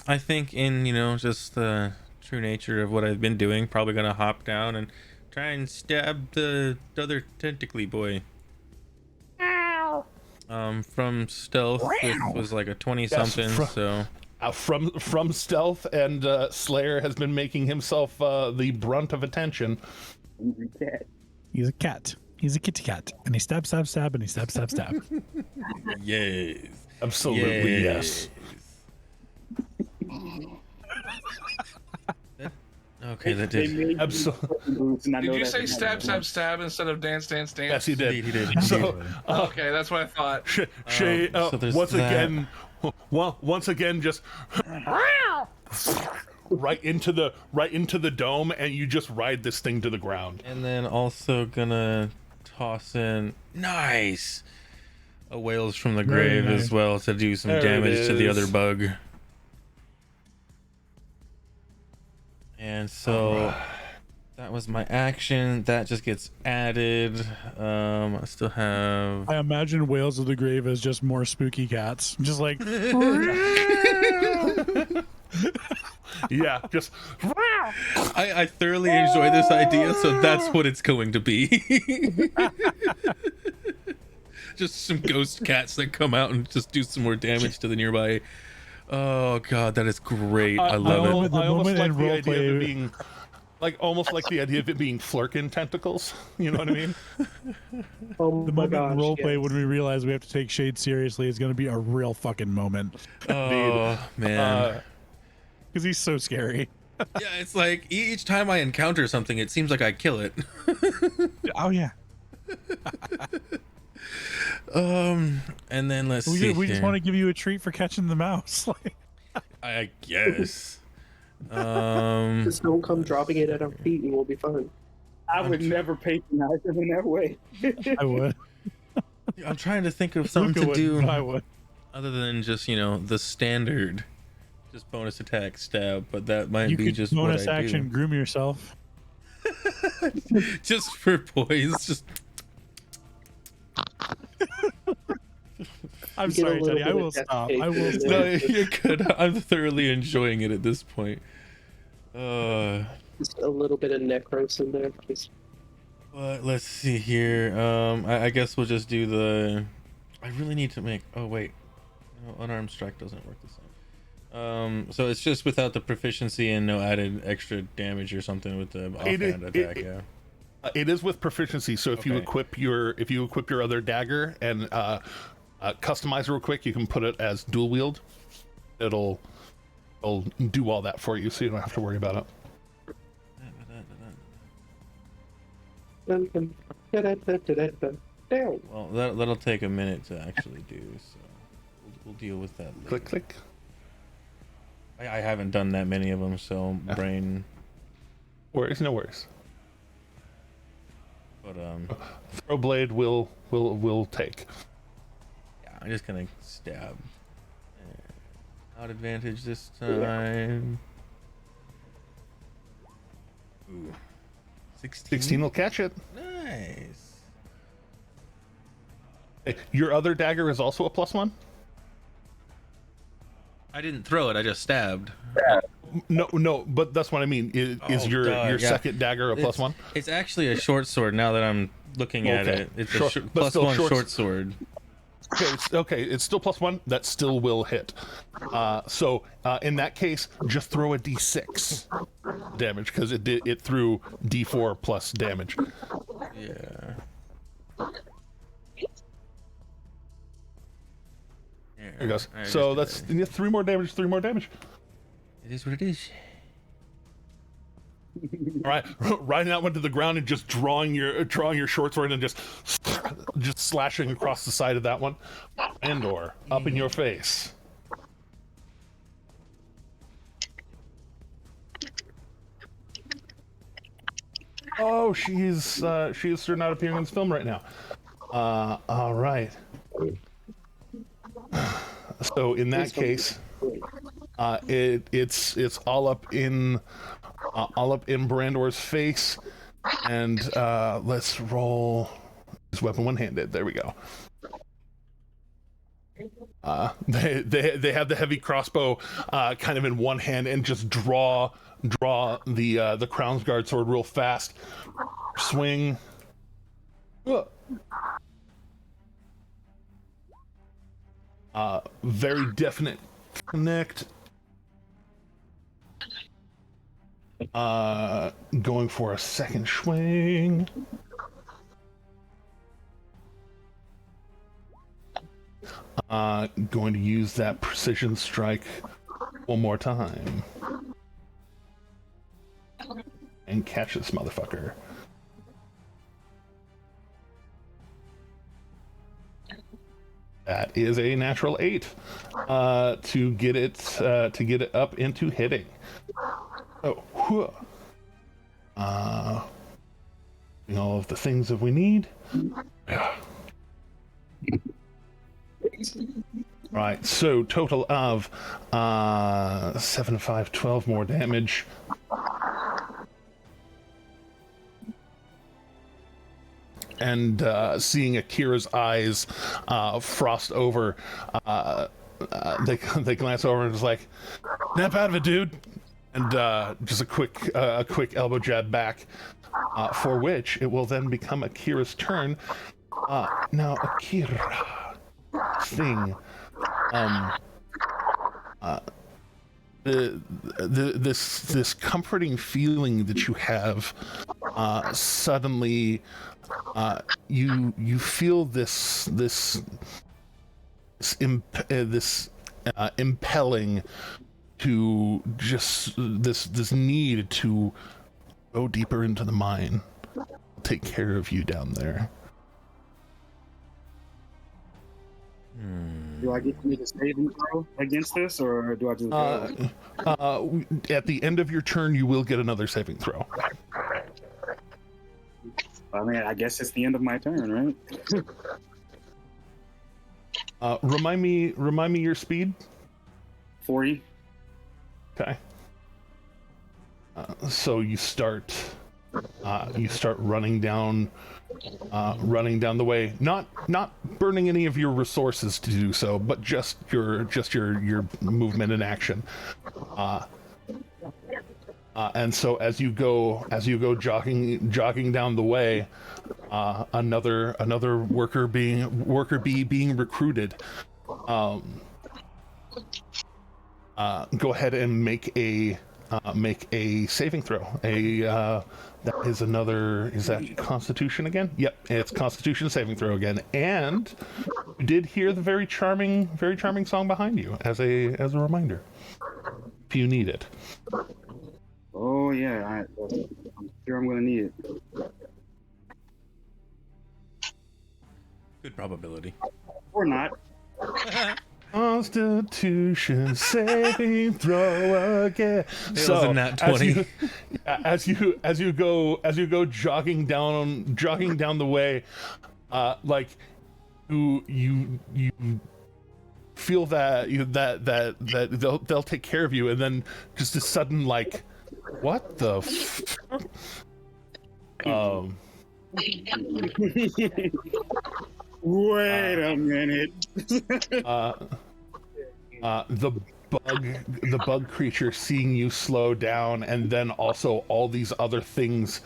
I think in just the true nature of what I've been doing, probably gonna hop down and try and stab the other tentacly boy. From stealth, it was like a 20 something. From stealth, and Slayer has been making himself the brunt of attention. He's a cat. He's a kitty cat, and he stab, and he stab. Yes, absolutely, yes. Okay, that did. Absolutely. Did you say stab instead of dance? Yes, he did. He did. So, okay, that's what I thought. Shay, once again, just right into the dome, and you just ride this thing to the ground. And then also gonna toss in a Whales from the Grave as well to do some damage to the other bug. And so that was my action. That just gets added. I still have. I imagine Whales of the Grave as just more spooky cats, just like. Yeah, just. I thoroughly enjoy this idea, so that's what it's going to be. Just some ghost cats that come out and just do some more damage to the nearby. Oh god, that is great. I love it. I almost like the idea of it being almost like the idea of it being Flurkin tentacles. You know what I mean? The moment in roleplay when we realize we have to take Shade seriously is going to be a real fucking moment. Oh man, because he's so scary. Yeah, it's like each time I encounter something, it seems like I kill it. Oh yeah. And then let's see. We just want to give you a treat for catching the mouse. I guess. Just don't come dropping it at our feet, and we'll be fine. I would never patronize him in that way. I would. I'm trying to think of something Luca to do wouldn't, I would. other than just the standard, just bonus attack stab. But that might You be could just bonus what I action do. groom yourself. Just for poise. Just I'm Get a sorry, little Teddy. I bit of will death stop. cake I will in stop. no, there. you're good. I'm thoroughly enjoying it at this point. Just a little bit of necros in there. Just But let's see here. I guess we'll just do the. I really need to make. Oh wait, no, unarmed strike doesn't work the same. So it's just without the proficiency and no added extra damage or something with the offhand attack. Yeah. It is with proficiency. So if you Okay. equip your other dagger and customize real quick, you can put it as dual wield. It'll do all that for you, so you don't have to worry about it. Down. Well, that'll take a minute to actually do. So we'll deal with that later. Click, click. I haven't done that many of them, so brain. Worries, no worries. But Throw blade will take. yeah, I'm just gonna stab. Not advantage this time. Ooh. 16 will catch it. Nice. Hey, your other dagger is also a +1? I didn't throw it. I just stabbed. No, but that's what I mean. Is Oh, your duh, yeah. second dagger a +1? It's actually a short sword. Now that I'm looking at Okay, it, it's sure, a but still +1 short- short sword. Okay, it's still +1. That still will hit. So in that case, just throw a d6 damage because it threw d4 plus damage. Yeah. There it goes. Alright, So just that's do that. 3 more damage. 3 more damage. It is what it is. All right, riding that one to the ground and just drawing your short sword and just slashing across the side of that one, and/or up in your face. Oh, she is not appearing in this film right now. All right. So in that case, it's all up in Brandor's face, and let's roll his weapon one-handed. There we go. They have the heavy crossbow kind of in one hand and just draw the Crown's Guard sword real fast. Swing. Very definite connect. Going for a second swing. Going to use that precision strike one more time. And catch this motherfucker. That is a natural 8 to get it up into hitting. Oh, all of the things that we need. Yeah. Right, so total of 7, 5, 12 more damage. And seeing Akira's eyes frost over, they glance over and just like, "Snap out of it, dude!" And just a quick elbow jab back, for which it will then become Akira's turn. Now, Akira, thing, this comforting feeling that you have, suddenly, you feel this impelling to just this need to go deeper into the mine, take care of you down there. Do I get to make a saving throw against this, or do I just go? At the end of your turn, you will get another saving throw. I mean, I guess it's the end of my turn, right? Remind me your speed. 40. Okay. So you start running down the way, not burning any of your resources to do so, but just your movement and action. And so as you go jogging down the way, another worker bee being recruited. Go ahead and make a saving throw. Is that Constitution again? Yep, it's Constitution saving throw again. And you did hear the very charming song behind you as a reminder, if you need it. Oh yeah, I'm sure I'm gonna need it. Good probability. Or not. Constitution saving throw again. It was a nat 20. As you go jogging down the way, like you feel that they'll take care of you, and then just a sudden like, what the Wait a minute. The bug creature seeing you slow down, and then also all these other things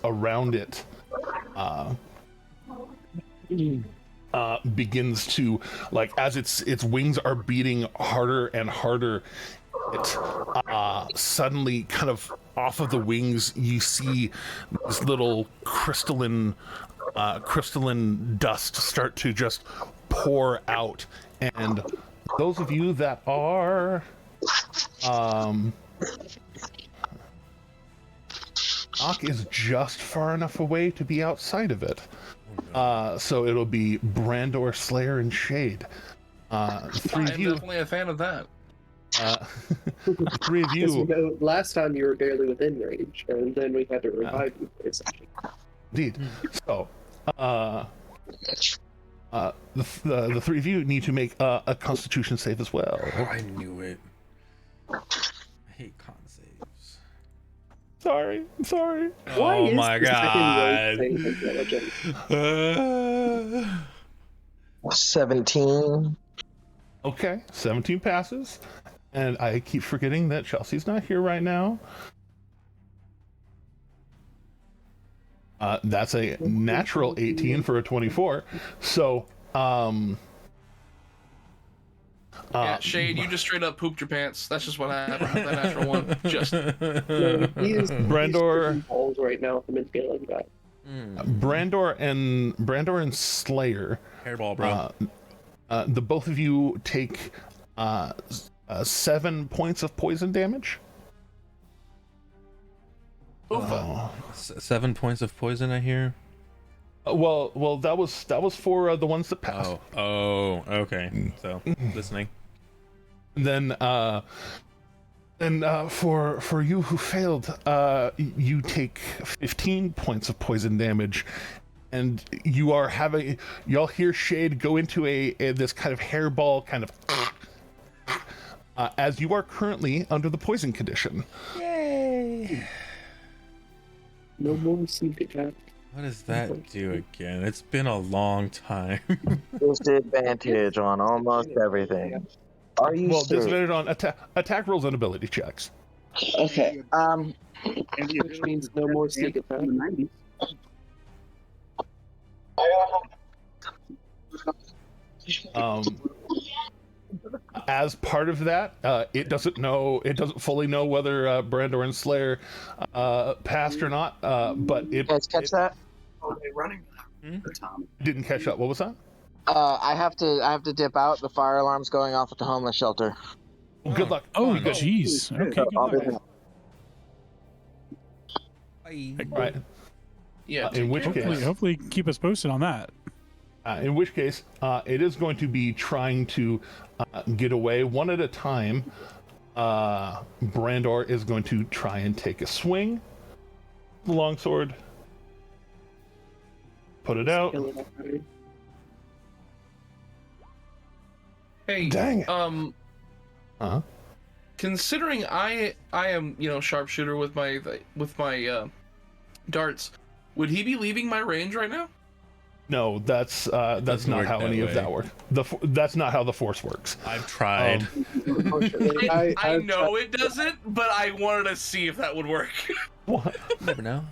around it begins to, like, as its wings are beating harder and harder, it suddenly kind of off of the wings you see this little crystalline dust start to just pour out, and those of you that are Nock is just far enough away to be outside of it. So it'll be Brandor, Slayer, and Shade. Three of you. I'm definitely a fan of that. The three of you. Last time you were barely within range, and then we had to revive you for a second. Indeed. So, the three of you need to make a Constitution save as well. Oh, I knew it. I hate con saves. Sorry. Oh my god. 17. Okay, 17 passes. And I keep forgetting that Chelsea's not here right now. That's a natural 18 for a 24. So, yeah, Shade, you just straight up pooped your pants. That's just what happened. That natural one. Just. Brandor balls right now from feeling that. Brandor and Slayer. Hairball, bro. The both of you take 7 points of poison damage. 7 points of poison, I hear. Well, that was for the ones that passed. Oh, okay. So listening. Then for you who failed, you take 15 points of poison damage, and y'all hear Shade go into a this kind of hairball kind of as you are currently under the poison condition. Yay! No more sneak attack. What does that do again? It's been a long time. Disadvantage on almost everything. Are you serious? Disadvantage on attack rolls and ability checks. Okay. Which means no more sneak attack. As part of that, it doesn't fully know whether Brandor and Slayer passed or not, but it. You guys catch that? Oh, they running. Didn't catch up. What was that? I have to dip out. The fire alarm's going off at the homeless shelter. Good luck. Oh, jeez. Okay, good I'll be luck. back. Right. Yeah. In which case, Hopefully keep us posted on that. In which case, it is going to be trying to get away one at a time. Brandor is going to try and take a swing. The longsword. Put it out. Hey, dang it. Considering I am, sharpshooter with my darts, would he be leaving my range right now? No, that's not how any of that works. That's not how the Force works. I've tried. I know it doesn't, but I wanted to see if that would work. What? Never know.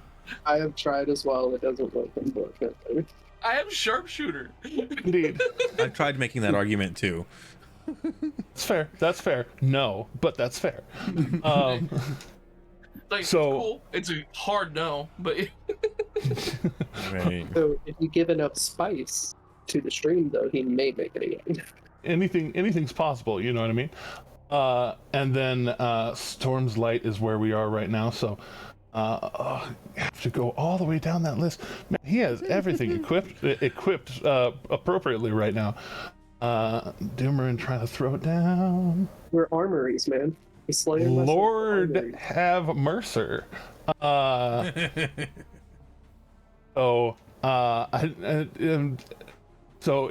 I have tried as well. It doesn't work, unfortunately. I am sharpshooter. Indeed. I've tried making that argument too. That's fair. That's fair. No, but that's fair. It's cool. It's a hard no, but Right. So if you give enough spice to the stream, though, he may make it again. Anything's possible. You know what I mean? And then Storm's Light is where we are right now. So I have to go all the way down that list. Man, he has everything equipped appropriately right now. Doomer and trying to throw it down. We're armories, man. Lord have Mercer. So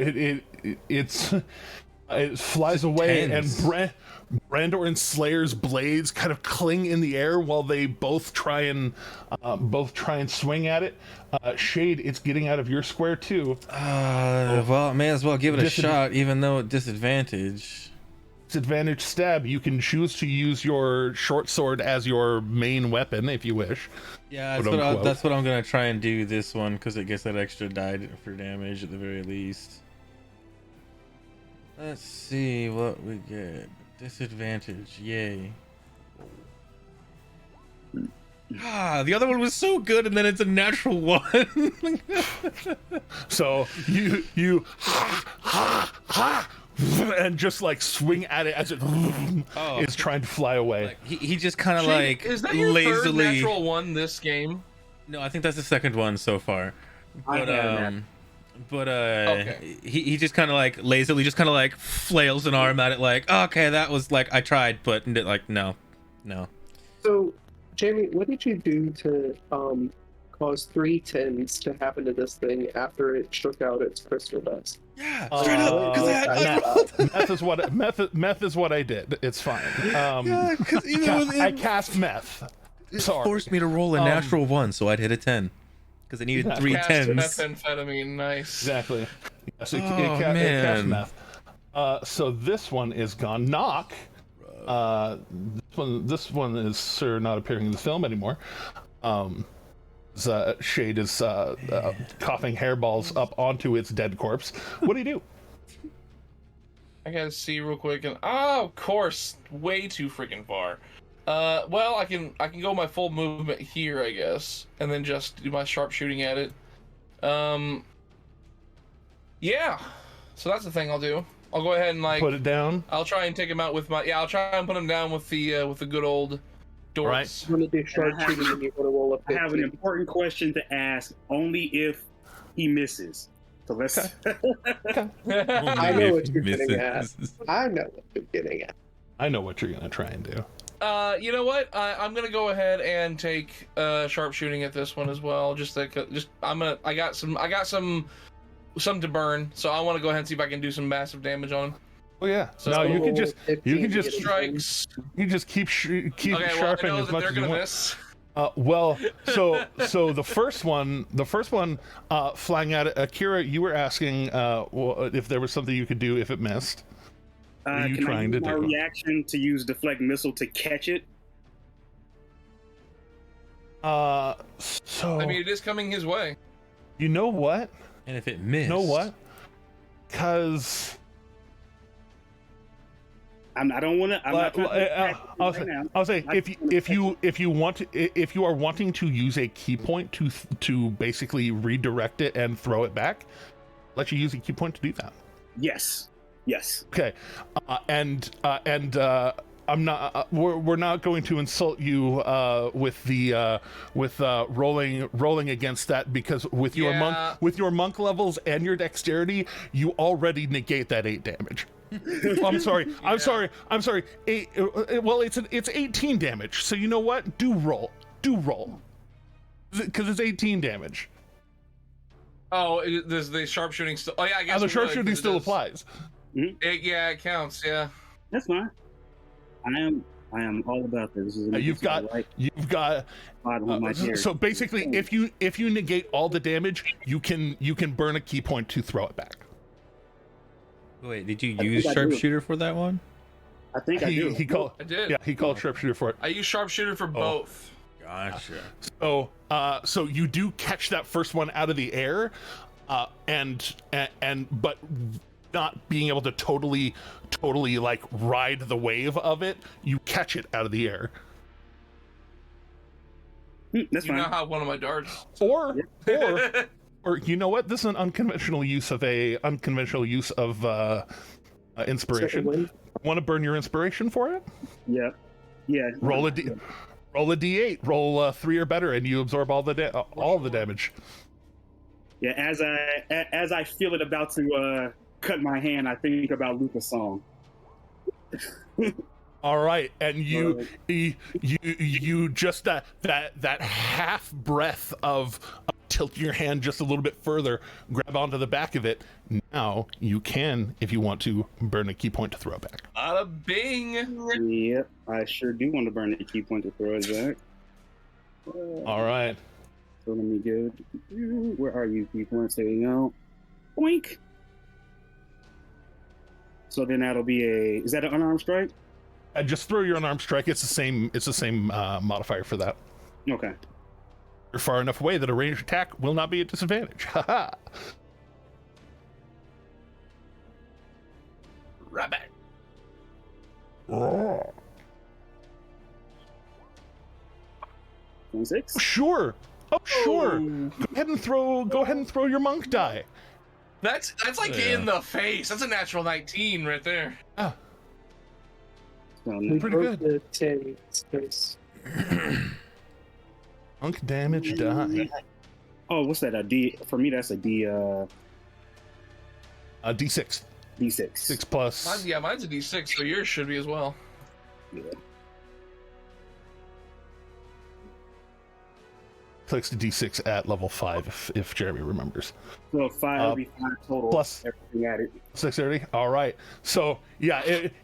it flies away, and Brandor and Slayer's blades kind of cling in the air while they both try and swing at it. Shade, it's getting out of your square too. Well, may as well give it a shot, even though at disadvantage. Disadvantage stab. You can choose to use your short sword as your main weapon if you wish. Yeah, that's what I'm gonna try and do this one, because it gets that extra die for damage at the very least. Let's see what we get. Disadvantage, yay. The other one was so good, and then it's a natural one. So you and just like swing at it as it is trying to fly away. He just kind of like is that your lazily. Third natural one this game? No, I think that's the second one so far. But okay. he just kind of like lazily just kind of like flails an arm at it like, okay, that was like I tried, but like no. So, Jamie, what did you do to cause 3 tens to happen to this thing after it shook out its crystal dust? Yeah, straight up. Meth is what I did. It's fine. Yeah, because I cast meth. It Sorry. forced me to roll a natural one, so I'd hit a 10 because it needed 3 tens. Methamphetamine, nice. Exactly. Yes, it cast man. meth. So this one is gone. Knock. This one is Sir not appearing in the film anymore. Shade is coughing hairballs up onto its dead corpse. What do you do? I gotta see real quick, and of course, way too freaking far. Well, I can go my full movement here, I guess, and then just do my sharpshooting at it. Yeah. So that's the thing I'll do. I'll go ahead and put it down. I'll try and take him out with my. Yeah, I'll try and put him down with the good old. Right. I'm gonna do sharpshooting, and you're gonna roll up. I have an important question to ask, only if he misses. So let's. I know what you're getting at. I know what you're getting at. I know what you're gonna try and do. You know what? I'm gonna go ahead and take sharpshooting at this one as well. I got some to burn, so I want to go ahead and see if I can do some massive damage on him. Oh yeah. So no, you can just strikes. You just keep sharpening as much as you want. Miss. So the first one flying at it. Akira, you were asking if there was something you could do if it missed. What are you can trying I use to my do? reaction to use deflect missile to catch it? So I mean, it is coming his way. You know what? And if it missed, you know what? Because I don't want to. I'll say if you are wanting to use a key point to basically redirect it and throw it back, let you use a key point to do that. Yes. Okay, and I'm not. We're not going to insult you with the rolling against that, because with your monk levels and your dexterity, you already negate that 8 damage. I'm sorry. I'm sorry. 8. Well, it's 18 damage. So you know what? Do roll, because it's 18 damage. Oh, there's the sharpshooting still. Oh yeah, I guess the sharpshooting still applies. It counts. Yeah, that's fine. I am all about this. You've got so basically, if you negate all the damage, you can burn a key point to throw it back. Wait, did you use sharpshooter for that one? I think I do. I did. Yeah, he called sharpshooter for it. I use sharpshooter for both. Gotcha. So you do catch that first one out of the air, and but not being able to totally like ride the wave of it, you catch it out of the air. That's fine. You now have one of my darts. Or you know what? This is an unconventional use of inspiration. Want to burn your inspiration for it? Yeah. Roll a d8. Roll 3 or better, and you absorb all the damage. Yeah. As I feel it about to cut my hand, I think about Luca's song. All right, and you just that half breath of tilting your hand just a little bit further, grab onto the back of it. Now you can, if you want to, burn a key point to throw it back. Bada bing. Yep, I sure do want to burn a key point to throw it back. All right. So let me go. Where are you, key points? There you go. Boink. So then that'll be is that an unarmed strike? Just throw your unarmed strike. It's the same modifier for that. Okay. You're far enough away that a ranged attack will not be a disadvantage. Haha. Rabbit. Oh. 26? Sure. Oh, sure. Go ahead and throw your monk die. That's like in the face. That's a natural 19 right there. Ah. Pretty good. The 10 space. Monk damage die. Oh, what's that? A D? For me, that's a D. D6. D6. 6 plus. Mine's a D6, so yours should be as well. Yeah. Clicks to D6 at level 5 if Jeremy remembers. So 5 will be 5 total. Plus everything added. 630. All right. So yeah,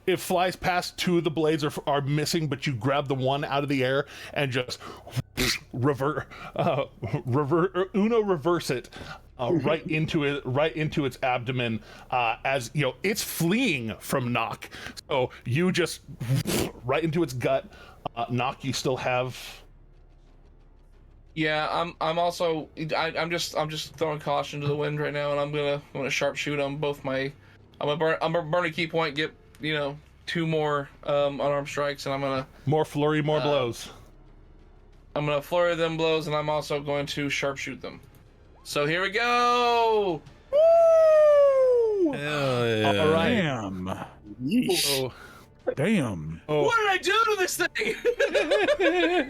it flies past. 2 of the blades are missing, but you grab the one out of the air and just reverse it right into its abdomen, as you know it's fleeing from Nock. So you just right into its gut. Nock, you still have. Yeah, I'm just throwing caution to the wind right now, and I'm gonna sharpshoot on both my. I'm gonna burn a key point, get 2 more unarmed strikes, and I'm gonna more flurry, more blows. I'm gonna flurry them blows, and I'm also going to sharpshoot them. So here we go. Woo! Hell yeah. All right. Damn. Oh. Damn. Oh. What did I do to this thing?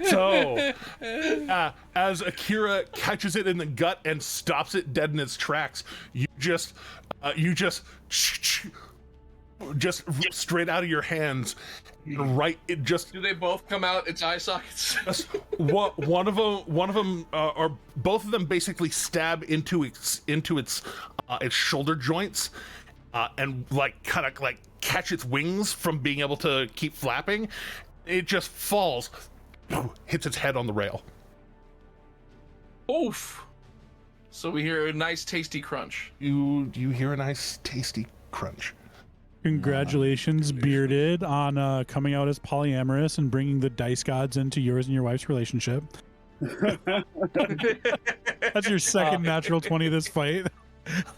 So, as Akira catches it in the gut and stops it dead in its tracks, you just straight out of your hands, right? It just. Do they both come out its eye sockets? One of them, or both of them, basically stab into its shoulder joints, and kind of catch its wings from being able to keep flapping. It just falls, hits its head on the rail. Oof. So we hear a nice tasty crunch. You hear a nice tasty crunch. Congratulations, Bearded, on coming out as polyamorous and bringing the dice gods into yours and your wife's relationship. That's your second natural 20 this fight.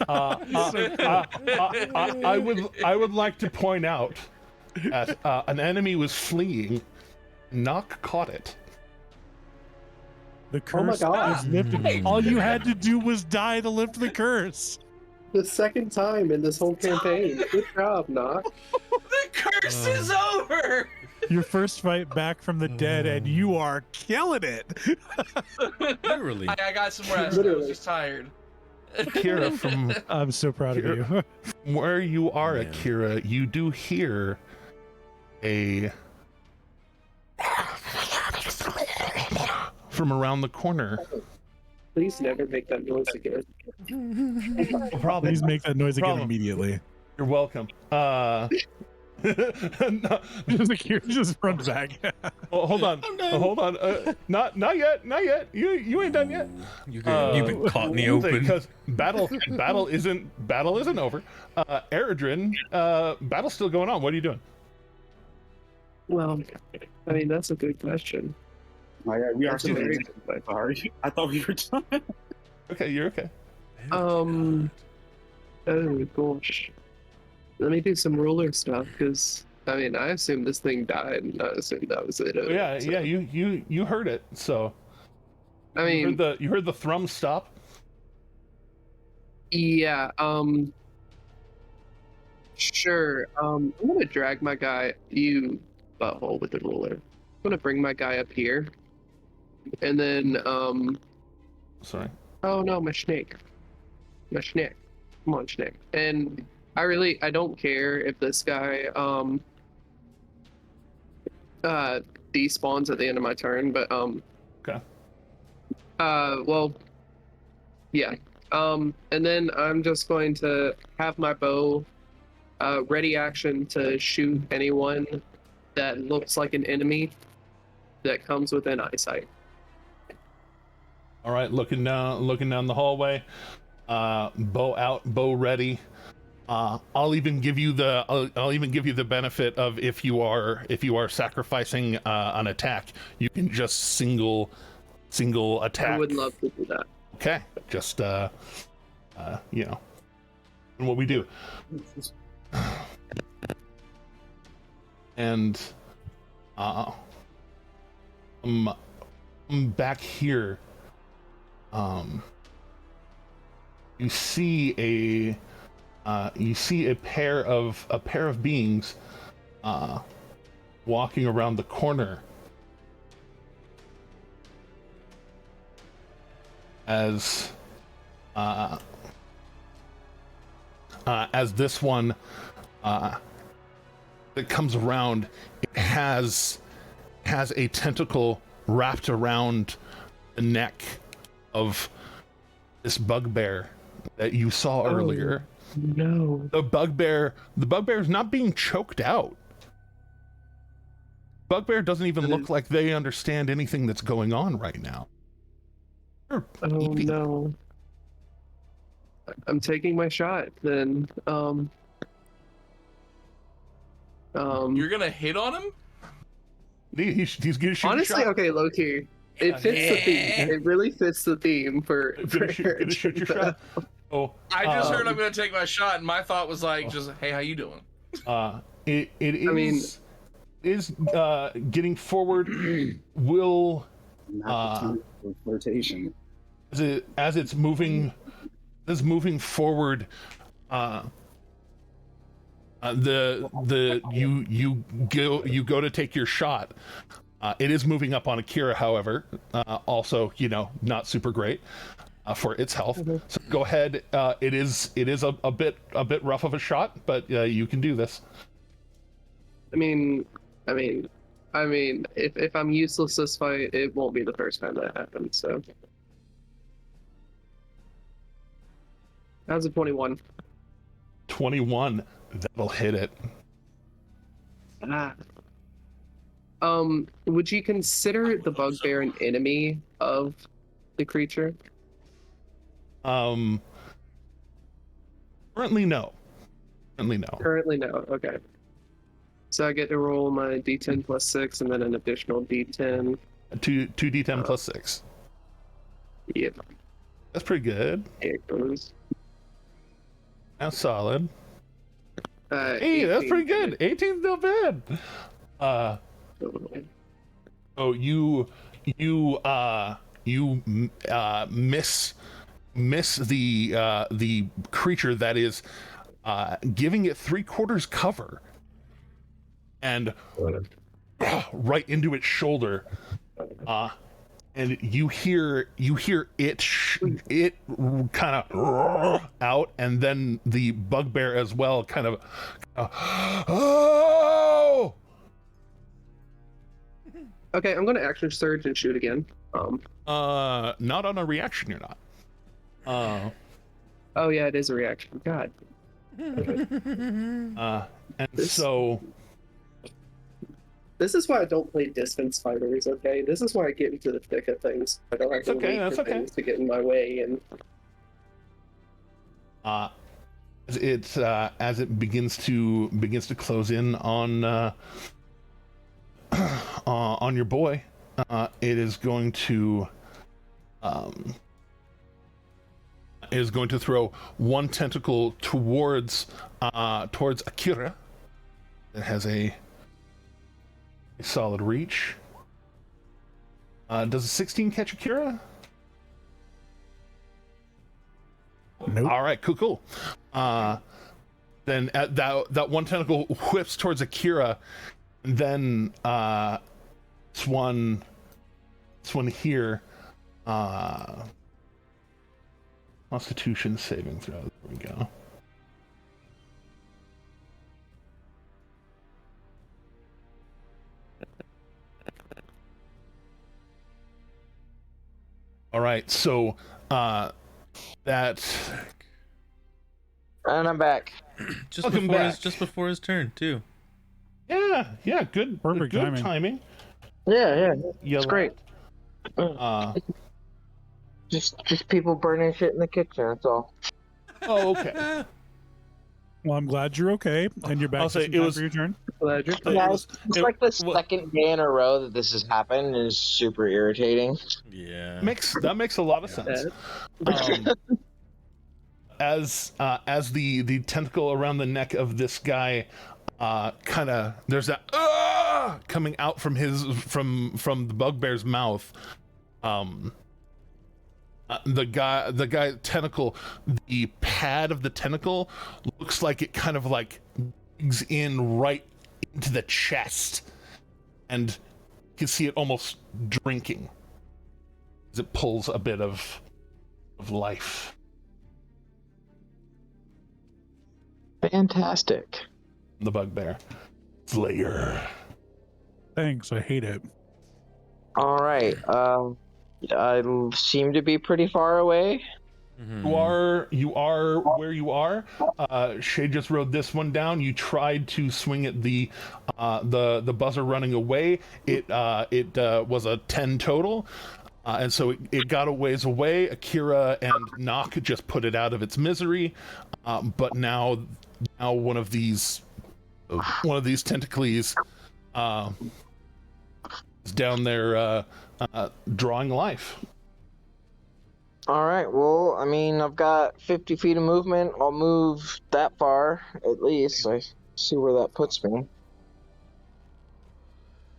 I would like to point out that an enemy was fleeing. Nock caught it. The curse God. is lifted. All you had to do was die to lift the curse. The second time in this whole campaign. Good job, Nock. The curse is over. your first fight back from the dead, and you are killing it. Literally. I got some rest. I was just tired. Akira, from I'm so proud of you. where you are, Man. Akira, you do hear a from around the corner. Please never make that noise again. Please make that noise again Problem. immediately. You're welcome. No, Just run back. oh, hold on. Hold on. Not yet. You ain't done yet. You've been caught in the open. Because battle isn't over. Eredrin, battle's still going on. What are you doing? Well, I mean, that's a good question. Oh, yeah, we are That's a still very in. good question. Sorry, I thought we were done. Okay, you're okay. Oh gosh. Let me do some ruler stuff, because I mean, I assume this thing died, and I assume that was it. Yeah, so. yeah. You heard it. So I mean, you heard the thrum stop. yeah. Sure. I'm gonna drag my guy. You butthole with the ruler. I'm gonna bring my guy up here, and then Sorry. Oh no, my snake. My snake. Come on, snake. And I don't care if this guy despawns at the end of my turn, but Okay. well, yeah. And then I'm just going to have my bow ready action to shoot anyone that looks like an enemy that comes within eyesight. All right, looking down the hallway. Bow out, bow ready. I'll even give you the benefit of if you are sacrificing an attack, you can just single attack. I would love to do that. Okay, just and what we do. And I'm back here. You see a pair of beings walking around the corner as this one that comes around, it has a tentacle wrapped around the neck of this bugbear that you saw earlier. No. The bugbear is not being choked out. Bugbear doesn't even look like they understand anything that's going on right now. Oh no. I'm taking my shot then. You're gonna hit on him? He's gonna shoot honestly, a shot. okay, low-key. It fits the theme. It really fits the theme for Gonna shoot your shot. Oh, I just heard I'm gonna take my shot, and my thought was like, just, hey, how you doing? It is. I mean, is getting forward. Will flirtation. as it's moving forward. You go to take your shot. It is moving up on Akira, however, also not super great for its health. So go ahead. It is a bit rough of a shot, but you can do this. I mean, if I'm useless this fight, it won't be the first time that happens. So, how's a 21? 21. That'll hit it. Would you consider the bugbear an enemy of the creature? Currently no. Currently no. Okay. So I get to roll my d10 plus 6 and then an additional d10. 2 d10 plus 6. Yep. That's pretty good. Here it goes. That's solid. Hey, 18. that's pretty good. 18's not bad. So you miss the creature that is giving it 3/4 cover, and right into its shoulder, and you hear it kind of out, and then the bugbear as well kind of oh. Okay, I'm gonna action surge and shoot again. Not on a reaction, you're not. Oh yeah, it is a reaction. God. So this is why I don't play distance fighters. Okay, this is why I get into the thick of things. I don't actually wait for things to get in my way. And it's as it begins to close in on your boy, it is going to throw one tentacle towards Akira. It has a solid reach. Does a 16 catch Akira? Nope. All right, cool. Then at that one tentacle whips towards Akira, and then this one here, Constitution saving throw. There we go. All right, so that. And I'm back. just before his turn too. Yeah, good, Perfect good timing. Yeah, You it's great. Just people burning shit in the kitchen. That's all. Oh, okay. Well, I'm glad you're okay, and you're back. I'll say just in time for your turn. glad you're Yeah, it's like the second day in a row that this has happened is super irritating. Yeah. That makes a lot of sense. As the tentacle around the neck of this guy kind of, there's that coming out from the bugbear's mouth. The guy tentacle, the pad of the tentacle looks like it kind of like digs in right into the chest, and you can see it almost drinking as it pulls a bit of life. Fantastic. The bugbear Slayer. Thanks, I hate it. All right. I seem to be pretty far away. Mm-hmm. You are where you are. Shay just wrote this one down. You tried to swing at the buzzer running away. It was a 10 total. And so it got a ways away. Akira and Nock just put it out of its misery. But now one of these tentacles is down there drawing life. All right. Well, I mean, I've got 50 feet of movement. I'll move that far at least. I see where that puts me.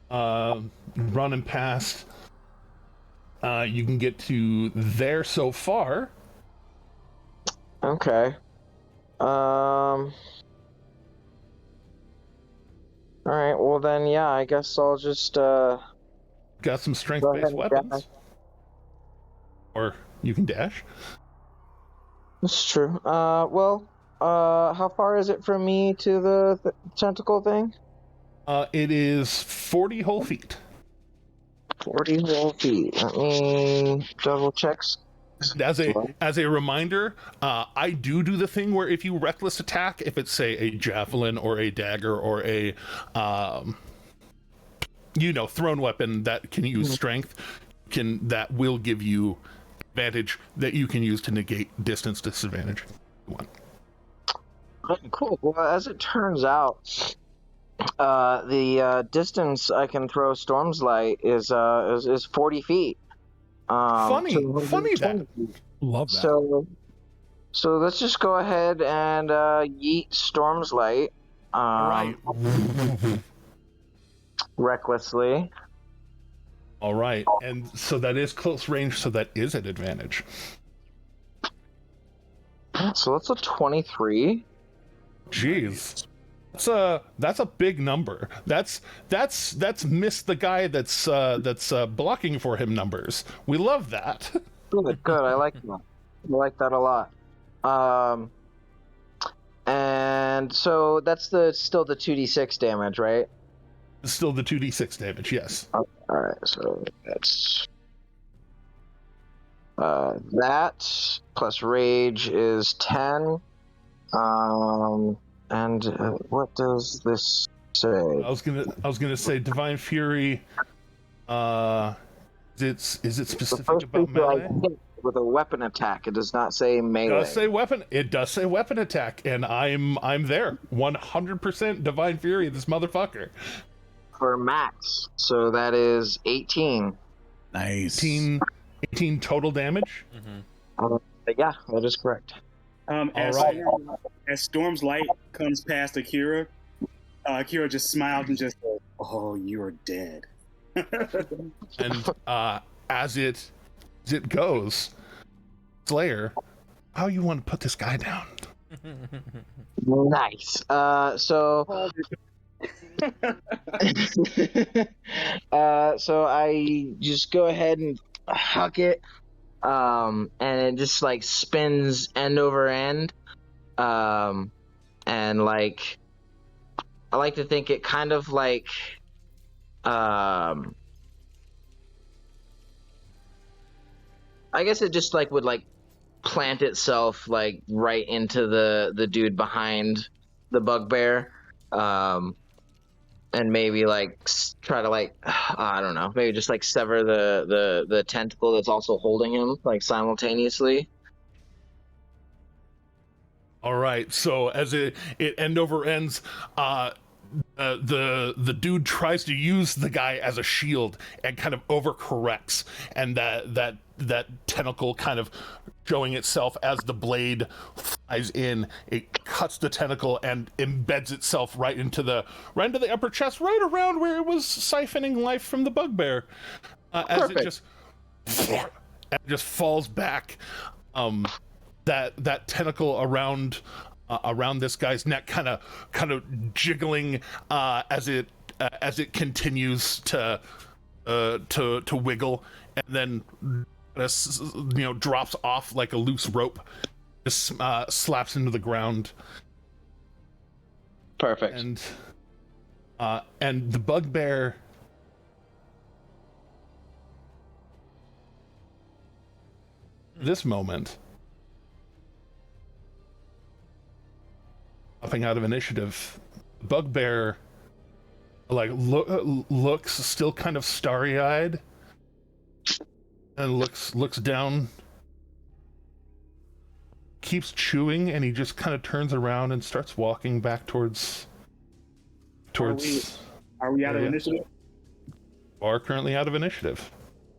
Running past. You can get to there so far. Okay. All right. Well then, yeah. I guess I'll just Got some strength-based weapons. dash. Or you can dash. That's true. Well, how far is it from me to the tentacle thing? It is 40 whole feet. 40 whole feet. Let me double check. As a reminder, I do the thing where if you reckless attack, if it's say a javelin or a dagger or a thrown weapon that can use strength, that will give you advantage that you can use to negate distance disadvantage. Cool. Well, as it turns out, the distance I can throw Storm's Light is 40 feet. Funny that. Love that. So let's just go ahead and yeet Storm's Light. Right. Recklessly. All right, and so that is close range, so that is an advantage. So that's a 23. Jeez. That's a big number. That's missed the guy that's blocking for him numbers. We love that. Good. I like that. I like that a lot. And so that's still the 2d6 damage, right? Still the 2d6 damage, yes. All right, so that's that plus rage is 10. And what does this say? I was gonna say divine fury. Is it specific about melee? With a weapon attack, it does not say melee. It does say weapon attack, and I'm there. 100% divine fury, this motherfucker. For max, so that is 18. Nice. 18 total damage. Yeah, that is correct. As Storm's light comes past Akira, Akira just smiles and just says, "Oh, you are dead." And as it goes, Slayer, how you want to put this guy down? Nice. So I just go ahead and huck it, and it just like spins end over end, and like I like to think it kind of like I guess it just like would like plant itself like right into the dude behind the bugbear, and maybe like try to like I don't know, maybe just like sever the tentacle that's also holding him like simultaneously. All right, so as it end over ends, the dude tries to use the guy as a shield and kind of overcorrects, and that tentacle kind of showing itself as the blade flies in. It cuts the tentacle and embeds itself right into the upper chest, right around where it was siphoning life from the bugbear. As it just falls back. That tentacle around this guy's neck kind of jiggling as it continues to wiggle, and then drops off like a loose rope, just slaps into the ground. Perfect. And the bugbear this moment popping out of initiative, bugbear like looks still kind of starry-eyed and looks down, keeps chewing, and he just kind of turns around and starts walking back towards Are we out of initiative? Are currently out of initiative.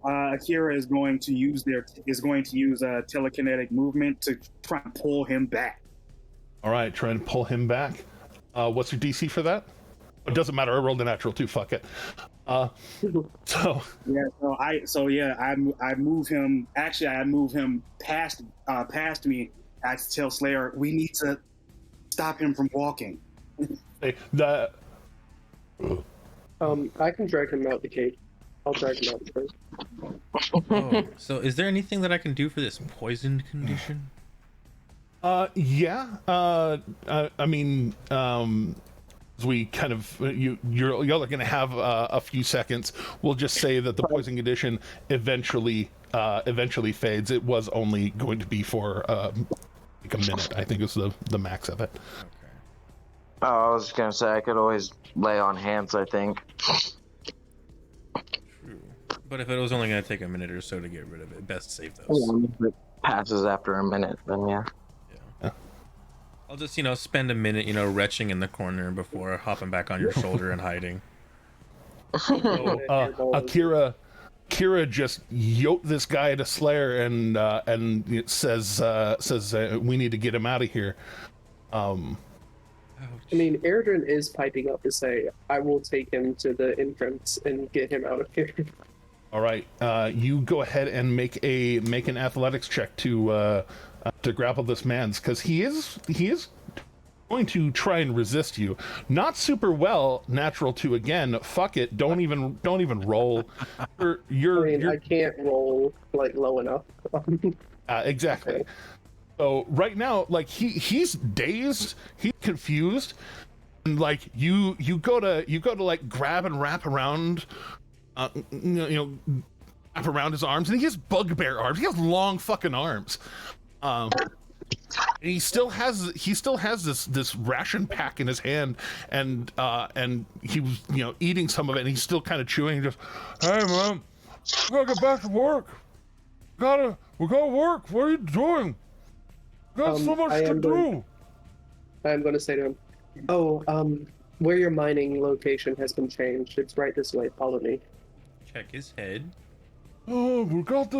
Akira is going to use telekinetic movement to try and pull him back. All right, trying to pull him back. What's your DC for that? It doesn't matter. I rolled a natural 2. Fuck it. I move him. Actually, I move him past me. I tell Slayer, we need to stop him from walking. Hey, I can drag him out the cage. I'll drag him out first. Oh, so is there anything that I can do for this poisoned condition? Yeah. I mean, as we kind of y'all are gonna have a few seconds. We'll just say that the poison condition eventually fades. It was only going to be for like a minute. I think it was the max of it. Okay. Oh, I was gonna say I could always lay on hands, I think. True. But if it was only gonna take a minute or so to get rid of it, best save those. If it passes after a minute, then yeah. I'll just, spend a minute, retching in the corner before hopping back on your shoulder and hiding. Akira just yoked this guy to Slayer and it says we need to get him out of here. I mean, Erdrin is piping up to say, I will take him to the entrance and get him out of here. All right, you go ahead and make an athletics check to grapple this man's, because he is going to try and resist you. Not super well. Natural 2 again. Fuck it. Don't even roll. I can't roll like low enough. Exactly. Okay. So right now, like he's dazed, he's confused, and like you go to like grab and wrap around, wrap around his arms, and he has bugbear arms. He has long fucking arms. He still has this ration pack in his hand, and he was eating some of it, and he's still kind of chewing. Just, hey man, we gotta get back to work. We gotta work. What are you doing? We got so much to do. I am going to say to him, where your mining location has been changed. It's right this way. Follow me. Check his head. Oh, we got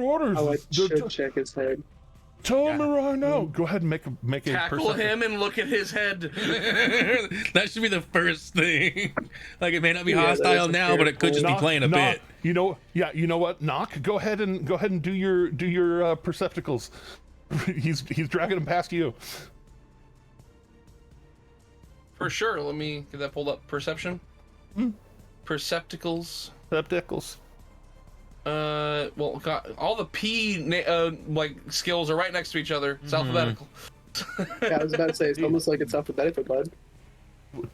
orders. Oh, I should check his head. Tell me right now. Go ahead and make a tackle perception. him and look at his head. That should be the first thing. Like, it may not be hostile now, but it could just be playing a bit. You know what? Knock. Go ahead and do your percepticles. He's dragging him past you. For sure. Let me get that pulled up. Perception. Percepticles. Percepticles. Well, got all the P like skills are right next to each other. It's alphabetical. Yeah, I was about to say it's almost like it's alphabetical, bud.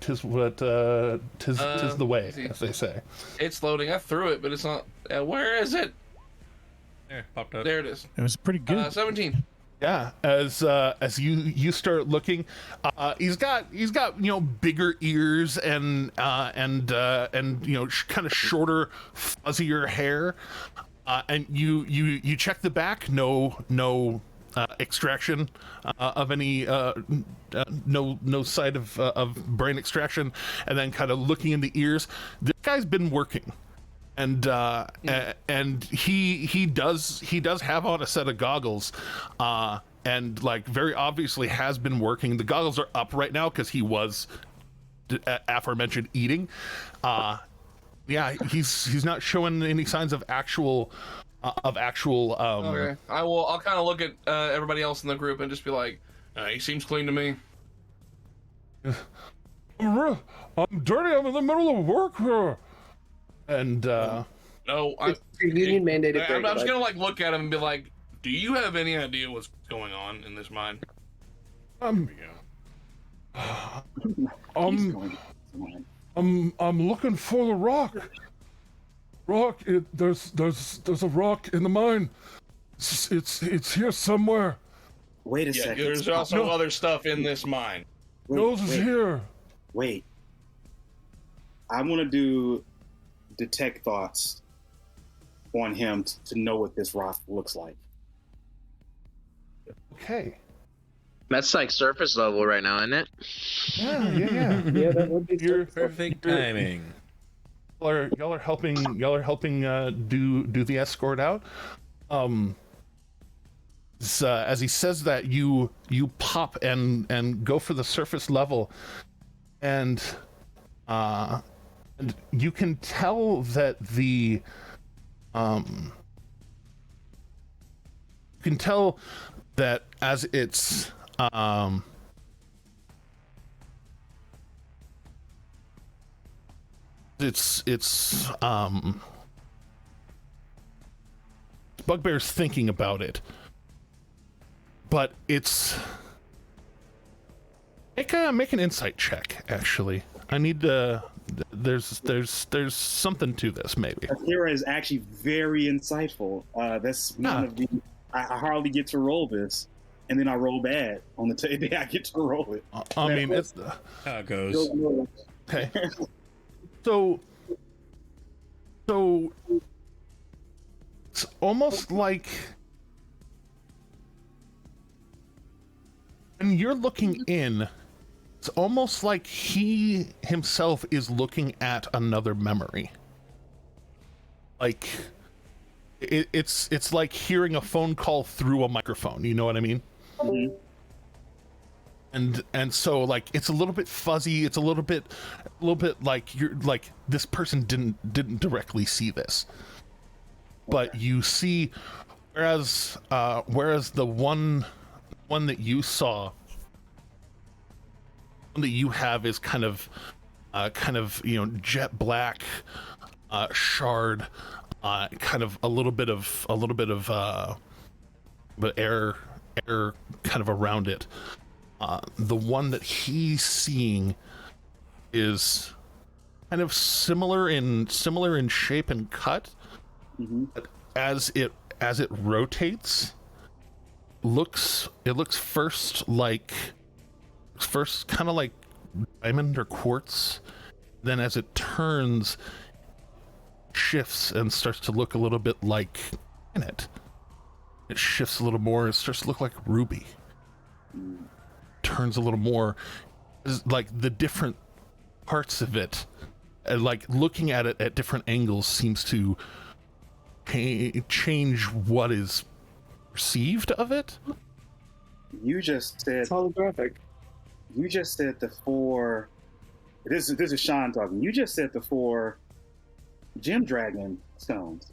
Tis the way, as they say. It's loading. I threw it, but it's not. Where is it? There, popped up. There it is. It was pretty good. 17. Yeah, as you start looking, he's got bigger ears and kind of shorter, fuzzier hair, and you check the back, no extraction of any no sight of brain extraction, and then kind of looking in the ears. This guy's been working. And he does have on a set of goggles, and like very obviously has been working. The goggles are up right now because he was aforementioned eating. Yeah, he's not showing any signs of actual. Okay, I'll kind of look at everybody else in the group and just be like, he seems clean to me. I'm dirty. I'm in the middle of work here. And no, it's union mandated. I'm just gonna like look at him and be like, "Do you have any idea what's going on in this mine?" I'm looking for the rock. There's a rock in the mine. It's here somewhere. Wait a second. There's also other stuff in this mine. Yours is here. Wait. I want to do detect thoughts on him to know what this rock looks like. Okay. That's like surface level right now, isn't it? Yeah. Yeah, that would be Your perfect timing. Y'all are helping do the escort out. As he says that, you pop and go for the surface level, and you can tell that you can tell that as it's Bugbear's thinking about it, but it's make an insight check. Actually, I need to. There's something to this, maybe. Akira is actually very insightful. That's one of the. I hardly get to roll this, and then I roll bad on the day I get to roll it. I mean, it's how it goes. Okay. So it's almost like when you're looking in, it's almost like he himself is looking at another memory. Like it's like hearing a phone call through a microphone, you know what I mean? Mm-hmm. And so like it's a little bit fuzzy, it's a little bit like you're like this person didn't directly see this, but you see, whereas the one one that you saw, one that you have is kind of jet black, shard, kind of a little bit of but air kind of around it. The one that he's seeing is kind of similar in shape and cut, but as it rotates, it looks first kind of like diamond or quartz, then as it turns, shifts and starts to look a little bit like granite. It shifts a little more, it starts to look like ruby. Turns a little more, like the different parts of it, like looking at it at different angles seems to change what is perceived of it. You just said It's holographic. You just said the four. This is Sean talking. You just said the four gem dragon stones.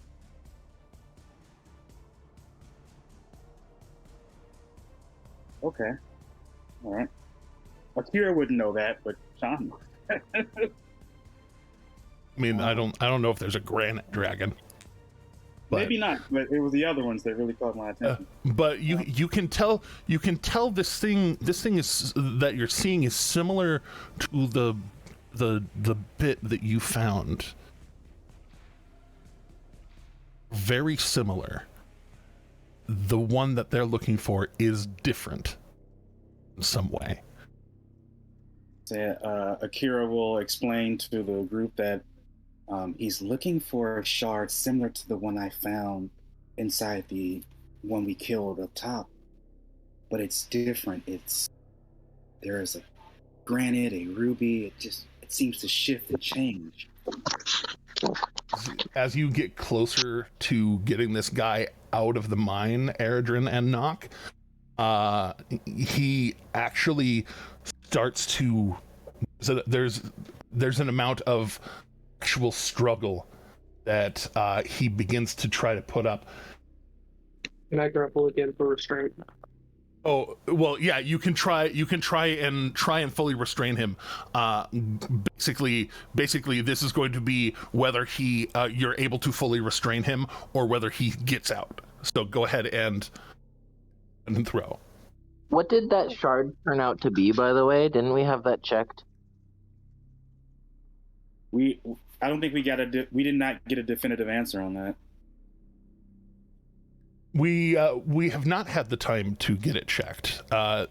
Okay. All right. Akira wouldn't know that, but Sean. I mean, I don't know if there's a granite dragon. But, maybe not, but it was the other ones that really caught my attention. But you can tell this thing is that you're seeing is similar to the bit that you found. Very similar. The one that they're looking for is different in some way. Akira will explain to the group that he's looking for a shard similar to the one I found inside the one we killed up top, but it's different. There is a granite, a ruby. It seems to shift and change. As you get closer to getting this guy out of the mine, Eredrin and Nock, he actually starts to. So there's an amount of actual struggle that he begins to try to put up. Can I grapple again for restraint? Oh, well, yeah, you can try and fully restrain him. Basically this is going to be whether you're able to fully restrain him or whether he gets out. So go ahead and throw. What did that shard turn out to be, by the way? Didn't we have that checked? I don't think we did not get a definitive answer on that. We have not had the time to get it checked.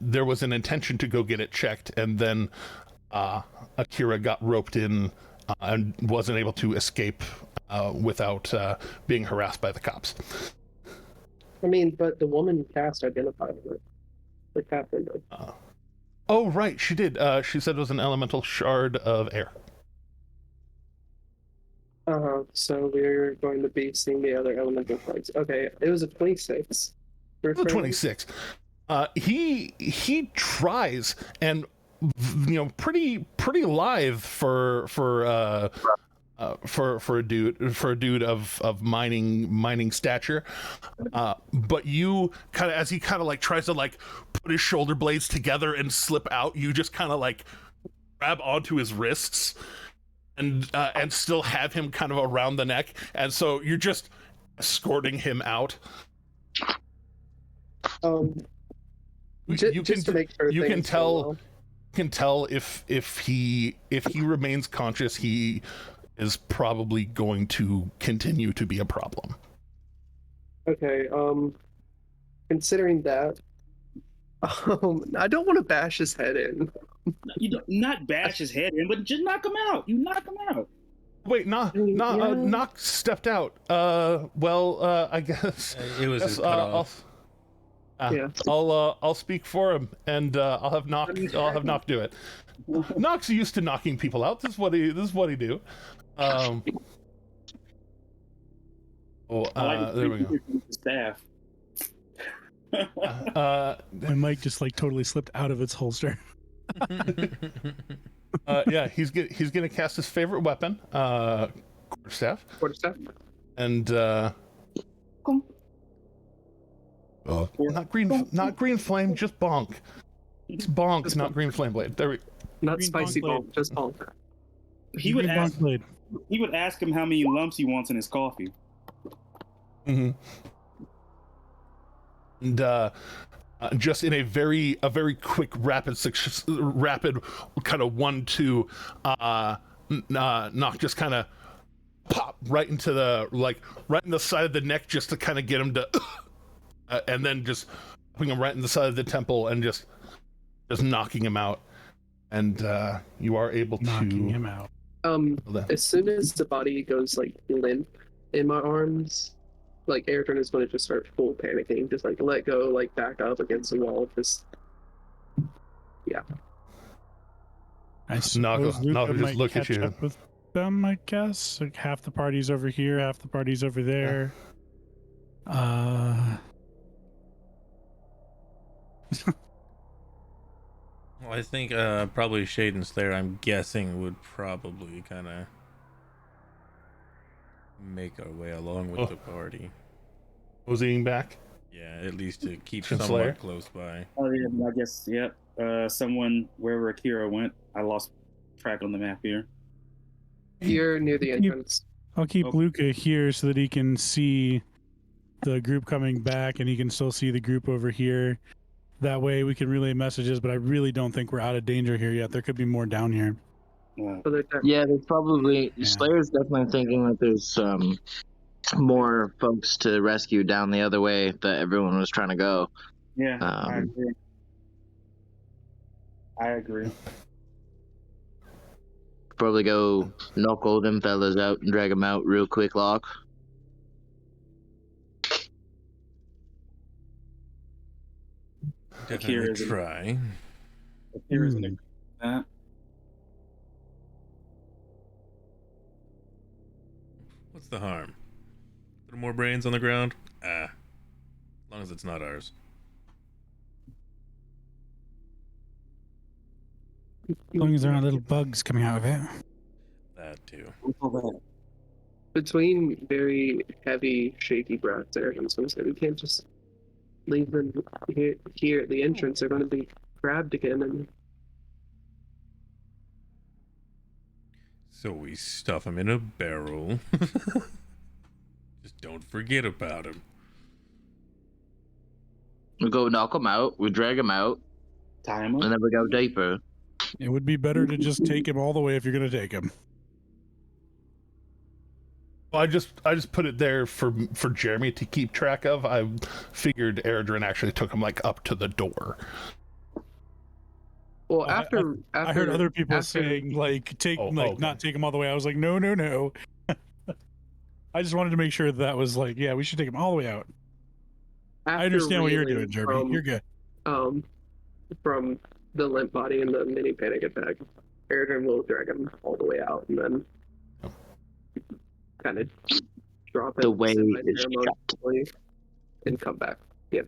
There was an intention to go get it checked, and then Akira got roped in and wasn't able to escape without being harassed by the cops. I mean, but the woman cast identified it. The captain did. Oh, right, she did. She said it was an elemental shard of air. So we're going to be seeing the other elemental shards. Okay, it was a 26. It was a 26. He tries, and pretty lithe for a dude of mining stature. But you kind of, as he kind of like tries to like put his shoulder blades together and slip out, you just kind of like grab onto his wrists and still have him kind of around the neck, and so you're just escorting him out. Just to make sure you can tell if he remains conscious, he is probably going to continue to be a problem. Okay, considering that, I don't want to bash his head in. You don't not bash his head in, but just knock him out. You knock him out. Wait, Nock stepped out. I guess it was his cutoff. I'll speak for him, and I'll have Nock do it. Nock's used to knocking people out. This is what he do. There we go. Staff. My mic just like totally slipped out of its holster. Yeah, he's gonna cast his favorite weapon, quarterstaff. Quarterstaff. And Not green flame, just bonk. It's bonk, Just not bonk. green flame blade. There we Not Green spicy bonk blade. bonk, just bonk. He would Green ask. bonk blade. He would ask him how many lumps he wants in his coffee. Mm-hmm. And just in a very quick, rapid kind of 1-2, knock just kind of pop right into right in the side of the neck, just to kind of get him to, and then just putting him right in the side of the temple and just knocking him out. And you are able to Knocking him out. As soon as the body goes like limp in my arms, like Airturn is going to just start full panicking, just like let go, like back up against the wall, just yeah. I suppose Naga Luca just might look at catch you. up with them, I guess. Like half the party's over here, half the party's over there. Well, I think probably Shade and Slayer, I'm guessing, would probably kind of make our way along with the party. Moseying back. Yeah, at least to keep Slayer? somewhat close by. Oh yeah, I guess. Yep. Someone wherever Akira went, I lost track on the map here. You're near the entrance. I'll keep Okay. Luca here so that he can see the group coming back and he can still see the group over here. That way we can relay messages, but I really don't think we're out of danger here yet. There could be more down here. Yeah. So they're Yeah, there's probably Yeah. Slayer's definitely thinking that there's more folks to rescue down the other way that everyone was trying to go. Yeah, I agree. I agree. Probably go knock all them fellas out and drag them out real quick, lock. Definitely Akira's try. Akira's gonna do that. What's the harm? Little more brains on the ground? As long as it's not ours. As long as there aren't little bugs coming out of it. That too. between very heavy, shaky breaths there. I'm supposed to say we can't just leave them here at the entrance. They're going to be grabbed again. And So we stuff him in a barrel. Just don't forget about him. We go knock them out, we drag them out, Tie him and up. then we go deeper. It would be better to just take him all the way if you're going to take him. Well, I just put it there for Jeremy to keep track of. I figured Eredrin actually took him like up to the door. well, I heard other people saying like not take him all the way. I was like, no. I just wanted to make sure that was like, yeah, we should take him all the way out. I understand what you're doing, Jeremy. You're good. From the limp body and the mini panic attack, Eredrin will drag him all the way out and then kind of drop it The way is ceremoniously and come back. Yeah.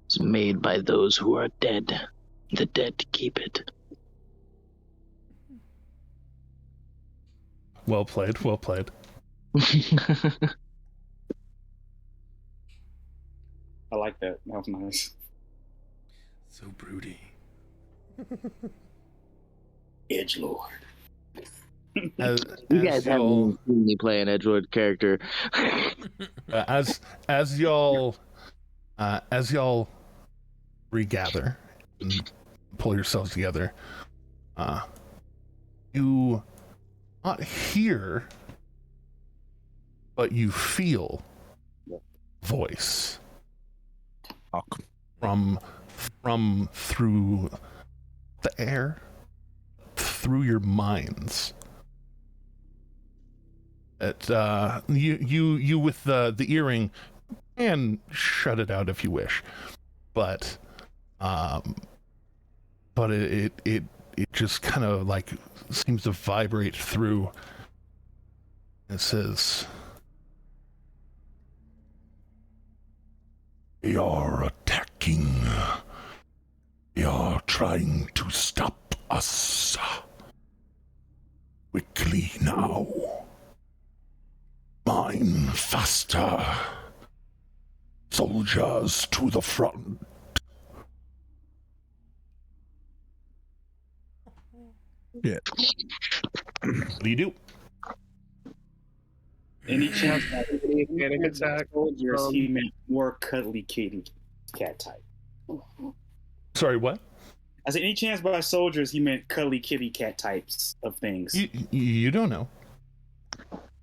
It's made by those who are dead. The dead keep it. Well played. Well played. I like that. That was nice. So broody. Edgelord. You guys haven't seen me play an Edgelord character. As y'all regather and pull yourselves together, you not hear, but you feel voice from through the air, through your minds. You with the earring can shut it out if you wish, but it just kind of like seems to vibrate through. It says, "You're attacking. You're trying to stop us. Quickly now. Mine faster. Soldiers to the front. Yeah. What do you do? Any chance that Any panic attack? soldiers he meant more cuddly kitty cat type? Sorry, what? I said, any chance by soldiers he meant cuddly kitty cat types of things? You don't know.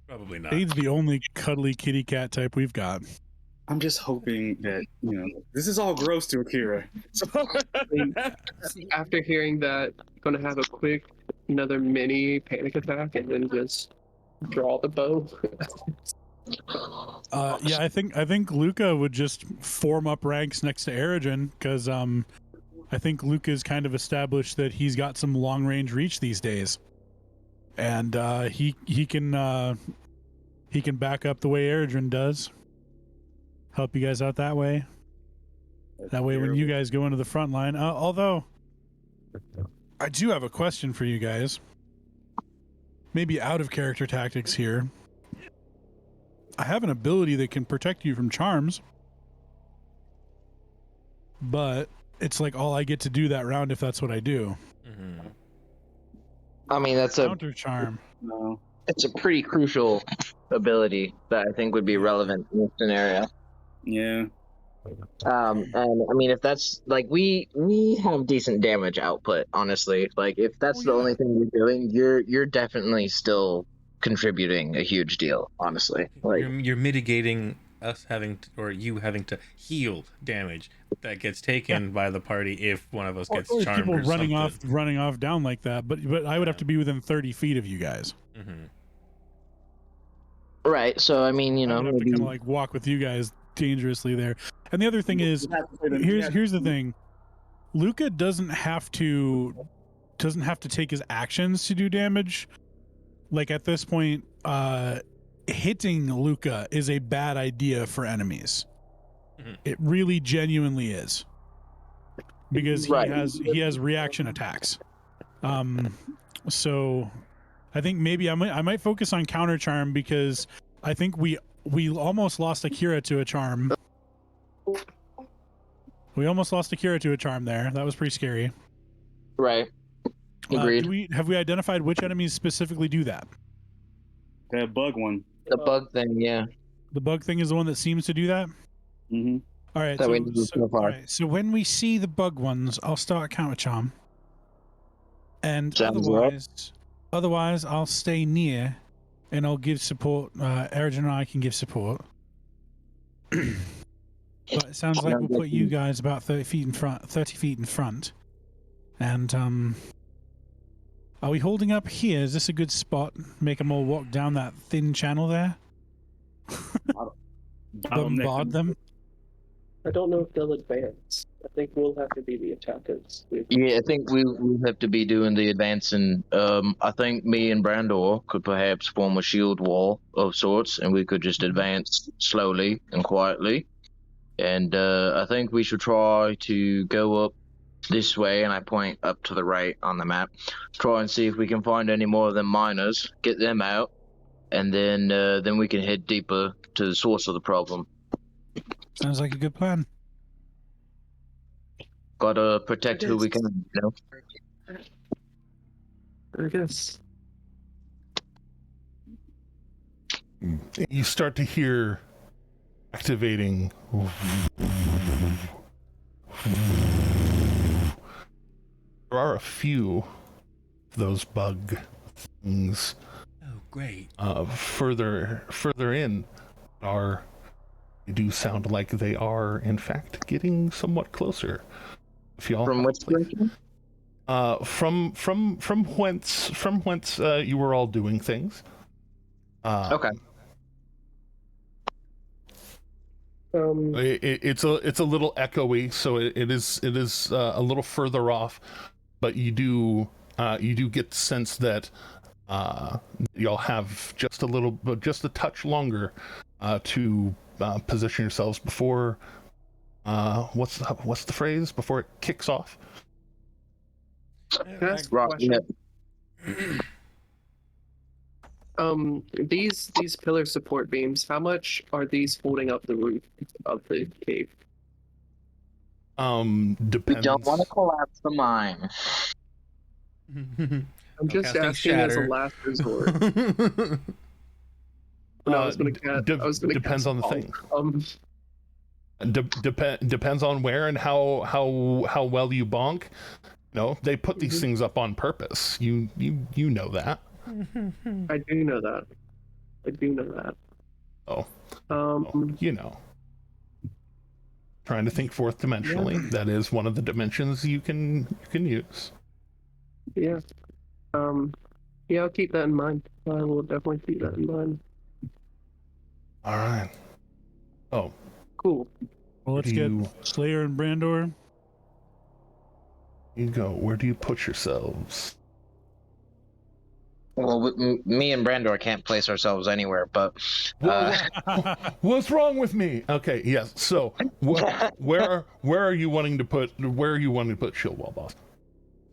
Probably not. Spade's the only cuddly kitty cat type we've got. I'm just hoping that, this is all gross to Akira. So, After hearing that, gonna have another mini panic attack, and then just draw the bow. Yeah, I think Luca would just form up ranks next to Erogen, because I think Luca's kind of established that he's got some long range reach these days, and he can back up the way Erogen does. Help you guys out that way. That way, when you guys go into the front line, although I do have a question for you guys. Maybe out of character tactics here. I have an ability that can protect you from charms, but it's like all I get to do that round if that's what I do. Mm-hmm. I mean, that's a Counter charm. no. it's a pretty crucial ability that I think would be relevant in this scenario. Yeah. And I mean, if that's like we have decent damage output, honestly. Like if that's the only thing you're doing, you're definitely still contributing a huge deal, honestly. Like You're mitigating us having to, or you having to heal damage that gets taken by the party if one of us gets or charmed people or running off down like that. But I would have to be within 30 feet of you guys. Mm-hmm. right. So I mean, I would have to maybe kind of like walk with you guys dangerously there. And the other thing is, here's the thing: Luca doesn't have to take his actions to do damage. Like at this point, hitting Luca is a bad idea for enemies. Mhm. It really genuinely is, because he has reaction attacks. So I think maybe I might focus on counter charm, because I think we almost lost Akira to a charm. We almost lost Akira to a charm there. That was pretty scary. right. Agreed. Have we identified which enemies specifically do that? The bug one. The bug thing, yeah. The bug thing is the one that seems to do that. Mm-hmm. All right. That we do so far. all right. So when we see the bug ones, I'll start counter charm, and Sounds right. otherwise I'll stay near, and I'll give support. Erogen and I can give support. But it sounds like we'll put you guys about 30 feet in front. And are we holding up here? Is this a good spot? Make them all walk down that thin channel there? Bombard them? I don't know if they'll advance. I think we'll have to be the attackers. Yeah, I think we'll have to be doing the advancing. I think me and Brandor could perhaps form a shield wall of sorts, and we could just advance slowly and quietly. And I think we should try to go up this way, and I point up to the right on the map. Try and see if we can find any more of them miners, get them out, and then we can head deeper to the source of the problem. Sounds like a good plan. Gotta protect who we can, you know? I guess. You start to hear activating. There are a few of those bug things. Oh, great. Further in they do sound like they are in fact getting somewhat closer. If y'all From which direction? from whence you were all doing things. Okay. It's a little echoey, so it is a little further off, but you do get the sense that y'all have just a touch longer to position yourselves before what's the phrase, before it kicks off. That's Right, yeah. These pillar support beams, how much are these holding up the roof of the cave? We Depends. don't want to collapse the mine. I'm just asking as a last resort. No, I was gonna depends on the thing. Depends on where and how well you bonk. No, they put these things up on purpose. You know that. I do know that. You know. Trying to think fourth dimensionally. Yeah. That is one of the dimensions you can use. Yeah. Yeah, I'll keep that in mind. I will definitely keep that in mind. All right. Oh. Cool. Well, let's get Slayer and Brandor. You go. Where do you put yourselves? Well, me and Brandor can't place ourselves anywhere, but what's wrong with me? Okay, yes. So, where are you wanting to put shield wall, boss?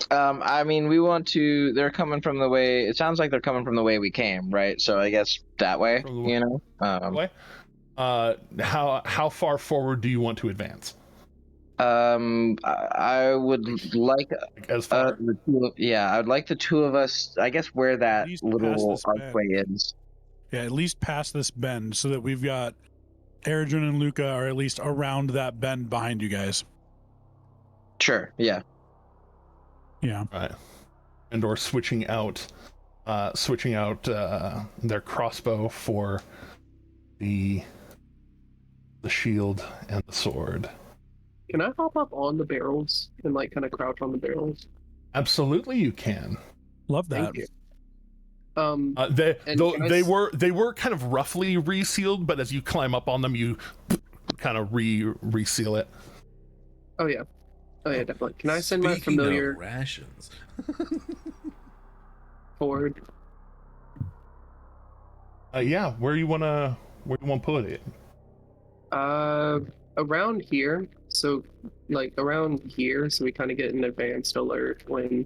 I mean, we want to. They're coming from the way. It sounds like they're coming from the way we came, right? So I guess that way. You know. Way. How far forward do you want to advance? I would like as far. I would like the two of us. I guess where that little archway is. Yeah, at least past this bend, so that we've got Eredrin and Luca are at least around that bend behind you guys. Sure. Yeah. Yeah. Right. And or switching out their crossbow for the shield and the sword. Can I hop up on the barrels and like kind of crouch on the barrels? Absolutely, you can. Love that. They were kind of roughly resealed, but as you climb up on them, you kind of reseal it. Oh yeah, definitely. Can I send my familiar rations forward? Yeah. Where you wanna put it? Around here. So, like around here, so we kind of get an advanced alert when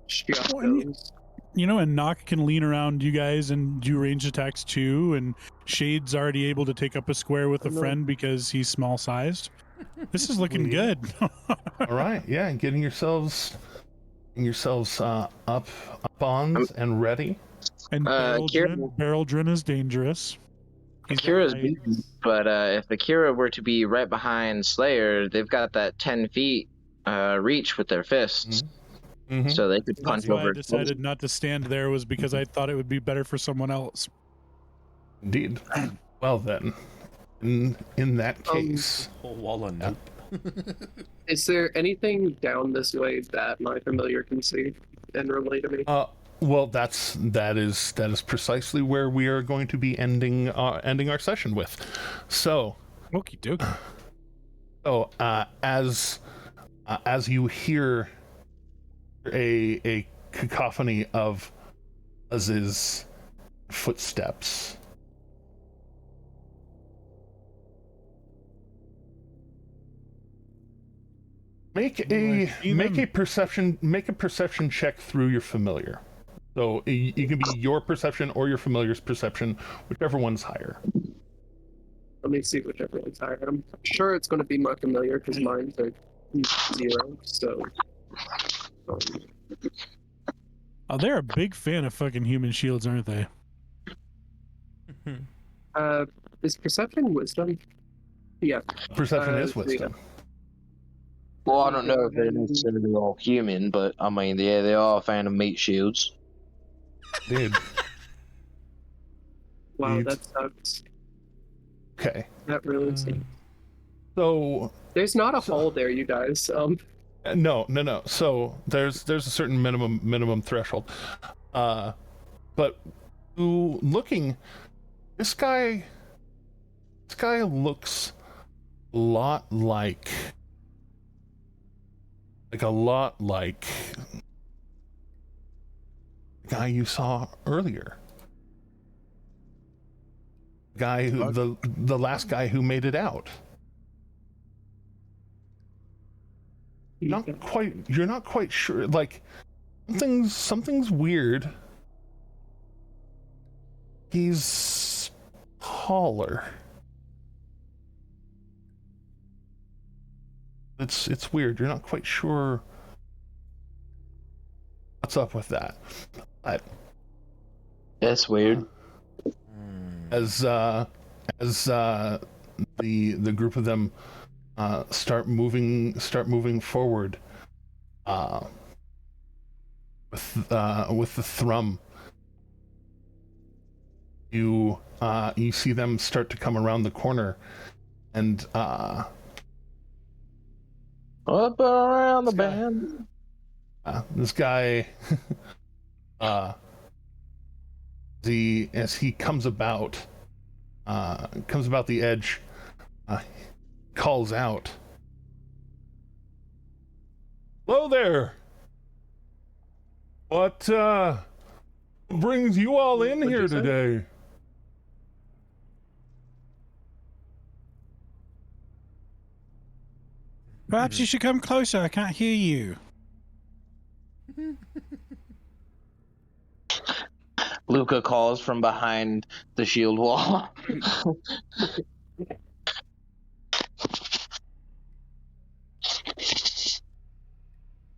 Striok goes. You know, and Nock can lean around you guys and do ranged attacks too, and Shade's already able to take up a square with a friend because he's small sized. This is looking good. All right, yeah, getting yourselves up on and ready. And Barrel-Drin is dangerous. Akira's beaten, but if Akira were to be right behind Slayer, they've got that 10 feet reach with their fists. Mm-hmm. So they could punch That's why over. I decided not to stand there, was because I thought it would be better for someone else. Indeed. Well then, in that case, wall of nope. Is there anything down this way that my familiar can see and relay to me? Well, that is precisely where we are going to be ending our session with. So, okie dokie. So, as you hear a cacophony of Az's footsteps, make a perception check through your familiar. So you can be your perception or your familiar's perception, whichever one's higher. Let me see whichever one's higher. I'm sure it's going to be my familiar because mine's are 0. So. Oh, they're a big fan of fucking human shields, aren't they? Is perception wisdom? Yeah. Perception is wisdom. Yeah. Well, I don't know if they're necessarily all human, but I mean, yeah, they are a fan of meat shields. Dude. Wow, that sucks. Okay. That really sucks. So there's not a hole there, you guys. No. So there's a certain minimum threshold. But looking, this guy looks a lot like the guy you saw earlier. Guy who the last guy who made it out. You're not quite sure. Like something's weird. He's taller. It's weird. You're not quite sure what's up with that. But That's weird. as the group of them start moving forward with the thrum, you see them start to come around the corner, and Up around the bend. this guy as he comes about the edge, calls out, "Hello there! What brings you all in What'd here you say? today?" Perhaps you should come closer. I can't hear you. Luca calls from behind the shield wall.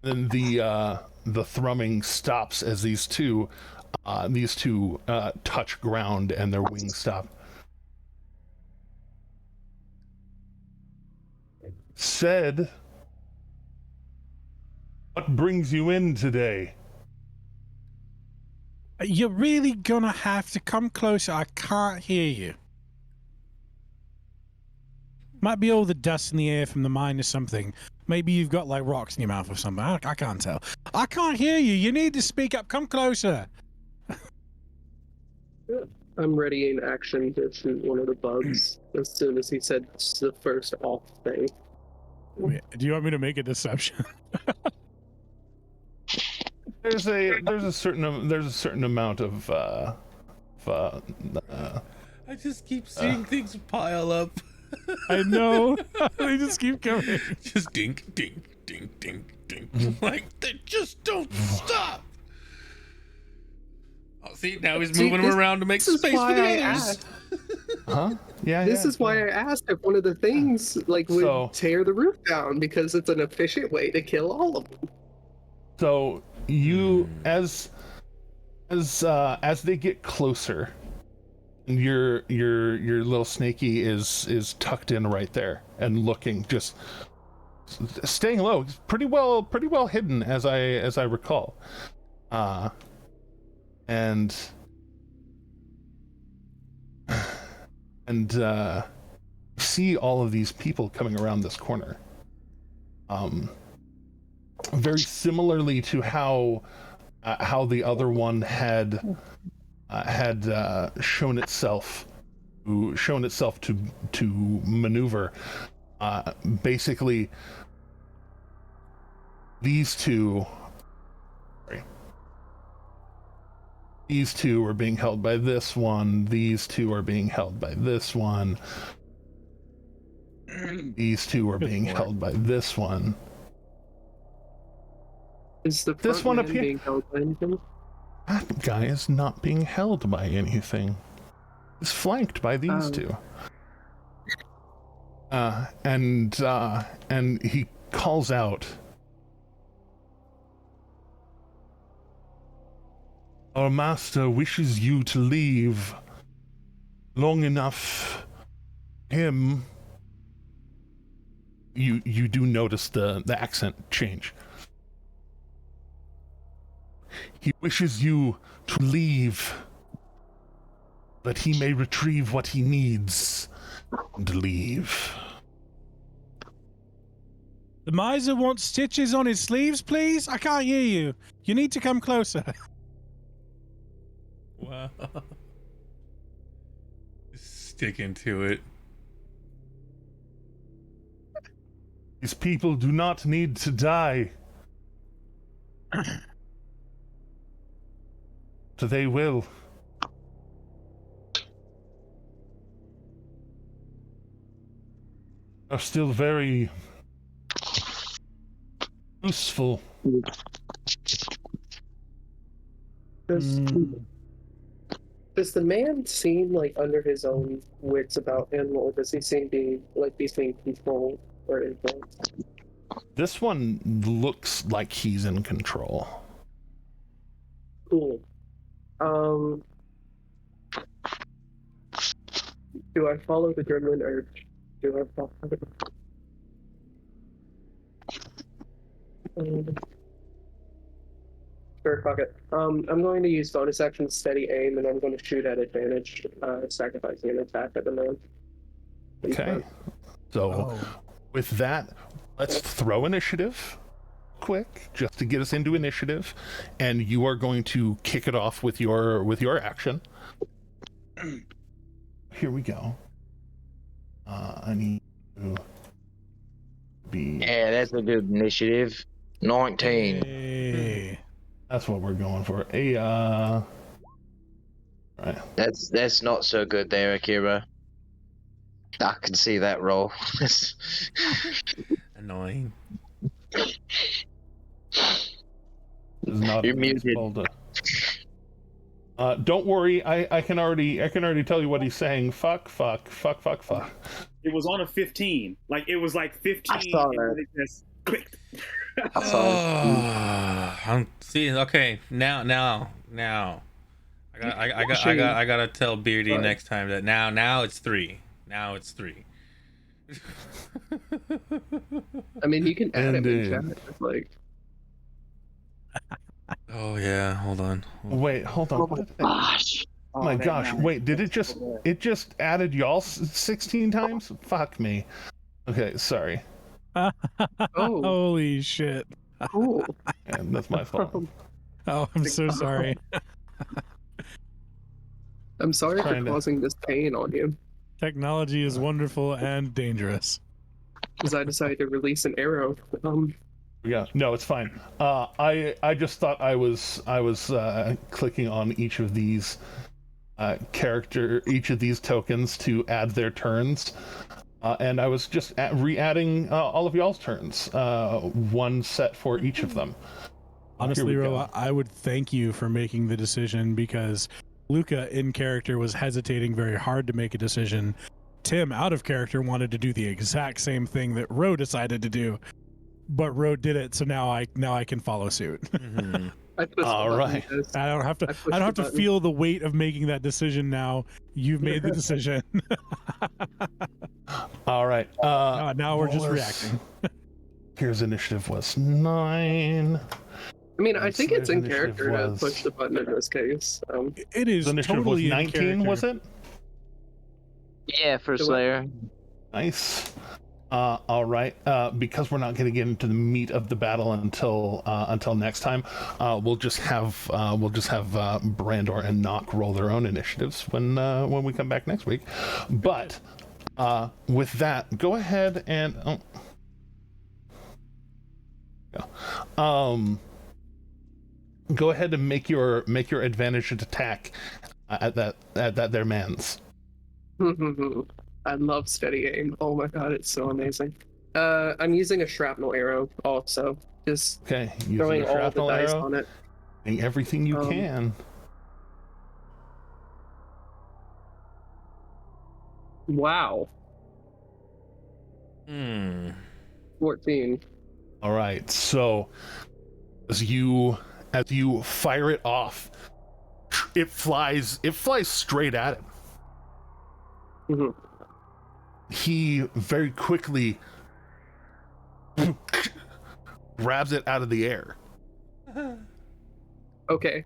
Then the thrumming stops as these two touch ground and their wings stop. Said, "What brings you in today?" You're really gonna have to come closer. I can't hear you. Might be all the dust in the air from the mine or something. Maybe you've got like rocks in your mouth or something. I can't tell. I can't hear you. You need to speak up. Come closer. I'm readying action to shoot one of the bugs as soon as he said the first off thing. Wait, do you want me to make a deception? There's a certain amount of I just keep seeing things pile up. I know. They just keep coming. Just dink, dink, dink, dink, dink. Like, they just don't stop. Oh, see, now he's moving them around to make space for the others. huh? Yeah. This is why I asked if one of the things would tear the roof down, because it's an efficient way to kill all of them. So you, as they get closer, your little snaky is tucked in right there and looking, just staying low. It's pretty well hidden, as I recall. And see all of these people coming around this corner. Very similarly to how the other one had shown itself to maneuver. Basically, these two are being held by this one. These two are being held by this one. These two are being held by this one. Is the This one front up man here being held by anything? That guy is not being held by anything. He's flanked by these two. And he calls out, "Our master wishes you to leave long enough. Him." You do notice the accent change. "He wishes you to leave, that he may retrieve what he needs and leave." The miser wants stitches on his sleeves, please? I can't hear you. You need to come closer. Wow. Sticking to it. These people do not need to die. So they will. Are still very useful. Does Does the man seem like under his own wits about him, or does he seem being controlled or influenced? This one looks like he's in control. Cool. Do I follow the gremlin or do I follow Sure, fuck it. I'm going to use bonus action steady aim, and I'm going to shoot at advantage, sacrificing an attack at the man. Okay. So, with that, let's throw initiative quick, just to get us into initiative, and you are going to kick it off with your action. Here we go. I need to be... Yeah, that's a good initiative. 19. Hey. That's what we're going for. Right. That's not so good there, Akira. I can see that roll. Annoying. You're muted. Don't worry, I can already tell you what he's saying. Fuck. It was on a 15. Like it was like 15. I saw and that. then it just clicked. I'm seeing. Okay, now. I gotta tell Beardy next time that now it's 3. Now it's 3. I mean, you can add it in chat. Like, oh yeah, hold on. Wait, hold on. Oh my gosh. Oh my gosh! Wait, did it just added y'all 16 times? Fuck me. Okay, sorry. oh, Holy shit. cool. Yeah, that's my fault. Oh, I'm so sorry. I'm sorry for Kinda. causing this pain on you, Technology is wonderful and dangerous. because I decided to release an arrow. Yeah, no, it's fine. I just thought I was clicking on each of these each of these tokens to add their turns, and I was just re-adding all of y'all's turns, one set for each of them. Honestly, Ro, I would thank you for making the decision, because Luca in character was hesitating very hard to make a decision. Tim out of character wanted to do the exact same thing that Ro decided to do, but Ro did it, so now I can follow suit. Mm-hmm. All right. I don't have to feel the weight of making that decision now. You've made the decision. All right. Now we're just reacting. Here's initiative was 9. I mean, I think it's in Initiative character to was- push the button in this case. It is Initiative totally was in 19, character. was it? Yeah, for Slayer. Nice. All right. Because we're not going to get into the meat of the battle until next time, we'll just have Brandor and Nock roll their own initiatives when we come back next week. But with that, go ahead and go ahead and make your advantaged attack at that their man's. I love steady aim. Oh my god, it's so amazing. I'm using a shrapnel arrow also. Just Okay, throwing using a all the shrapnel dice arrow, on it. doing everything you can. Wow. 14. All right, so as you fire it off, it flies straight at him. Mhm. He very quickly grabs it out of the air. Okay.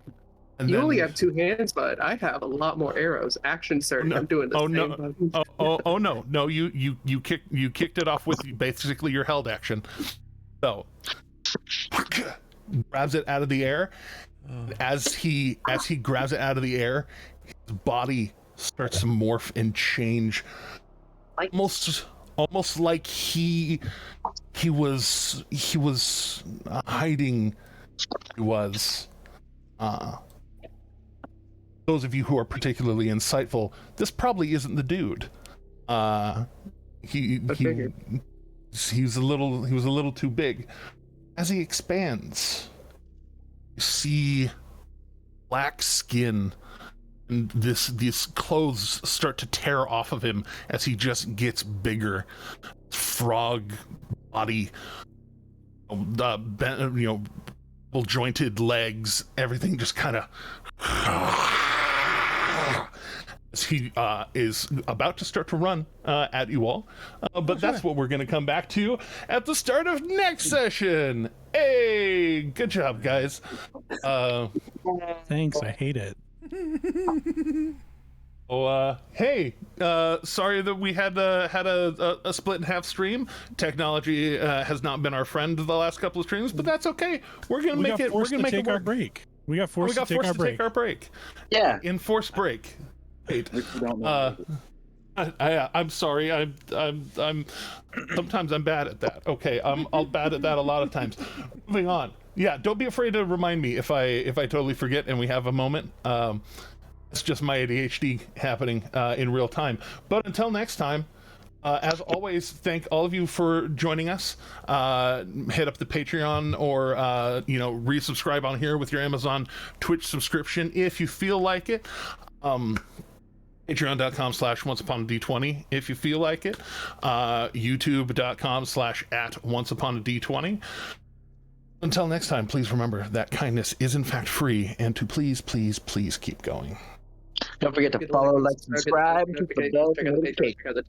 And You then, only have 2 hands, but I have a lot more arrows. Action surge. no. I'm doing the Oh, same no. button. Oh no, you kicked it off with basically your held action. So grabs it out of the air. As he grabs it out of the air, his body starts to morph and change, almost like he was hiding. He was. Those of you who are particularly insightful, this probably isn't the dude. He was a little too big. As he expands, you see black skin And these clothes start to tear off of him as he just gets bigger. Frog body, jointed legs, everything just kind of as he is about to start to run at you all. But that's what we're going to come back to at the start of next session. Hey, good job, guys. Thanks, I hate it. Hey, sorry that we had a split in half stream. Technology has not been our friend the last couple of streams, but that's okay. We're gonna make it. We're gonna make it our work. break. We got forced to take our break. Yeah. Enforced break. Wait. I'm sorry. I'm sometimes I'm bad at that. Okay, I'll bad at that a lot of times. Moving on. Yeah, don't be afraid to remind me if I totally forget and we have a moment. It's just my ADHD happening in real time. But until next time, as always, thank all of you for joining us. Hit up the Patreon or resubscribe on here with your Amazon Twitch subscription if you feel like it. Patreon.com/OnceUponAD20 if you feel like it. YouTube.com/@OnceUponAD20. Until next time, please remember that kindness is in fact free, and to please, please, please keep going. Don't forget to follow, like, subscribe, hit the bell notification.